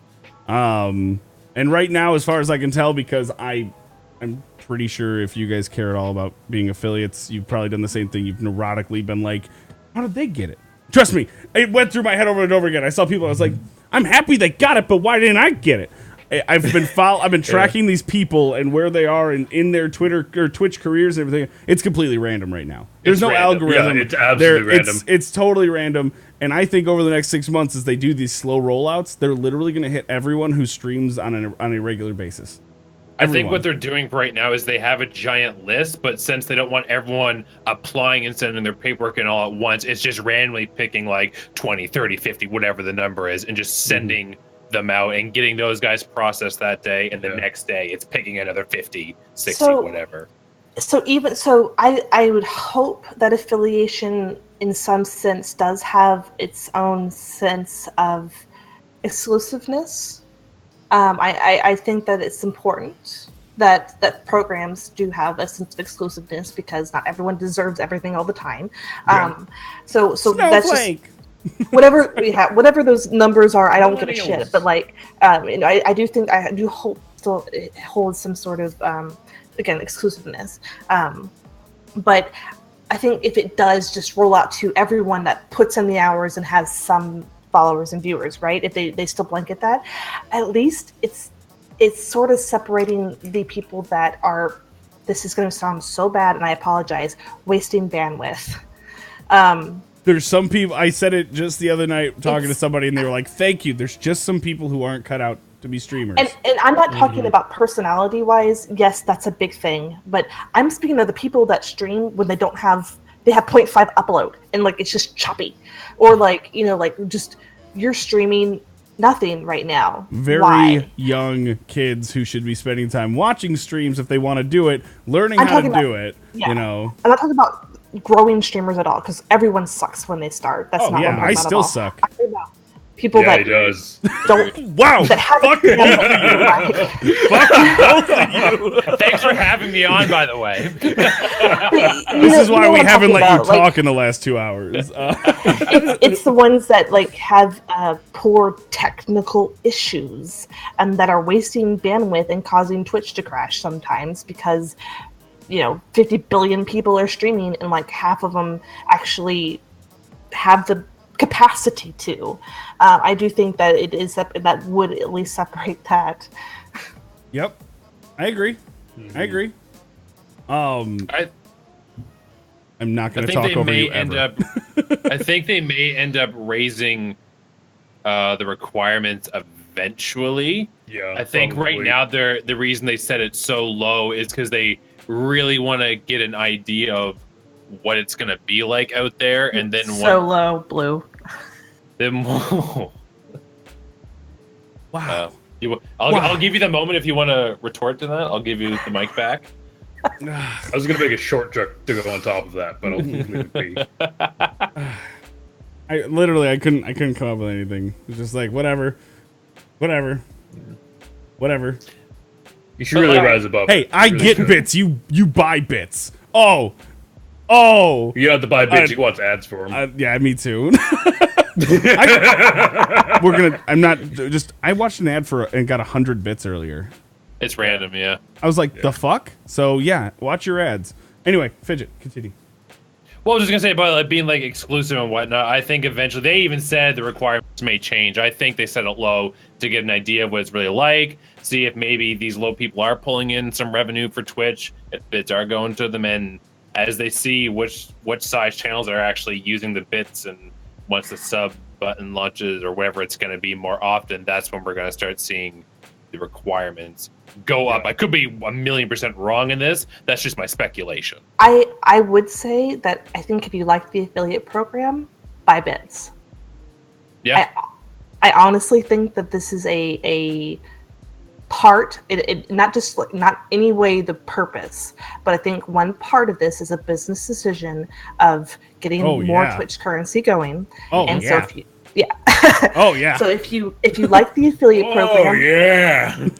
And right now, as far as I can tell, because I'm pretty sure if you guys care at all about being affiliates, you've probably done the same thing. You've neurotically been like, how did they get it? Trust me, it went through my head over and over again. I saw people, I was like, I'm happy they got it, but why didn't I get it? I've been tracking these people and where they are in their Twitter or Twitch careers and everything. It's completely random right now. There's no algorithm.
Yeah, it's absolutely random.
It's totally random. And I think over the next 6 months, as they do these slow rollouts, they're literally going to hit everyone who streams on a regular basis.
I think what they're doing right now is they have a giant list, but since they don't want everyone applying and sending their paperwork and all at once, it's just randomly picking like 20, 30, 50, whatever the number is, and just sending them out and getting those guys processed that day, and the next day it's picking another 50, 60, whatever.
So I would hope that affiliation in some sense does have its own sense of exclusiveness. I think that it's important that programs do have a sense of exclusiveness because not everyone deserves everything all the time. So that's just whatever those numbers are. I don't give a shit. But like, I do hope still it holds some sort of again exclusiveness. But I think if it does just roll out to everyone that puts in the hours and has some followers and viewers, right? If they still blanket that, at least it's sort of separating the people that are, this is going to sound so bad and I apologize, wasting bandwidth.
There's some people, I said it just the other night talking to somebody and they were like, thank you. There's just some people who aren't cut out to be streamers.
And I'm not talking about personality wise. Yes, that's a big thing. But I'm speaking of the people that stream when they have 0.5 upload and like it's just choppy. Or like, like just you're streaming nothing right now.
Very young kids who should be spending time watching streams if they want to do it, learning how to do it, I'm not talking about
growing streamers at all because everyone sucks when they start. That's not what I'm talking about
I still suck.
People
Yeah,
that
he does.
don't.
Wow.
That
Fuck both of you.
Thanks for having me on, by the way.
This is why we haven't let you talk in the last 2 hours.
It's the ones that have poor technical issues and that are wasting bandwidth and causing Twitch to crash sometimes because 50 billion people are streaming and half of them actually have the capacity to. I do think that it is that would at least separate that.
Yep, I agree. I agree. I'm not going to talk over you ever.
I think they may end up raising the requirements eventually.
Yeah,
I think
probably.
right now the reason they set it so low is because they really want to get an idea of what it's going to be like out there, and then
low, Blue.
Then
wow.
I'll give you the moment if you want to retort to that. I'll give you the mic back.
I was gonna make a short joke to go on top of that, but I'll leave it be.
I couldn't come up with anything. It's just whatever.
You should really rise above.
Hey, I get bits. You buy bits. Oh.
You don't have to buy bits. You watch ads for them.
Yeah, me too. I watched an ad and got 100 bits earlier.
It's random, yeah.
I was like, the fuck? So yeah, watch your ads. Anyway, Fidget, continue.
Well, I was just gonna say about being exclusive and whatnot. I think eventually they even said the requirements may change. I think they set it low to get an idea of what it's really like. See if maybe these low people are pulling in some revenue for Twitch, if bits are going to them, and as they see which size channels are actually using the bits, and once the sub button launches or whatever it's going to be more often, that's when we're going to start seeing the requirements go up. I could be 1,000,000% wrong in this. That's just my speculation.
I would say that I think if you like the affiliate program, buy bits.
Yeah.
I honestly think that this is a part, it not just not any way the purpose, but I think one part of this is a business decision of getting more Twitch currency going. So if you so if you like the affiliate program,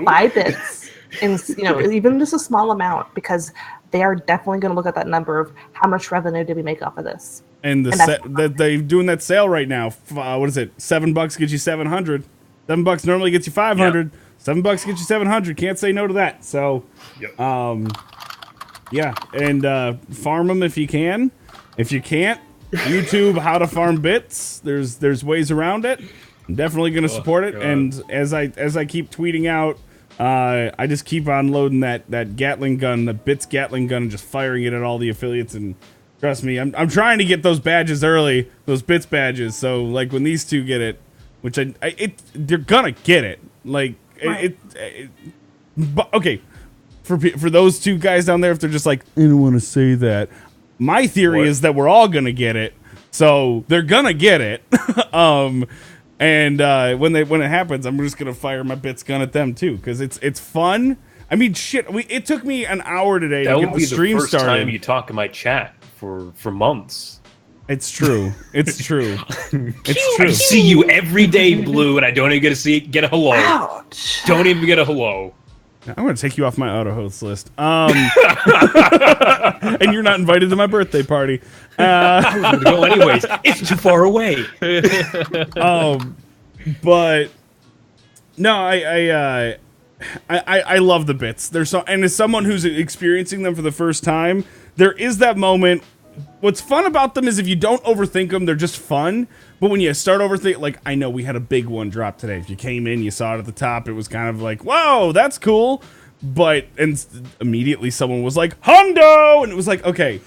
buy bits, and even just a small amount, because they are definitely going to look at that number of how much revenue did we make off of this.
And they're doing that sale right now. What is it? $7 gets you 700. $7 normally gets you 500. Yep. $7 gets you 700. Can't say no to that. So, yeah, and farm them if you can. If you can't, YouTube how to farm bits. There's ways around it. I'm definitely going to support it. God. And as I keep tweeting out, I just keep on loading that Gatling gun, the Bits Gatling gun, and just firing it at all the affiliates. And trust me, I'm trying to get those badges early, those Bits badges. So when these two get it, which they're gonna get it. But okay, for those two guys down there, if they're just I don't want to say that. My theory is that we're all gonna get it, so they're gonna get it. And when it happens, I'm just gonna fire my Bits gun at them too, because it's fun. I mean, shit. It took me an hour today to get the stream started. That would be the first
time you talk in my chat for months.
It's true. It's true. It's true.
I see you every day, Blue, and I don't even get a hello.
Ouch.
Don't even get a hello.
I'm going to take you off my auto host list. And you're not invited to my birthday party.
I was going to go anyways. It's too far away.
But no, I love the bits. And as someone who's experiencing them for the first time, there is that moment. What's fun about them is if you don't overthink them, they're just fun. But when you start overthinking, I know we had a big one drop today. If you came in, you saw it at the top, it was kind of whoa, that's cool. And immediately someone was like, hundo! And it was okay,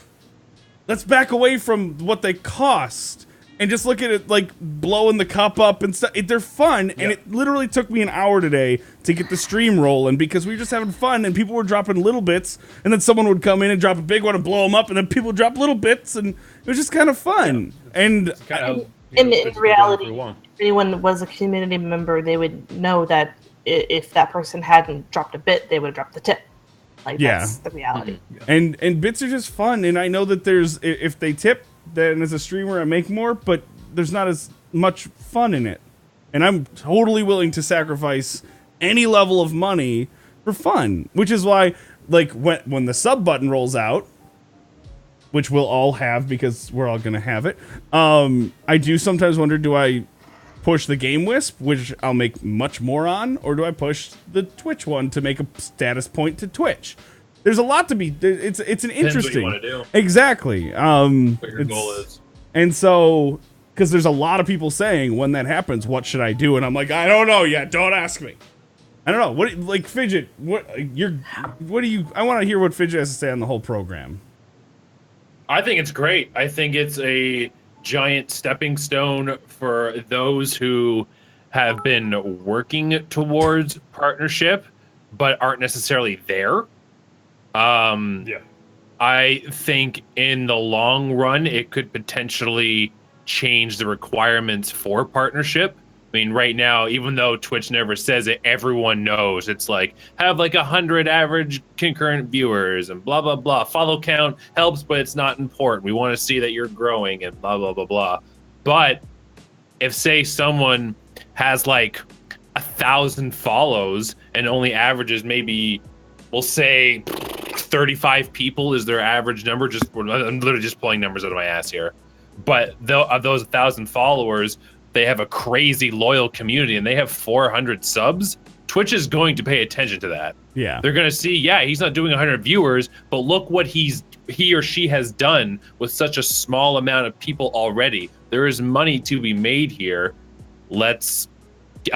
let's back away from what they cost and just look at it blowing the cup up and stuff. They're fun, and it literally took me an hour today to get the stream rolling because we were just having fun, and people were dropping little bits, and then someone would come in and drop a big one and blow them up, and then people would drop little bits, and it was just kind of fun. And
in reality, if anyone was a community member, they would know that if that person hadn't dropped a bit, they would have dropped the tip. That's the reality.
And bits are just fun, and I know that if they tip, then as a streamer I make more, but there's not as much fun in it. And I'm totally willing to sacrifice any level of money for fun, which is why, like, when the sub button rolls out, which we'll all have because we're all going to have it, I do sometimes wonder, do I push the Game Wisp, which I'll make much more on, or do I push the Twitch one to make a status point to Twitch? There's a lot to be. It's an interesting.
What you want to do.
Exactly.
What your goal is.
And so, because there's a lot of people saying, when that happens, what should I do? And I'm like, I don't know yet. Don't ask me. I don't know. What, like, Fidget, what do you, I want to hear what Fidget has to say on the whole program.
I think it's great. I think it's a giant stepping stone for those who have been working towards partnership, but aren't necessarily there. I think in the long run, it could potentially change the requirements for partnership. I mean, right now, even though Twitch never says it, everyone knows it's like, have like 100 average concurrent viewers and blah, blah, blah. Follow count helps, but it's not important. We want to see that you're growing and blah, blah, blah, blah. But if, say, someone has like 1,000 follows and only averages maybe, we'll say 35 people is their average number. I'm literally just pulling numbers out of my ass here. But of those 1,000 followers, they have a crazy loyal community and they have 400 subs. Twitch is going to pay attention to that.
Yeah.
They're going to see, yeah, he's not doing 100 viewers, but look what he or she has done with such a small amount of people already. There is money to be made here. Let's think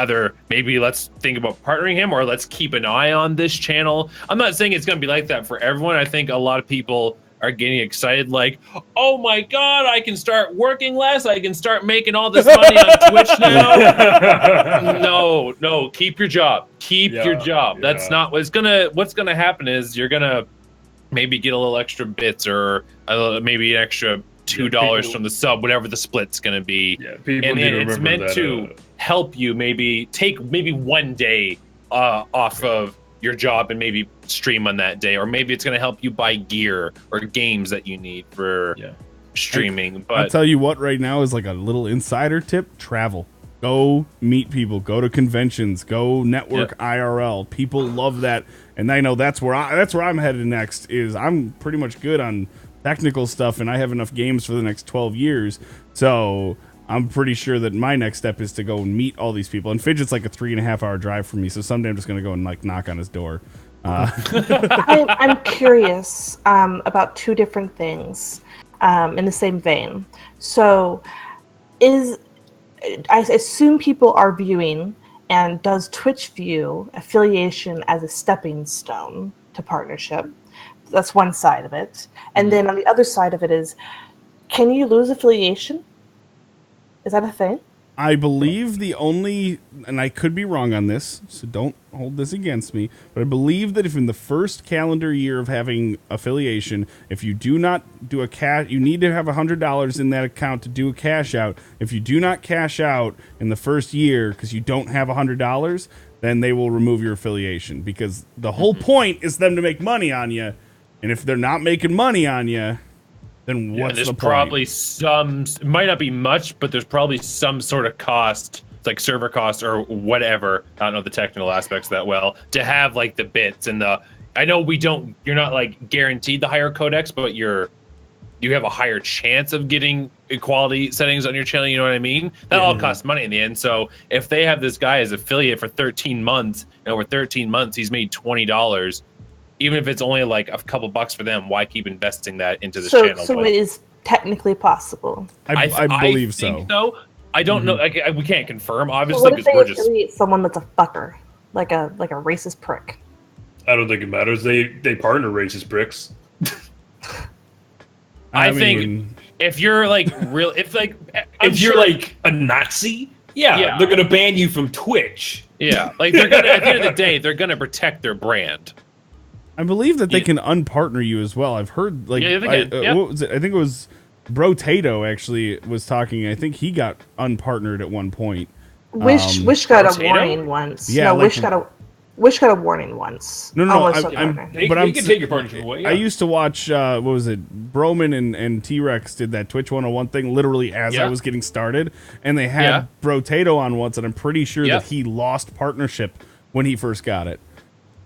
about partnering him, or let's keep an eye on this channel. I'm not saying it's going to be like that for everyone. I think a lot of people are getting excited, like, oh my god, I can start working less, I can start making all this money on Twitch now. No, keep your job. Keep your job. That's not what's gonna happen is you're gonna maybe get a little extra bits or maybe an extra $2 from the sub, whatever the split's gonna be.
Yeah,
and it's meant to help you take one day off of your job and maybe stream on that day, or maybe it's going to help you buy gear or games that you need for streaming. But
I'll tell you what, right now is like a little insider tip: travel, go meet people, go to conventions, go network IRL. People love that, and I know that's where I'm headed next. Is I'm pretty much good on technical stuff, and I have enough games for the next 12 years, so I'm pretty sure that my next step is to go and meet all these people. And Fidget's like a 3.5 hour drive from me, so someday I'm just going to go and like knock on his door.
I'm curious about two different things in the same vein. So, I assume people are viewing, and does Twitch view affiliation as a stepping stone to partnership? That's one side of it. And then on the other side of it is, can you lose affiliation? Is that a thing?
I believe the only, and I could be wrong on this, so don't hold this against me, but I believe that if in the first calendar year of having affiliation, if you do not do a cash, you need to have $100 in that account to do a cash out. If you do not cash out in the first year because you don't have $100, then they will remove your affiliation, because the whole point is them to make money on you, and if they're not making money on you, then what's the point?
Probably it might not be much, but there's probably some sort of cost, like server cost or whatever. I don't know the technical aspects that well, to have like the bits and I know you're not like guaranteed the higher codecs, but you have a higher chance of getting equality settings on your channel. You know what I mean? That all costs money in the end. So if they have this guy as affiliate for 13 months, and over 13 months, he's made $20, even if it's only like a couple bucks for them, why keep investing that into this channel?
So it is technically possible.
I believe
think
so.
I don't know. We can't confirm, obviously,
What if
because
they
we're just
affiliate someone that's a fucker, like a racist prick?
I don't think it matters. They partner racist pricks.
I think if you're like real, if
you're like a Nazi, they're gonna ban you from Twitch.
Yeah, like they're gonna at the end of the day, they're gonna protect their brand.
I believe that they can unpartner you as well. I've heard like what was it? I think it was Bro Tato actually was talking. I think he got unpartnered at one point.
Wish got a warning once.
Yeah,
no,
like,
Wish got a. Wish got a warning once.
No,
Almost
I'm,
took a
I'm,
warning.
but
you
I'm
can take your partnership away. Yeah.
I used to watch, what was it? Broman and T-Rex did that Twitch 101 thing literally as I was getting started. And they had Brotato on once, and I'm pretty sure that he lost partnership when he first got it.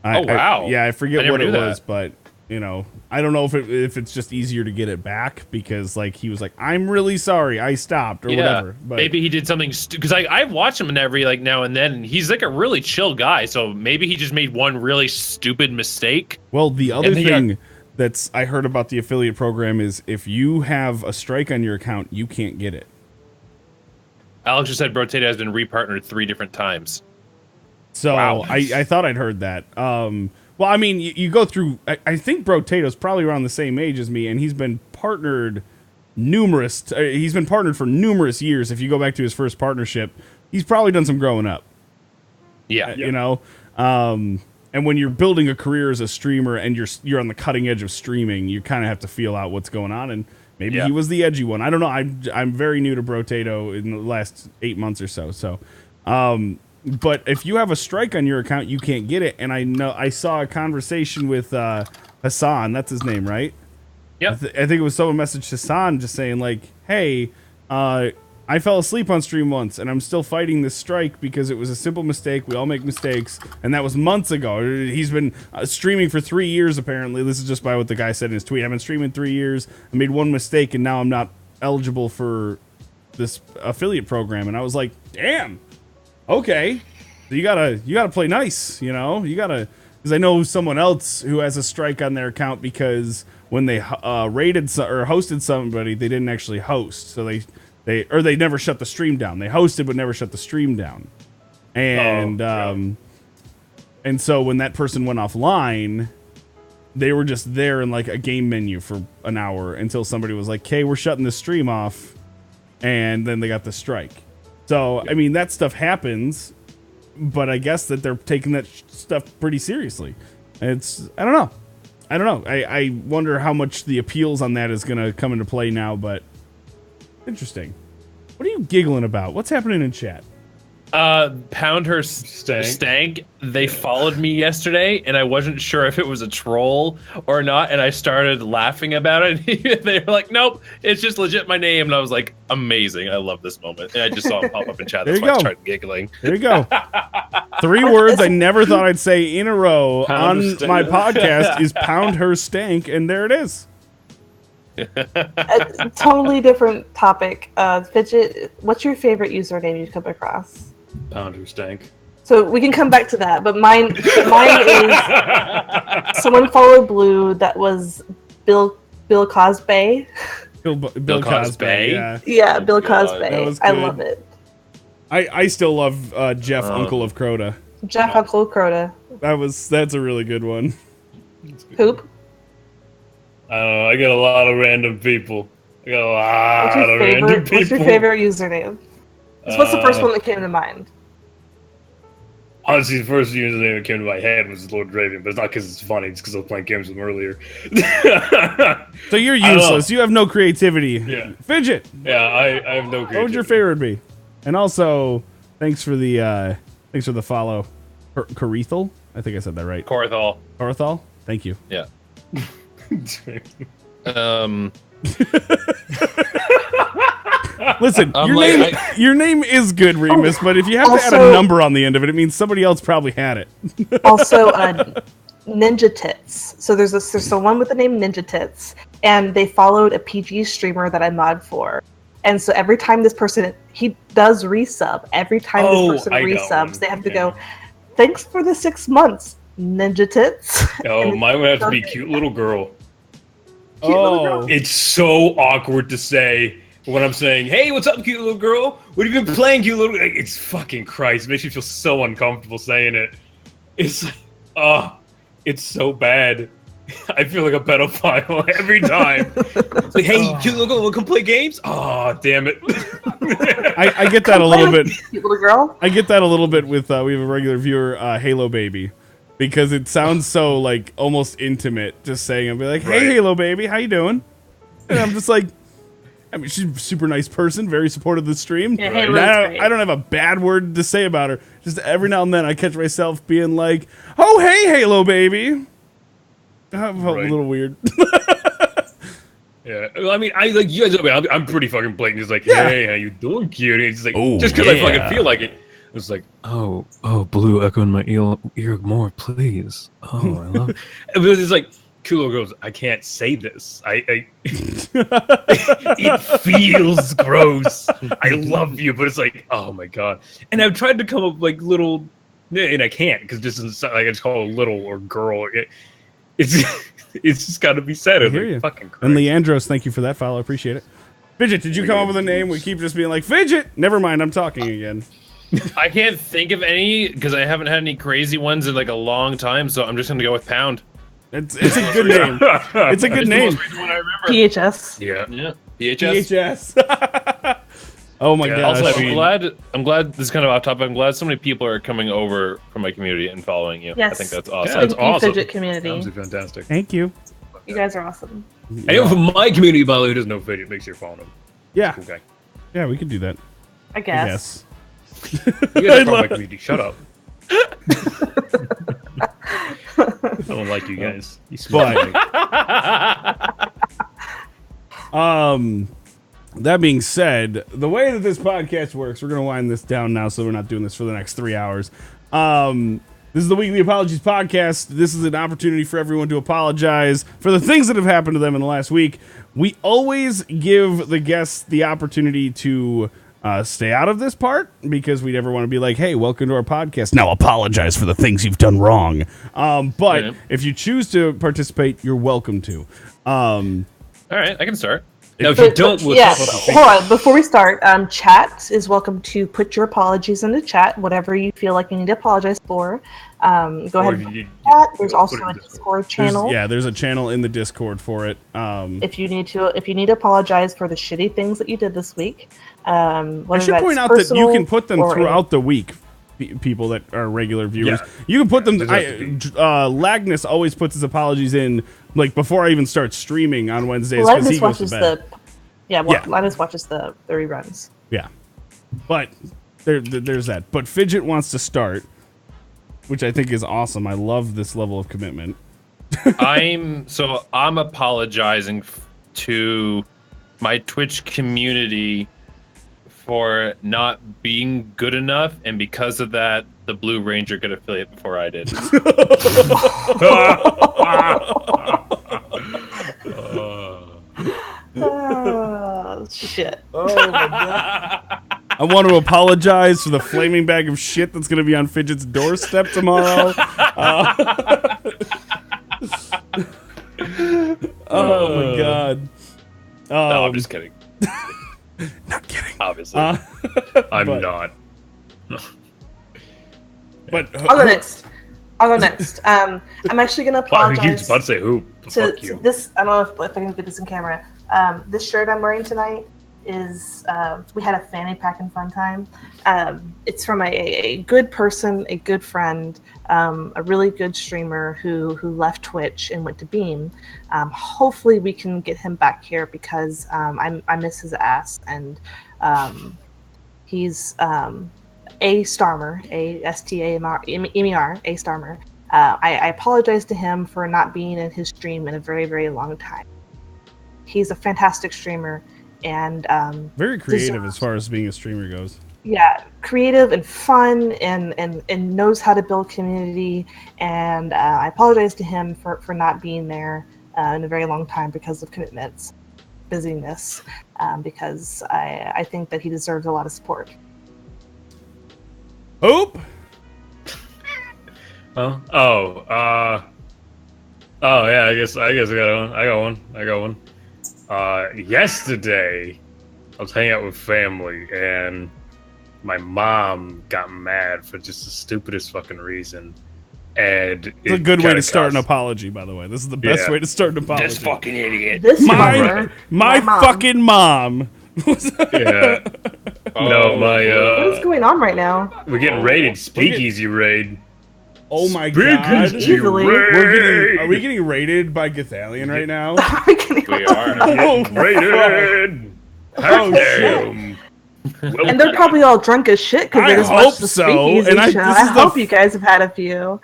Wow.
I forget what it was,
that.
but, you know, I don't know if it's just easier to get it back because, like, he was like, I'm really sorry, I stopped, or whatever. But
maybe he did something, because I've watched him in every, like, now and then, and he's, like, a really chill guy, so maybe he just made one really stupid mistake.
Well, the other thing that's I heard about the affiliate program is if you have a strike on your account, you can't get it.
Alex just said Brotato has been repartnered 3 different times.
So I thought I'd heard that. Well, I mean, you go through. I think Brotato's probably around the same age as me, and he's been partnered he's been partnered for numerous years. If you go back to his first partnership, he's probably done some growing up.
Yeah,
you know. And when you're building a career as a streamer and you're on the cutting edge of streaming, you kind of have to feel out what's going on. And maybe he was the edgy one. I don't know. I'm very new to Brotato in the last 8 months or so. So. But if you have a strike on your account, you can't get it. And I saw a conversation with Hassan. That's his name, right?
Yeah.
I think it was someone messaged Hassan just saying like, "Hey, I fell asleep on stream once, and I'm still fighting this strike because it was a simple mistake. We all make mistakes, and that was months ago. He's been streaming for 3 years apparently. This is just by what the guy said in his tweet. I've been streaming 3 years. I made one mistake, and now I'm not eligible for this affiliate program." And I was like, "Damn." Okay, so you gotta play nice, you know. You gotta, because I know someone else who has a strike on their account because when they raided or hosted somebody, they didn't actually host, so they never shut the stream down. They hosted but never shut the stream down, and and so when that person went offline, they were just there in like a game menu for an hour until somebody was like, "Okay, we're shutting the stream off," and then they got the strike. So, I mean, that stuff happens, but I guess that they're taking that stuff pretty seriously. I don't know. I wonder how much the appeals on that is going to come into play now, but interesting. What are you giggling about? What's happening in chat?
Pound her stank. They followed me yesterday, and I wasn't sure if it was a troll or not, and I started laughing about it. They were like, "Nope, it's just legit my name," and I was like, "Amazing! I love this moment." And I just saw him pop up in chat. That's why I started giggling.
There you go. 3 words I never thought I'd say in a row on my podcast is "pound her stank," and there it is.
A totally different topic. Fidget, what's your favorite username you've come across?
Pounder stank.
So we can come back to that, but mine is someone followed Blue that was Bill Cosby.
Bill Cosby.
Yeah, Bill Cosby. I love it.
I still love Jeff, Uncle of Crota.
Jeff, Uncle of Crota.
That's a really good one.
Poop.
I don't know. I get a lot of random people. What's
your favorite username? What's the first one that came to mind?
Honestly, the first username that came to my head was Lord Draven, but it's not because it's funny. It's because I was playing games with him earlier.
So you're useless. You have no creativity.
Yeah.
Fidget.
Yeah, I have no creativity.
What would your favorite be? And also, thanks for the follow, Corethal. I think I said that right.
Corethal.
Thank you.
Yeah.
Listen, your name is good, Remus, but if you have to add a number on the end of it, it means somebody else probably had it.
Also, Ninja Tits. So there's someone with the name Ninja Tits, and they followed a PG streamer that I mod for. And so every time this person, he does resub. Every time this person resubs, they have to go, "Thanks for the 6 months, Ninja Tits."
Oh, mine would have to be cute little girl.
Cute little girl.
It's so awkward to say when I'm saying, "Hey, what's up, cute little girl? What have you been playing, cute little?" It's fucking Christ. It makes me feel so uncomfortable saying it. It's like, it's so bad. I feel like a pedophile every time. It's like, "Hey, cute little girl, come play games?" Oh, damn it.
I get that a little bit.
Cute little girl.
I get that a little bit with we have a regular viewer, Halo Baby. Because it sounds so, like, almost intimate, just saying, I'll be like, "Hey, Halo Baby, how you doing?" And I'm just like, I mean, she's a super nice person, very supportive of the stream.
Yeah,
And I don't have a bad word to say about her. Just every now and then I catch myself being like, "Oh, hey, Halo baby." That felt a little weird.
Yeah, I mean, I like you guys. I'm pretty fucking blatant. It's like,
Yeah.
hey, how you doing, cutie? It's like,
Oh,
just because
yeah.
I fucking feel like it. It's like, oh, Blue, echo in my ear more, please. Oh, I love it. It's like, Kulo goes, I can't say this. It feels gross. I love you, but it's like, oh my god. And I've tried to come up with, like, little, and I can't because this is like I just call it little or girl. It's just got to be said.
I
It's
hear
like,
you.
fucking Christ.
And Leandros, thank you for that follow. I appreciate it. Fidget, did you come up with a name? We keep just being like, Fidget. Never mind, I'm talking again.
I can't think of any because I haven't had any crazy ones in like a long time, so I'm just gonna go with Pound.
It's a good name. It's a good
It's the
name.
most recent one I remember.
PHS.
Yeah.
VHS.
PHS. Oh my gosh.
Also, I'm glad this is kind of off topic. I'm glad so many people are coming over from my community and following you.
Yes.
I think that's awesome.
Yeah, that's
Thank you,
awesome.
Fidget community.
Absolutely fantastic.
Thank you.
You guys are awesome.
Anyone from my community, by the way, who doesn't know Fidget, make sure you're following him.
Yeah.
Cool guy.
Yeah, we could do that.
I guess.
You guys are from my community. Shut up. I don't like you guys. You smell
That being said, the way that this podcast works, we're going to wind this down now so we're not doing this for the next 3 hours. This is the Weekly Apologies Podcast. This is an opportunity for everyone to apologize for the things that have happened to them in the last week. We always give the guests the opportunity to stay out of this part because we never want to be like, hey, welcome to our podcast. Now apologize for the things you've done wrong. But if you choose to participate, you're welcome to.
All right, I can start.
Now, if you don't, we'll
yeah,
talk about the
hold on. Before we start, chat is welcome to put your apologies in the chat, whatever you feel like you need to apologize for. Go ahead and put chat. There's also a Discord channel.
There's a channel in the Discord for it.
If you need to apologize for the shitty things that you did this week.
I should point out that you can put them throughout the week. People that are regular viewers, you can put them. Lagnus always puts his apologies in like before I even start streaming on Wednesdays because he goes to bed.
Linus watches the reruns.
Yeah, but there's that. But Fidget wants to start, which I think is awesome. I love this level of commitment.
I'm apologizing to my Twitch community for not being good enough, and because of that, the Blue Ranger got affiliate before I did.
Oh, shit.
Oh my god. I want to apologize for the flaming bag of shit that's going to be on Fidget's doorstep tomorrow. Oh my god.
No, I'm just kidding.
Not kidding.
Obviously.
I'm not.
But
I'll go next. I'm actually going to apologize.
I was about to say who. Fuck you.
To this, I don't know if I can get this in camera. This shirt I'm wearing tonight is, we had a fanny pack and fun time. It's from a good person, a good friend, a really good streamer who left Twitch and went to Beam. Hopefully we can get him back here because I miss his ass, and he's a Starmer, a S-T-A-M-E-R, a Starmer. I apologize to him for not being in his stream in a very, very long time. He's a fantastic streamer and
very creative as far as being a streamer goes.
Yeah, creative and fun and knows how to build community. And I apologize to him for not being there in a very long time because of commitments, busyness, because I think that he deserves a lot of support.
Hope?
Oh yeah, I guess I got one. Yesterday I was hanging out with family and my mom got mad for just the stupidest fucking reason. And
it's a good way to start an apology, by the way. This is the best way to start an apology.
This fucking idiot.
My fucking mom.
Yeah. No,
what is going on right now?
We're getting raided. Speakeasy raid.
Oh my god.
Easily.
Are we getting raided by Gathalion right now?
We are.
Raided. How dare you?
And they're probably all drunk as shit because they just watched the Speakeasy
and
show. I hope you guys have had a few.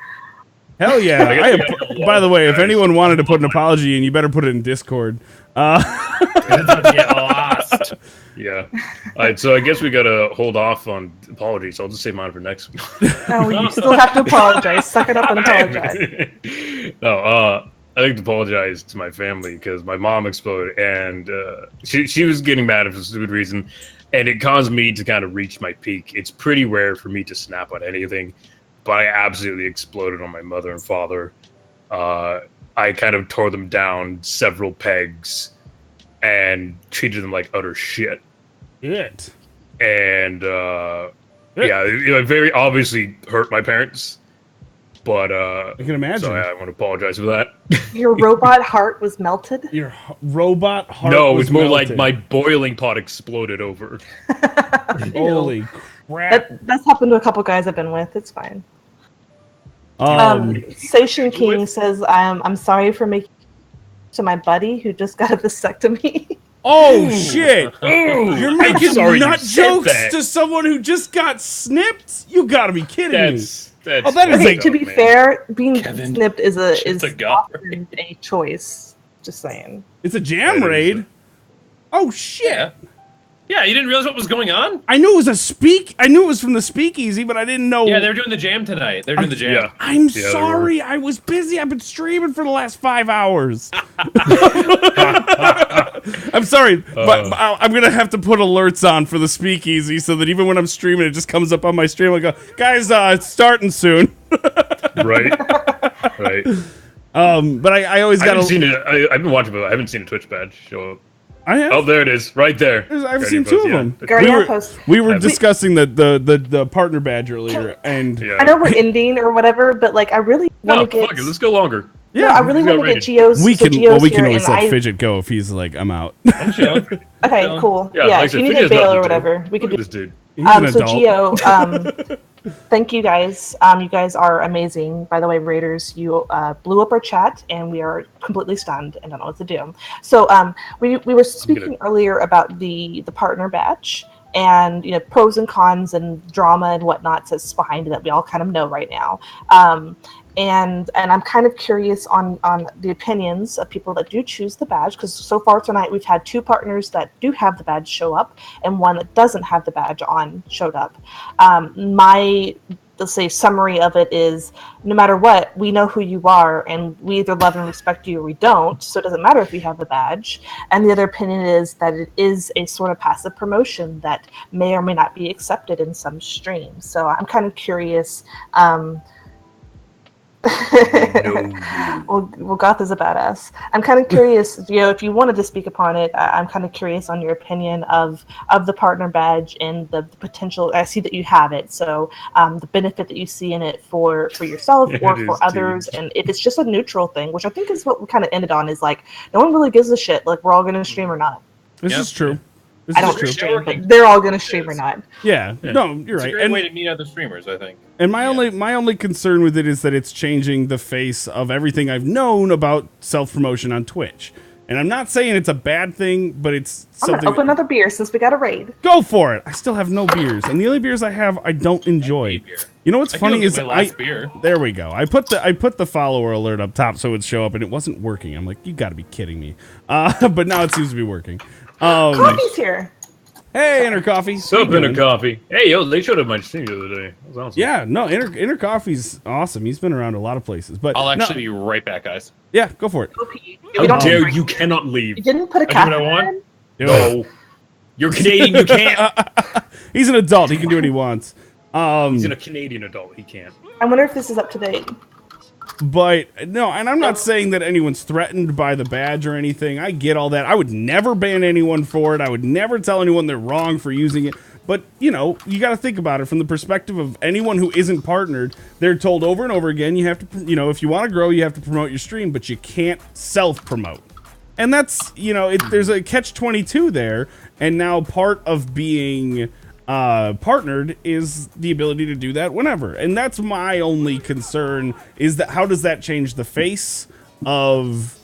Hell yeah! By the way, if anyone wanted to put an apology in, you better put it in Discord.
Get lost.
Yeah. All right, so I guess we gotta hold off on apologies. I'll just save mine for next week.
No, you still have to apologize. Suck it up and apologize.
No, I like to apologize to my family because my mom exploded, and she was getting mad for a stupid reason, and it caused me to kind of reach my peak. It's pretty rare for me to snap on anything, but I absolutely exploded on my mother and father. I kind of tore them down several pegs and treated them like utter shit.
It.
And yeah, it very obviously hurt my parents. But
I can imagine.
So I want to apologize for that.
Your robot heart was melted?
Your robot heart
No,
was
it's more
melted.
like my boiling pot exploded over.
Holy crap.
That's happened to a couple guys I've been with. It's fine. Station King says, I'm sorry for making to my buddy who just got a vasectomy.
Oh, shit. You're making
sorry
nut
you said
jokes
that.
to someone who just got snipped? You gotta be kidding me.
That's
that is
Okay, to be fair, being
Kevin,
snipped is
shit's a god.
often a choice. Just saying.
It's a jam raid. Oh, shit.
Yeah. Yeah, you didn't realize what was going on?
I knew it was I knew it was from the Speakeasy, but I didn't know.
Yeah, they were doing the jam tonight. They're doing the jam.
Yeah.
I'm
Yeah,
sorry. I was busy. I've been streaming for the last 5 hours. I'm sorry, but I'm going to have to put alerts on for the Speakeasy so that even when I'm streaming, it just comes up on my stream. I go, guys, it's starting soon.
Right. Right.
But I always got
to. I've been watching, but I haven't seen a Twitch badge show up.
I have.
Oh, there it is, right there.
I've seen two of them.
Guardian
We were discussing the partner badge earlier, and
I know we're ending or whatever, but like I really want to get.
Fuck it, let's go longer.
Yeah, I really want to get Geo's.
we can
here,
always
and
let Fidget go if he's like, I'm out.
I'm chilling.
Okay, cool.
Yeah,
Yeah,
like I
if
said,
you need
Fidget's
a bail
nothing
or
to
whatever, we could
Look
do.
at this dude.
He's an
So
adult.
Geo, thank you guys. You guys are amazing. By the way, Raiders, you blew up our chat, and we are completely stunned and don't know what to do. So we were speaking earlier about the partner badge and pros and cons and drama and whatnot that's behind it that we all kind of know right now. And I'm kind of curious on the opinions of people that do choose the badge, because so far tonight we've had 2 partners that do have the badge show up and 1 that doesn't have the badge on showed up. My, let's say, summary of it is, no matter what, we know who you are, and we either love and respect you or we don't, so it doesn't matter if you have the badge. And the other opinion is that it is a sort of passive promotion that may or may not be accepted in some streams. So I'm kind of curious. Well, Goth is a badass. I'm kind of curious, if you wanted to speak upon it, I'm kind of curious on your opinion of the partner badge and the potential. I see that you have it, so the benefit that you see in it for yourself or for others, and if it's just a neutral thing, which I think is what we kind of ended on, is like no one really gives a shit, like we're all going to stream or not.
This is true.
I don't stream, but they're all going to stream or not.
Yeah, no, you're
It's
right.
a great way to meet other streamers, I think.
And my only concern with it is that it's changing the face of everything I've known about self-promotion on Twitch. And I'm not saying it's a bad thing, but it's
I'm
something.
going to open another beer since we got a raid.
Go for it. I still have no beers, and the only beers I have I don't enjoy. You know what's funny is
beer.
There we go. I put the follower alert up top so it would show up, and it wasn't working. I'm like, you got to be kidding me. But now it seems to be working.
Coffee's here.
Hey, Inner Coffee.
Sup, Inner Coffee. Hey, yo, they showed up my stream the other day. That was awesome.
Yeah, no, Inner Coffee's awesome. He's been around a lot of places. But
I'll actually be right back, guys.
Yeah, go for it.
How dare you cannot leave.
You didn't put a
I do
cap
what I want.
on?
No. You're Canadian, you can't.
He's an adult. He can do what he wants.
He's a Canadian adult. He can't.
I wonder if this is up to date.
But no, and I'm not saying that anyone's threatened by the badge or anything. I get all that. I would never ban anyone for it. I would never tell anyone they're wrong for using it. But, you got to think about it from the perspective of anyone who isn't partnered. They're told over and over again, you have to, if you want to grow, you have to promote your stream, but you can't self-promote. And that's, there's a catch-22 there. And now part of being partnered is the ability to do that whenever. And that's my only concern, is that how does that change the face of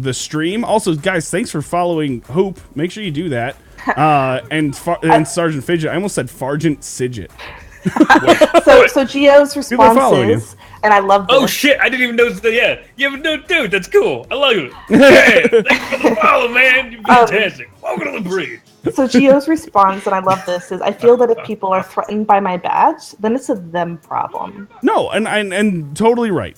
the stream. Also, guys, thanks for following Hoop. Make sure you do that. And Sgt Fidgt. I almost said Fargent Sidget.
So Geo's response is, and I love this.
Oh shit! I didn't even notice that. Yeah, but no, dude, that's cool. I love it. Hey, thanks for the follow, man. You're fantastic. Welcome to the breed.
So Geo's response, and I love this, is I feel that if people are threatened by my badge, then it's a them problem.
No, and totally right,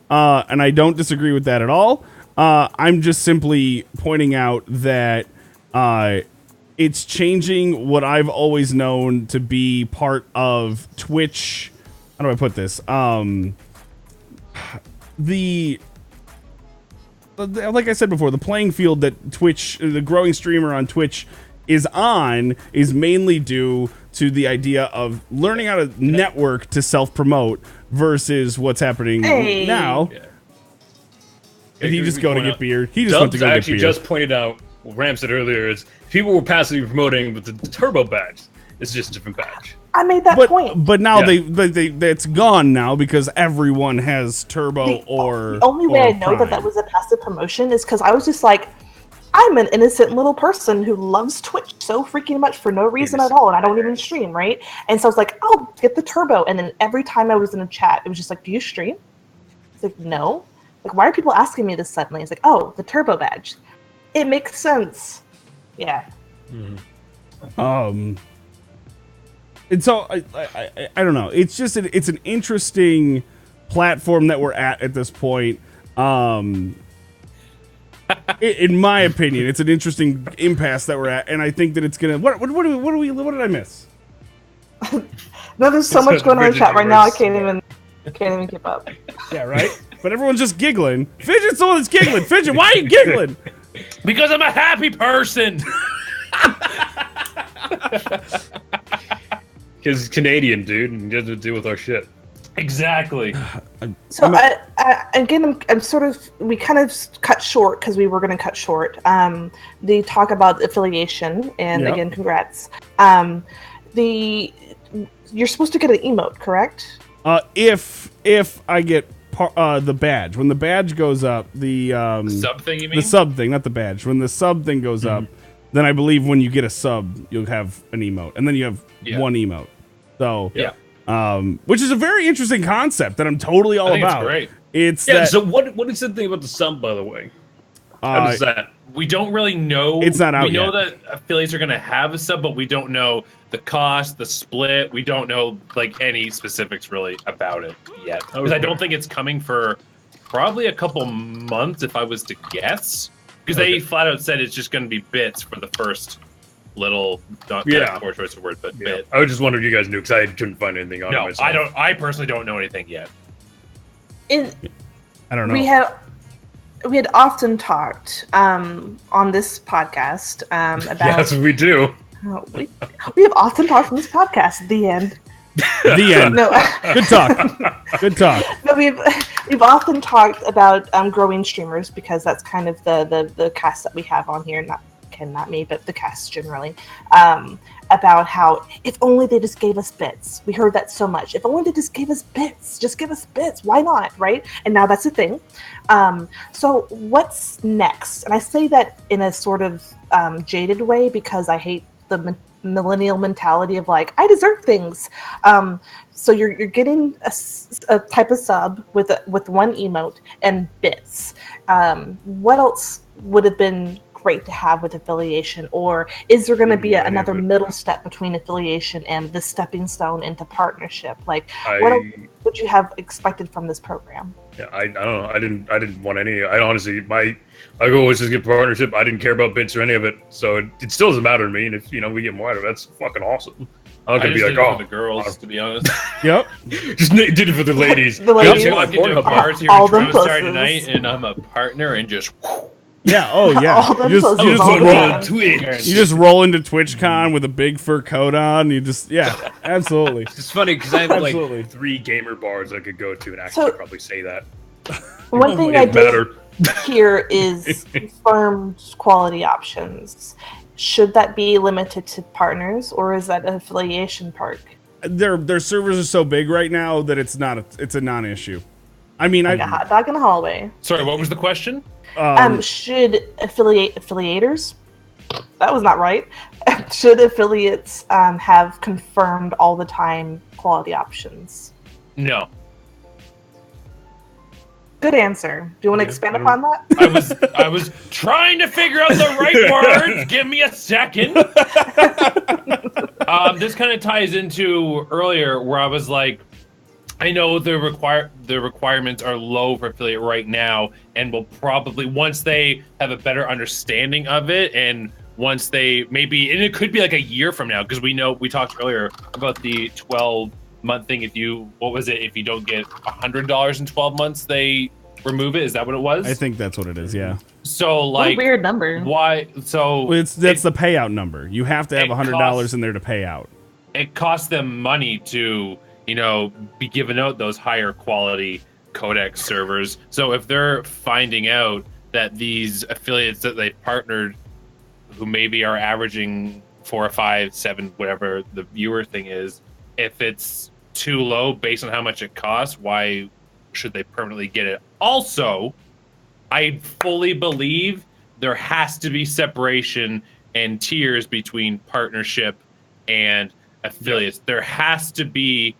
and I don't disagree with that at all. I'm just simply pointing out that it's changing what I've always known to be part of Twitch. How do I put this? Like I said before, the playing field that Twitch, the growing streamer on Twitch, is mainly due to the idea of learning how to network to self-promote versus what's happening now. Yeah. Did he just go to get beer? He just went to go get beer.
Actually just pointed out what Ram said earlier is people were passively promoting with the turbo badge. It's just a different badge.
I made that point.
But now it's gone now because everyone has turbo
The only way I know that was a passive promotion is because I was just like, I'm an innocent little person who loves Twitch so freaking much for no reason at all, and I don't even stream, right? And so I was like, I'll get the turbo. And then every time I was in a chat, it was just like, do you stream? It's like, no. Like, why are people asking me this suddenly? It's like, oh, the turbo badge. It makes sense. Yeah.
Mm-hmm. And so I don't know. It's just it's an interesting platform that we're at this point. In my opinion, it's an interesting impasse that we're at, and I think that it's gonna. What did I miss?
No, there's so much going on in chat right now. I can't even keep up.
Yeah, right. But everyone's just giggling. Fidget's the one that's giggling. Fidget, why are you giggling?
Because I'm a happy person.
Because he's Canadian, dude, and he doesn't deal with our shit.
Exactly.
So I'm sort of, we kind of cut short because we were going to cut short the talk about affiliation, and again, congrats. You're supposed to get an emote, correct?
If I get the badge, when the badge goes up, the
sub thing, you mean?
The sub thing, not the badge. When the sub thing goes up, then I believe when you get a sub, you'll have an emote, and then you have one emote. So which is a very interesting concept that I'm totally all about.
It's great.
So what is the thing about the sub, by the way? How does that?
We don't really know.
It's not out
yet. We know
that
affiliates are going to have a sub, but we don't know the cost, the split. We don't know like any specifics really about it yet. Because I don't think it's coming for probably a couple months, if I was to guess. Because they flat out said it's just going to be bits for the first little, not poor choice of word, but bit.
I was just wondering if you guys knew, because I couldn't find anything on it myself.
I don't. I personally don't know anything yet.
I don't know.
We had often talked on this podcast about.
Yes, we do.
We have often talked on this podcast. The end.
The end. No. Good talk. Good talk.
No, we've often talked about growing streamers, because that's kind of the cast that we have on here. Not me, but the cast generally. About how if only they just gave us bits. We heard that so much. If only they just gave us bits. Just give us bits. Why not, right? And now that's a thing. So what's next? And I say that in a sort of jaded way, because I hate the millennial mentality of like, I deserve things. So you're getting a type of sub with one emote and bits. What else would have been great to have with affiliation, or is there going to be another middle step between affiliation and the stepping stone into partnership? Like, what would you have expected from this program?
Yeah, I don't know. I didn't want any. I honestly, my goal was just get partnership. I didn't care about bits or any of it, so it still doesn't matter to me. And if we get more out of it, that's fucking awesome. I'm not gonna be like,
for the girls, to be honest.
Yep.
Just did it for the ladies.
The ladies.
I walk into bars here in Toronto Saturday night, and I'm a partner, and just.
Yeah. Oh, yeah. You just roll into TwitchCon with a big fur coat on. You just, absolutely.
It's funny because I have like 3 gamer bars I could go to and actually probably say that.
One thing I did hear is confirmed quality options. Should that be limited to partners, or is that an affiliation perk?
Their servers are so big right now that it's a non-issue. I mean,
like a hot dog in the hallway.
Sorry, what was the question?
Should affiliators? That was not right. Should affiliates have confirmed all the time quality options?
No.
Good answer. Do you want to expand upon
that? I was trying to figure out the right words. Give me a second. This kind of ties into earlier where I was like, I know the requirements are low for affiliate right now, and will probably, once they have a better understanding of it, and once they maybe, and it could be like a year from now, because we talked earlier about the 12-month thing. If you don't get $100 in 12 months, they remove it. Is that what it was?
I think that's what it is. Yeah.
So like,
what a weird number.
Why? So
that's the payout number. You have to have $100 in there to pay out.
It costs them money to, be giving out those higher quality codec servers. So if they're finding out that these affiliates that they've partnered, who maybe are averaging 4 or 5, 7, whatever the viewer thing is, if it's too low based on how much it costs, why should they permanently get it? Also, I fully believe there has to be separation and tiers between partnership and affiliates. There has to be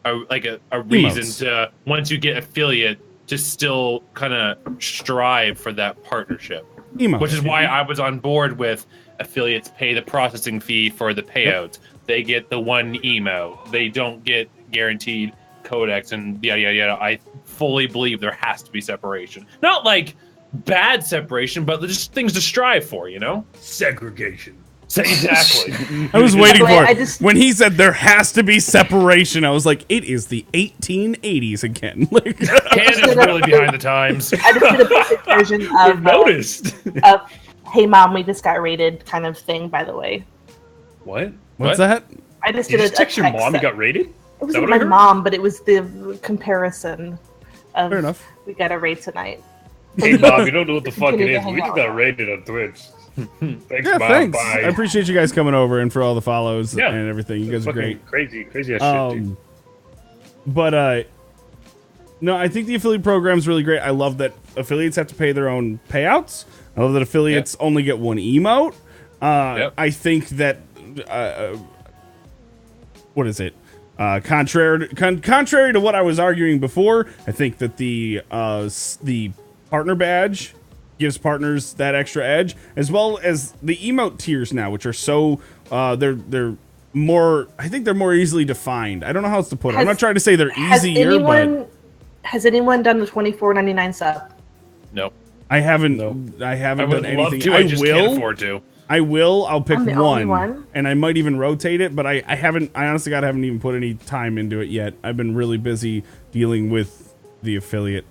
a reason to, once you get affiliate, to still kind of strive for that partnership. Which is why I was on board with affiliates pay the processing fee for the payouts. They get the one emo. They don't get guaranteed codecs and yada yada yada. I fully believe there has to be separation. Not like bad separation, but just things to strive for,
Segregation.
Exactly.
I was waiting for it. When he said there has to be separation, I was like, it is the 1880s again.
Canada's really behind the times.
I just did a basic version of
noticed.
Of "Hey Mom, we just got raided" kind of thing. By the way,
what's that?
I just did a
text your mom. You got raided.
It wasn't my mom, but it was the comparison of.
Fair enough.
We got a raid tonight.
Hey Mom, you don't know what the fuck it is. We just got raided on Twitch. Thanks, Mom.
Thanks.
Bye.
I appreciate you guys coming over and for all the follows and everything. You guys are great.
Crazy ass shit, dude.
But no, I think the affiliate program is really great. I love that affiliates have to pay their own payouts. I love that affiliates only get one emote. I think that what is it? Contrary to what I was arguing before, I think that the partner badge gives partners that extra edge, as well as the emote tiers now, which are so they're more. I think they're more easily defined. I don't know how else to put it. I'm not trying to say they're easier, but
has anyone done the $24.99 sub?
No,
I haven't. I haven't done anything.
To, I just can't afford to.
I will. I'll pick one, and I might even rotate it. But I haven't. I honestly God haven't even put any time into it yet. I've been really busy dealing with the affiliate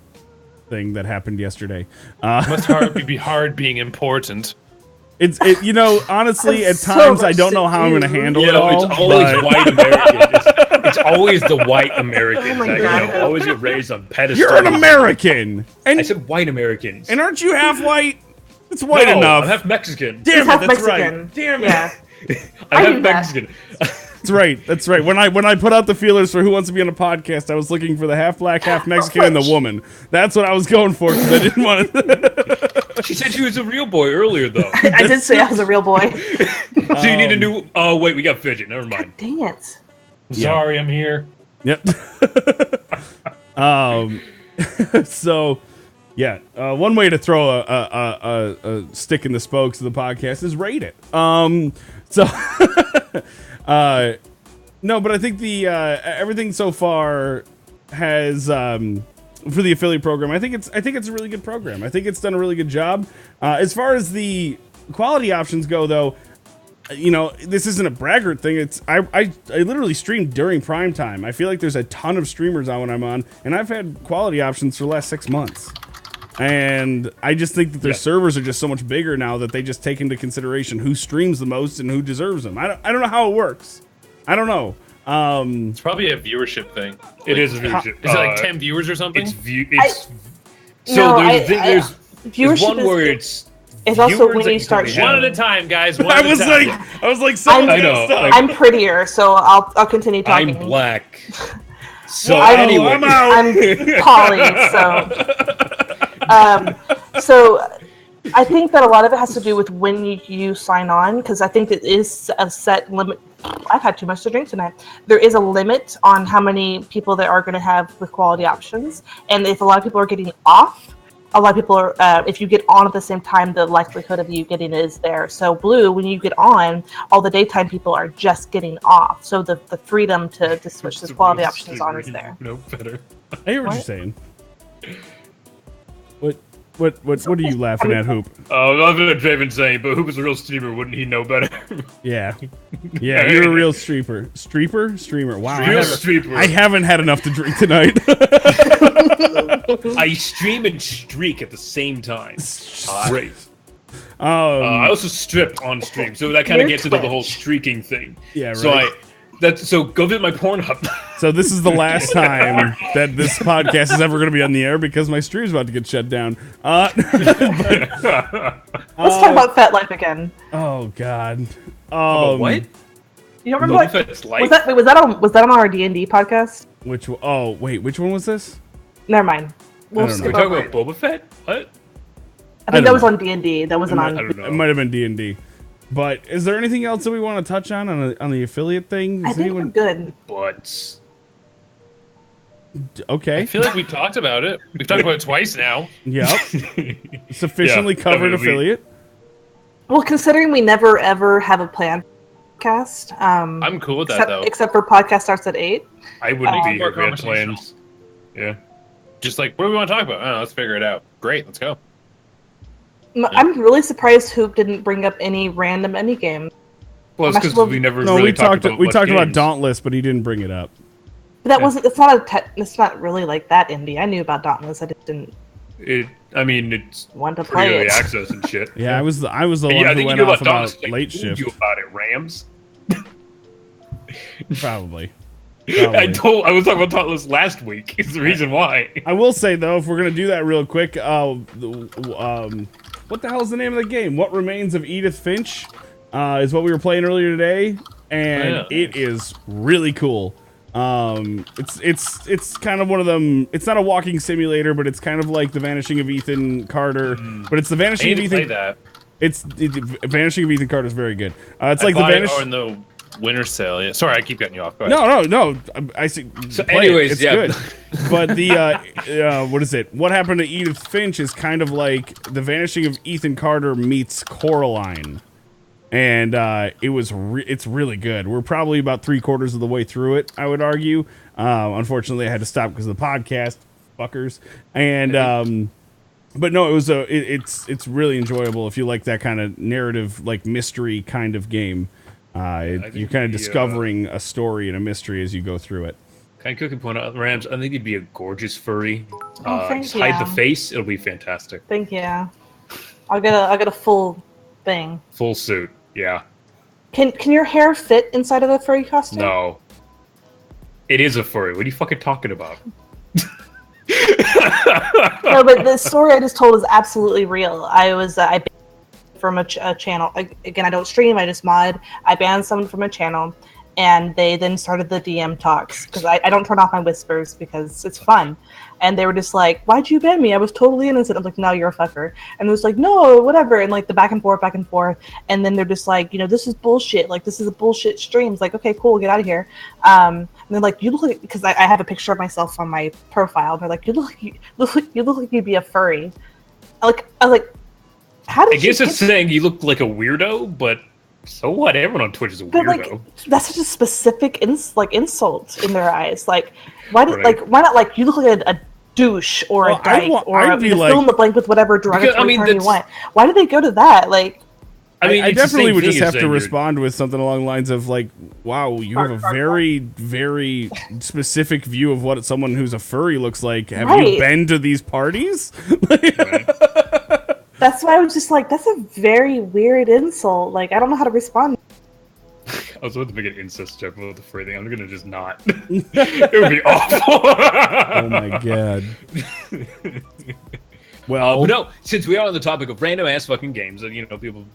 thing that happened yesterday.
Must be hard being important.
It's honestly at times I don't know how I'm going to handle it all.
It's always white Americans. It's always the white Americans that always get raised on pedestals.
You're an American, and
I said white Americans.
And aren't you half white? It's white enough.
I'm half Mexican.
Damn it, that's
Mexican.
right. Damn it.
Yeah.
I'm half Mexican.
That's right. When I put out the feelers for who wants to be on a podcast, I was looking for the half black, half Mexican, and the woman. That's what I was going for because I didn't want to.
She said she was a real boy earlier, though.
I did say I was a real boy.
So you need a new. Oh wait, we got Fidget. Never mind.
Dang it.
Sorry, I'm here.
Yep. So, yeah. One way to throw a stick in the spokes of the podcast is rate it. No, but I think the everything so far has for the affiliate program. I think it's a really good program. I think it's done a really good job. As far as the quality options go, though, this isn't a braggart thing. It's I literally stream during prime time. I feel like there's a ton of streamers on when I'm on, and I've had quality options for the last 6 months. And I just think that their servers are just so much bigger now that they just take into consideration who streams the most and who deserves them. I don't know how it works. I don't know.
It's probably a viewership thing.
It is a viewership.
Is it like 10 viewers or something?
There's one where it's
also when you start
one at a time, guys.
I was like,
I'm prettier, so I'll continue talking.
I'm black. So
anyway,
I'm out.
I'm Polly, so I think that a lot of it has to do with when you sign on, because I think it is a set limit. I've had too much to drink tonight. There is a limit on how many people there are going to have with quality options, and if a lot of people are getting off, a lot of people are. If you get on at the same time, the likelihood of you getting it is there. So blue, when you get on, all the daytime people are just getting off. So the freedom to switch the quality options on is there.
No better.
I hear what you're saying. What are you laughing at, Hoop?
Oh, I love what Draven saying, but Hoop is a real streamer, wouldn't he know better?
Yeah, you're a real streamer. Streamer. Wow,
Real streamer.
I haven't had enough to drink tonight.
I stream and streak at the same time. Great.
I
I also strip on stream, so that kind of gets into the whole streaking thing.
Yeah, right.
So go visit my Pornhub.
So this is the last time that this podcast is ever going to be on the air because my stream's about to get shut down.
Let's talk about Fat Life again.
Oh God.
What?
You don't remember?
Fet's Life?
Was that on our D&D podcast?
Which? Oh wait, which one was this?
Never mind.
I don't know.
skip
We're talking
over
about
it.
Boba Fett? What?
I think that was on D&D. That wasn't on.
I don't know.
It might have been D&D. But is there anything else that we want to touch on the affiliate thing?
I
Is
think we're good.
But
okay?
I feel like we talked about it. We've talked about it twice now.
Yep. Sufficiently covered affiliate.
Well, considering we never ever have a planned podcast,
I'm cool with that though.
Except for podcast starts at 8.
I wouldn't be
More
here if we had
conversational.
plans. Yeah.
Just like, what do we want to talk about? I don't know, let's figure it out. Great, let's go.
I'm really surprised Hoop didn't bring up any random any game.
Well, it's because we never
No,
really
we talked
about
about Dauntless, but he didn't bring it up.
But that wasn't. It's not really like that indie. I knew about Dauntless. I just didn't
It's
want to
pretty
play
early
it.
access and shit.
Yeah, I was the one
I
who
think
went
you know
off
Dauntless.
about late
I told
shift.
you about it, Rams.
Probably.
I was talking about Dauntless last week. Is the reason why.
I will say though, if we're gonna do that real quick, what the hell is the name of the game? What Remains of Edith Finch is what we were playing earlier today, and it is really cool. It's kind of one of them. It's not a walking simulator, but it's kind of like The Vanishing of Ethan Carter. But it's The Vanishing of Ethan.
Play that.
Vanishing of Ethan Carter is very good. It's like The
bought it
Vanishing.
in the winter sale. Yeah. Sorry, I keep cutting you off. Go ahead.
No. I see.
So
play
anyways,
it's
yeah.
good. But the what is it? What Happened to Edith Finch is kind of like The Vanishing of Ethan Carter meets Coraline, and it's really good. We're probably about 3/4 of the way through it, I would argue. Unfortunately, I had to stop because of the podcast, fuckers. And but no, it's really enjoyable if you like that kind of narrative, like mystery kind of game. You're kind of discovering a story and a mystery as you go through it.
Can I quickly point out, Rams? I think you'd be a gorgeous furry.
Thank
Just
you.
hide the face; it'll be fantastic.
Thank you. I'll get a full thing.
Full suit, yeah.
Can your hair fit inside of the furry costume?
No, it is a furry. What are you fucking talking about?
No, but the story I just told is absolutely real. I banned from a channel. Again, I don't stream. I just mod. I banned someone from a channel, and they then started the DM talks because I don't turn off my whispers because it's fun. And they were just like, "Why'd you ban me? I was totally innocent." I'm like, "No, you're a fucker." And it was like, "No, whatever." And like the back and forth. And then they're just like, "This is bullshit. Like this is a bullshit stream." It's like, "Okay, cool, get out of here." And they're like, "You look like," because I have a picture of myself on my profile. And they're like, "You look like you'd be a furry." I was like, how did
I guess it's saying you look like a weirdo, but so what? Everyone on Twitch is a
But
weirdo.
like, that's such a specific insult in their eyes. Like, why did
Right.
why not like you look like a douche or
Well,
a dyke
I'd be like-
fill in the blank with whatever derogatory term you
that's-
want? Why did they go to that? Like,
I mean,
I
it's the
definitely
same
would
thing
just
as
have to
saying
respond with something along the lines of like, "Wow, you have a very, very specific view of what someone who's a furry looks like. Have you
Right.
been to these parties?"
that's why I was just like, that's a very weird insult. Like, I don't know how to respond.
I was about to make an incest joke about the furry thing. I'm gonna just not. It would be awful.
Oh my god. Well,
But no, since we are on the topic of random ass fucking games, and people,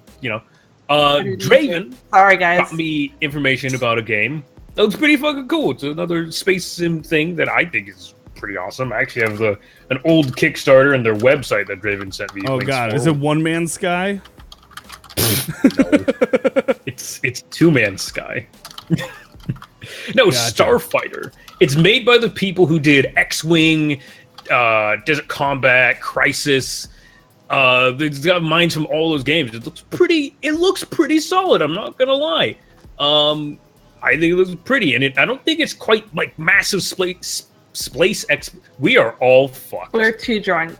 Draven
Sorry, guys.
got me information about a game That looks pretty fucking cool. It's another space sim thing that I think is pretty awesome. I actually have an old Kickstarter and their website that Draven sent me.
Oh god, is it One Man Sky?
No, it's Two Man Sky. No, gotcha. Starfighter. It's made by the people who did X-Wing, Desert Combat, Crisis. It's got minds from all those games. It looks pretty solid. I'm not gonna lie. I think it looks pretty, and I don't think it's quite like massive space. We are all fucked.
We're too drunk.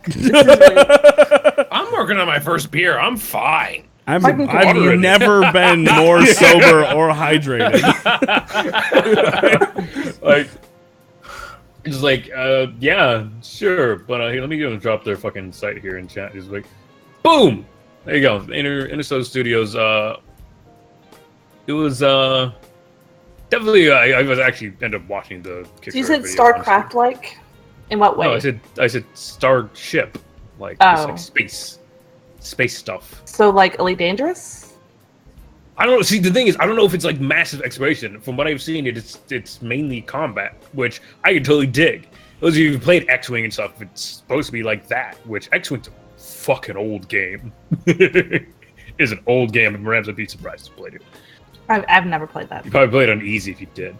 I'm working on my first beer. I'm fine.
I've never been more sober or hydrated.
Like, it's like, yeah, sure, but here, let me go and drop their fucking site here in chat. It's like, boom, there you go, Interstellar Studios. It was definitely. I was actually ended up watching the.
So you said StarCraft like? In what way?
No, I said Starship, like, just like space stuff.
So like Elite Dangerous?
I don't know. See, the thing is, I don't know if it's like massive exploration. From what I've seen, it's mainly combat, which I can totally dig. Those of you who played X-Wing and stuff, it's supposed to be like that. Which X-Wing's a fucking old game. It's an old game, and Rams would be surprised to play it.
I've never played that.
You probably played on easy if you did.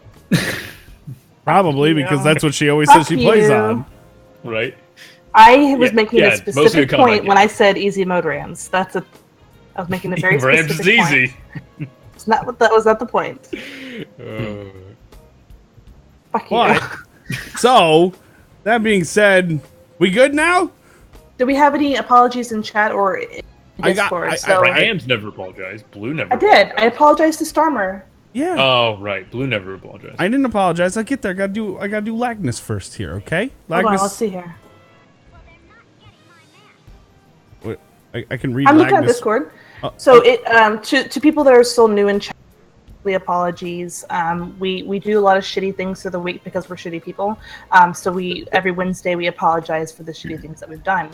Probably because that's what she always says she plays on.
Right.
I was making a specific point when I said easy mode Rams. I was making a very specific
Rams is easy.
Point. It's not what that was not the point. Fuck you.
So, that being said, we good now?
Do we have any apologies in chat or in Discord?
Rams never apologized. Blue never.
I did. I apologized to Starmer.
Yeah.
Oh right, Blue never apologized.
I didn't apologize. I get there. I gotta do Lagnus first here. Okay. Lagnus.
Hold on, let's see here.
What? I can read.
I'm looking at Discord. So to people that are still new in chat, apologies. We do a lot of shitty things through the week because we're shitty people. So every Wednesday we apologize for the shitty things that we've done.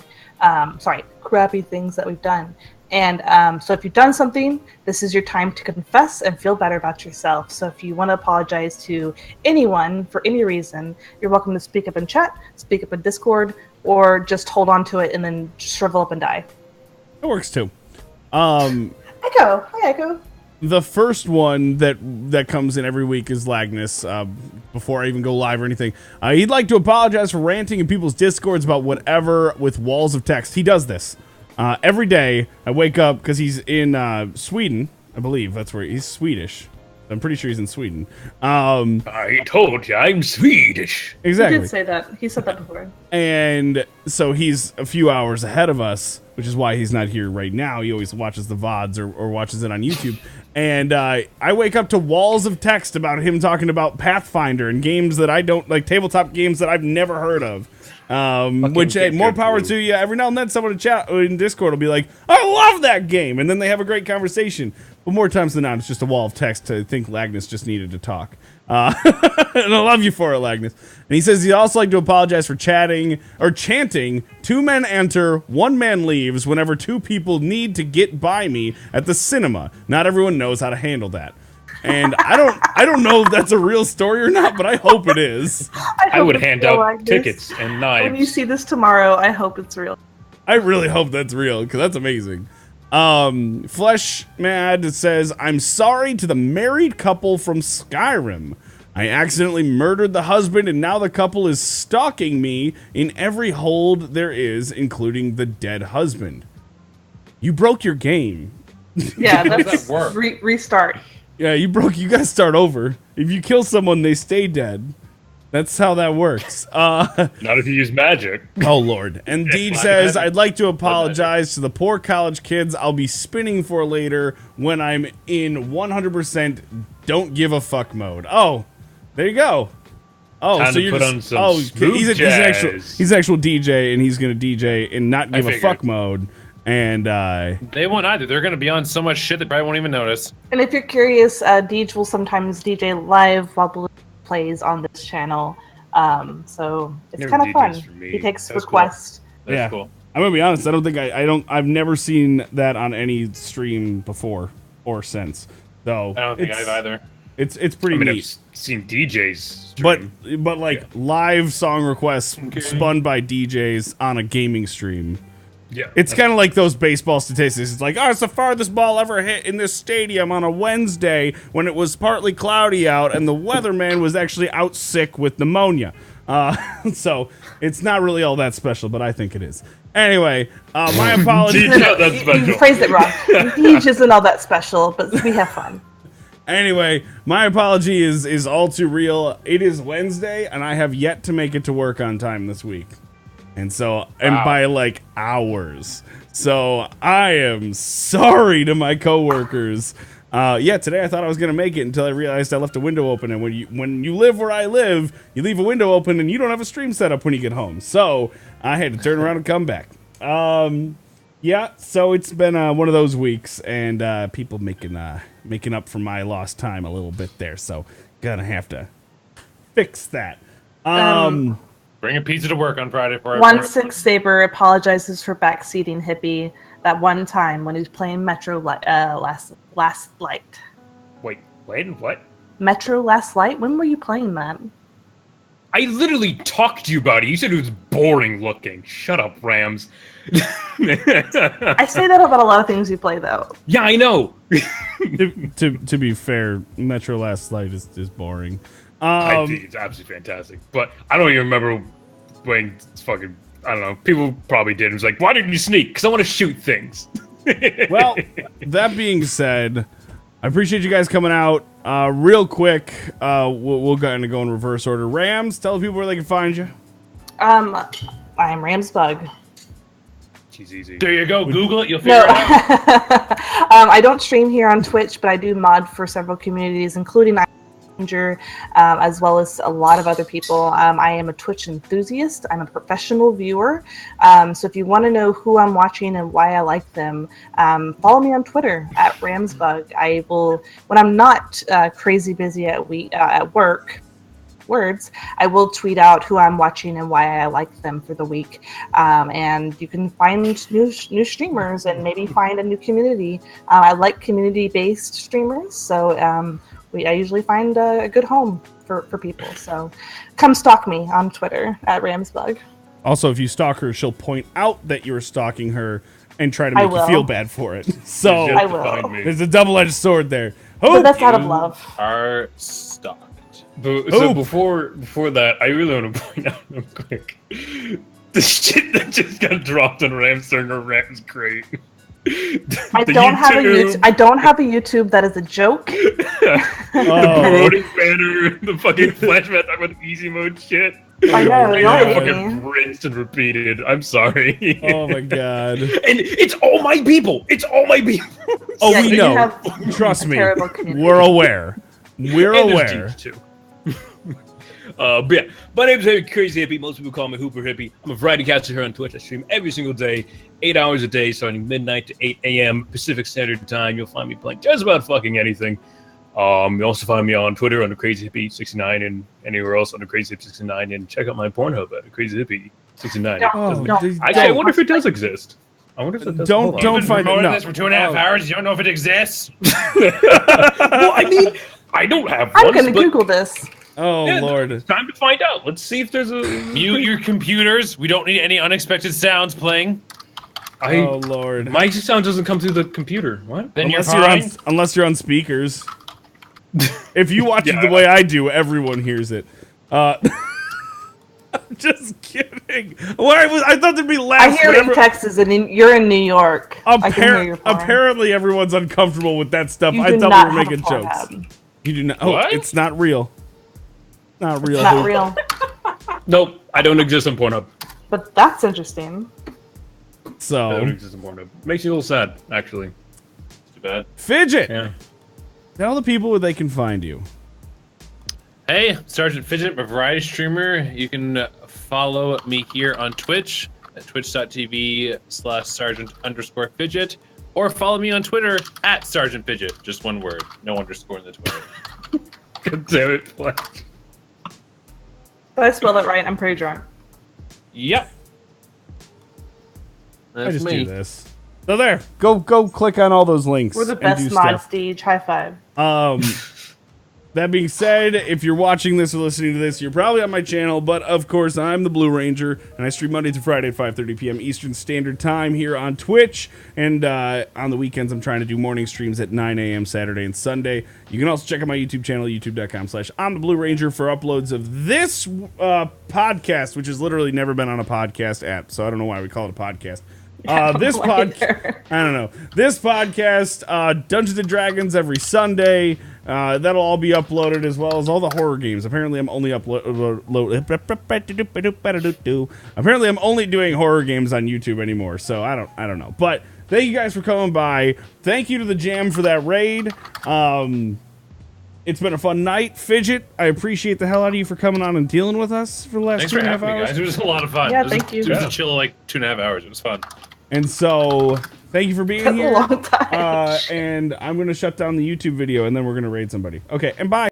Crappy things that we've done. And so if you've done something, this is your time to confess and feel better about yourself. So if you want to apologize to anyone for any reason, you're welcome to speak up in chat, speak up in Discord, or just hold on to it and then shrivel up and die.
It works too.
Echo. Hi, Echo.
The first one that comes in every week is Lagnus. Before I even go live or anything, he'd like to apologize for ranting in people's Discords about whatever with walls of text. He does this every day. I wake up because he's in Sweden, I believe. That's where he's Swedish. I'm pretty sure he's in Sweden.
I told you I'm Swedish.
Exactly.
He did say that. He said that before.
And so he's a few hours ahead of us, which is why he's not here right now. He always watches the VODs or watches it on YouTube. And I wake up to walls of text about him talking about Pathfinder and games that I don't like, tabletop games that I've never heard of. Which, hey, more power to you. Every now and then someone in chat in Discord will be like, I love that game. And then they have a great conversation. But more times than not, it's just a wall of text to think Lagnus just needed to talk. And I love you for it, Lagnus. And he says he'd also like to apologize for chanting 2 men enter, 1 man leaves whenever 2 people need to get by me at the cinema. Not everyone knows how to handle that. And I don't know if that's a real story or not, but I hope it is.
I would hand out tickets and knives.
When you see this tomorrow, I hope it's real.
I really hope that's real, because that's amazing. Flesh Mad says, I'm sorry to the married couple from Skyrim. I accidentally murdered the husband, and now the couple is stalking me in every hold there is, including the dead husband. You broke your game.
Yeah, that's restart.
Yeah, you gotta start over. If you kill someone, they stay dead. That's how that works.
Not if you use magic.
Oh, Lord. And Deej says, I'd like to apologize to the poor college kids I'll be spinning for later when I'm in 100% don't give a fuck mode. Oh, there you go. Oh,
time
so you're
put
just,
on some
he's an actual DJ, and he's going to DJ and not give a fuck mode. And
they won't either. They're going to be on so much shit they probably won't even notice.
And if you're curious, Deej will sometimes DJ live while Blue plays on this channel. So it's kind of fun. He takes requests.
Cool. That's cool.
I'm gonna be honest. I don't think I've never seen that on any stream before or since. So
I don't think I've either.
It's pretty neat.
I've seen DJs stream.
But like live song requests spun by DJs on a gaming stream.
Yeah,
It's kind of like those baseball statistics. It's like, oh, it's the farthest ball ever hit in this stadium on a Wednesday when it was partly cloudy out and the weatherman was actually out sick with pneumonia. So it's not really all that special, but I think it is. Anyway, my apologies.
You phrased it wrong. Beach isn't all that special, but we have fun.
Anyway, my apology is all too real. It is Wednesday, and I have yet to make it to work on time this week. And so, and by like hours. So I am sorry to my coworkers. Today I thought I was gonna make it until I realized I left a window open. And when you live where I live, you leave a window open and you don't have a stream set up when you get home. So I had to turn around and come back. So it's been one of those weeks, and people making up for my lost time a little bit there. So gonna have to fix that.
Bring a pizza to work on Friday for our
1-6 Saber apologizes for backseating Hippie that one time when he was playing Metro Last Light.
Wait, what?
Metro Last Light? When were you playing that?
I literally talked to you about it. You said it was boring looking. Shut up, Rams.
I say that about a lot of things you play, though.
Yeah, I know.
to be fair, Metro Last Light is boring.
I think it's absolutely fantastic. But I don't even remember when it's fucking, I don't know, people probably did. It was like, why didn't you sneak? Because I want to shoot things.
Well, that being said, I appreciate you guys coming out. Real quick, we'll kind of go in reverse order. Rams, tell the people where they can find you.
I'm Ramsbug.
She's easy.
There you go. Google it. You'll figure it out.
I don't stream here on Twitch, but I do mod for several communities, including ImTheBlueRanger, as well as a lot of other people. I am a Twitch enthusiast. I'm a professional viewer. So if you want to know who I'm watching and why I like them, follow me on Twitter at Ramsbug. I will, when I'm not crazy busy at work, I will tweet out who I'm watching and why I like them for the week. And you can find new streamers and maybe find a new community. I like community-based streamers, so I usually find a good home for people. So come stalk me on Twitter at Ramsbug.
Also, if you stalk her, she'll point out that you're stalking her and try to make you feel bad for it. So
I will.
There's a double-edged sword there.
But that's out of love.
Are stalked.
So before that, I really want to point out real quick the shit that just got dropped on Rams during her Rams crate.
I don't have a YouTube that is a joke.
The promoting banner, the fucking flashback with easy mode shit.
I know,
I fucking rinsed and repeated. I'm sorry.
Oh my god.
And it's all my people.
Oh,
Yeah,
we know. Trust me. We're aware. We're aware.
Too. But yeah, my name is Crazy Hippie. Most people call me Hooper Hippie. I'm a variety caster here on Twitch. I stream every single day, 8 hours a day, starting midnight to 8 a.m. Pacific Standard Time. You'll find me playing just about fucking anything. You also find me on Twitter under Crazy Hippie 69 and anywhere else under Crazy Hippie 69. And check out my Pornhub at Crazy Hippie 69. I wonder if it does exist. I wonder if it does.
Don't find it.
This for 2.5 hours. You don't know if it exists.
Well, I mean, I don't have one.
I'm gonna Google this.
Oh, yeah, Lord.
It's time to find out. Let's see if there's a...
Mute your computers. We don't need any unexpected sounds playing.
Oh, Lord.
My sound doesn't come through the computer. What?
Then
unless you're on speakers. If you watch it the way I do, everyone hears it. Just kidding. I thought there'd be laughs.
I hear it in Texas, and you're in New York.
Apparently, everyone's uncomfortable with that stuff. I thought we were making jokes. You do not. Oh,
what?
It's not real. Not real.
It's not real.
Nope, I don't exist on Pornhub.
But that's interesting.
So
I don't exist on Pornhub. Makes you a little sad, actually.
It's too bad.
Fidget.
Yeah.
Tell the people where they can find you.
Hey, Sgt Fidgt, a variety streamer. You can follow me here on Twitch at twitch.tv/Sgt_Fidget, or follow me on Twitter at Sgt Fidget. Just one word, no underscore in the Twitter.
God damn it, Flash.
But I spelled it right. I'm pretty drunk.
Yep. That's
I just
me.
do this. So there, go click on all those links.
We're the best mod stage. High five.
That being said, if you're watching this or listening to this, you're probably on my channel, but of course, I'm the Blue Ranger, and I stream Monday through Friday at 5:30 p.m. Eastern Standard Time here on Twitch, and on the weekends, I'm trying to do morning streams at 9 a.m. Saturday and Sunday. You can also check out my YouTube channel, youtube.com/ImTheBlueRanger, for uploads of this podcast, which has literally never been on a podcast app, so I don't know why we call it a podcast. This podcast, I don't know. This podcast, Dungeons and Dragons every Sunday. That'll all be uploaded, as well as all the horror games. Apparently, I'm only Apparently, I'm only doing horror games on YouTube anymore. So I don't know. But thank you guys for coming by. Thank you to the Jam for that raid. It's been a fun night. Fidget, I appreciate the hell out of you for coming on and dealing with us for the last 2.5 hours.
Guys. It was a lot of fun.
Yeah, thank you.
It was a chill, like 2.5 hours. It was fun.
And so, thank you for being
That's
here.
a long time.
And I'm going to shut down the YouTube video, and then we're going to raid somebody. Okay, and bye.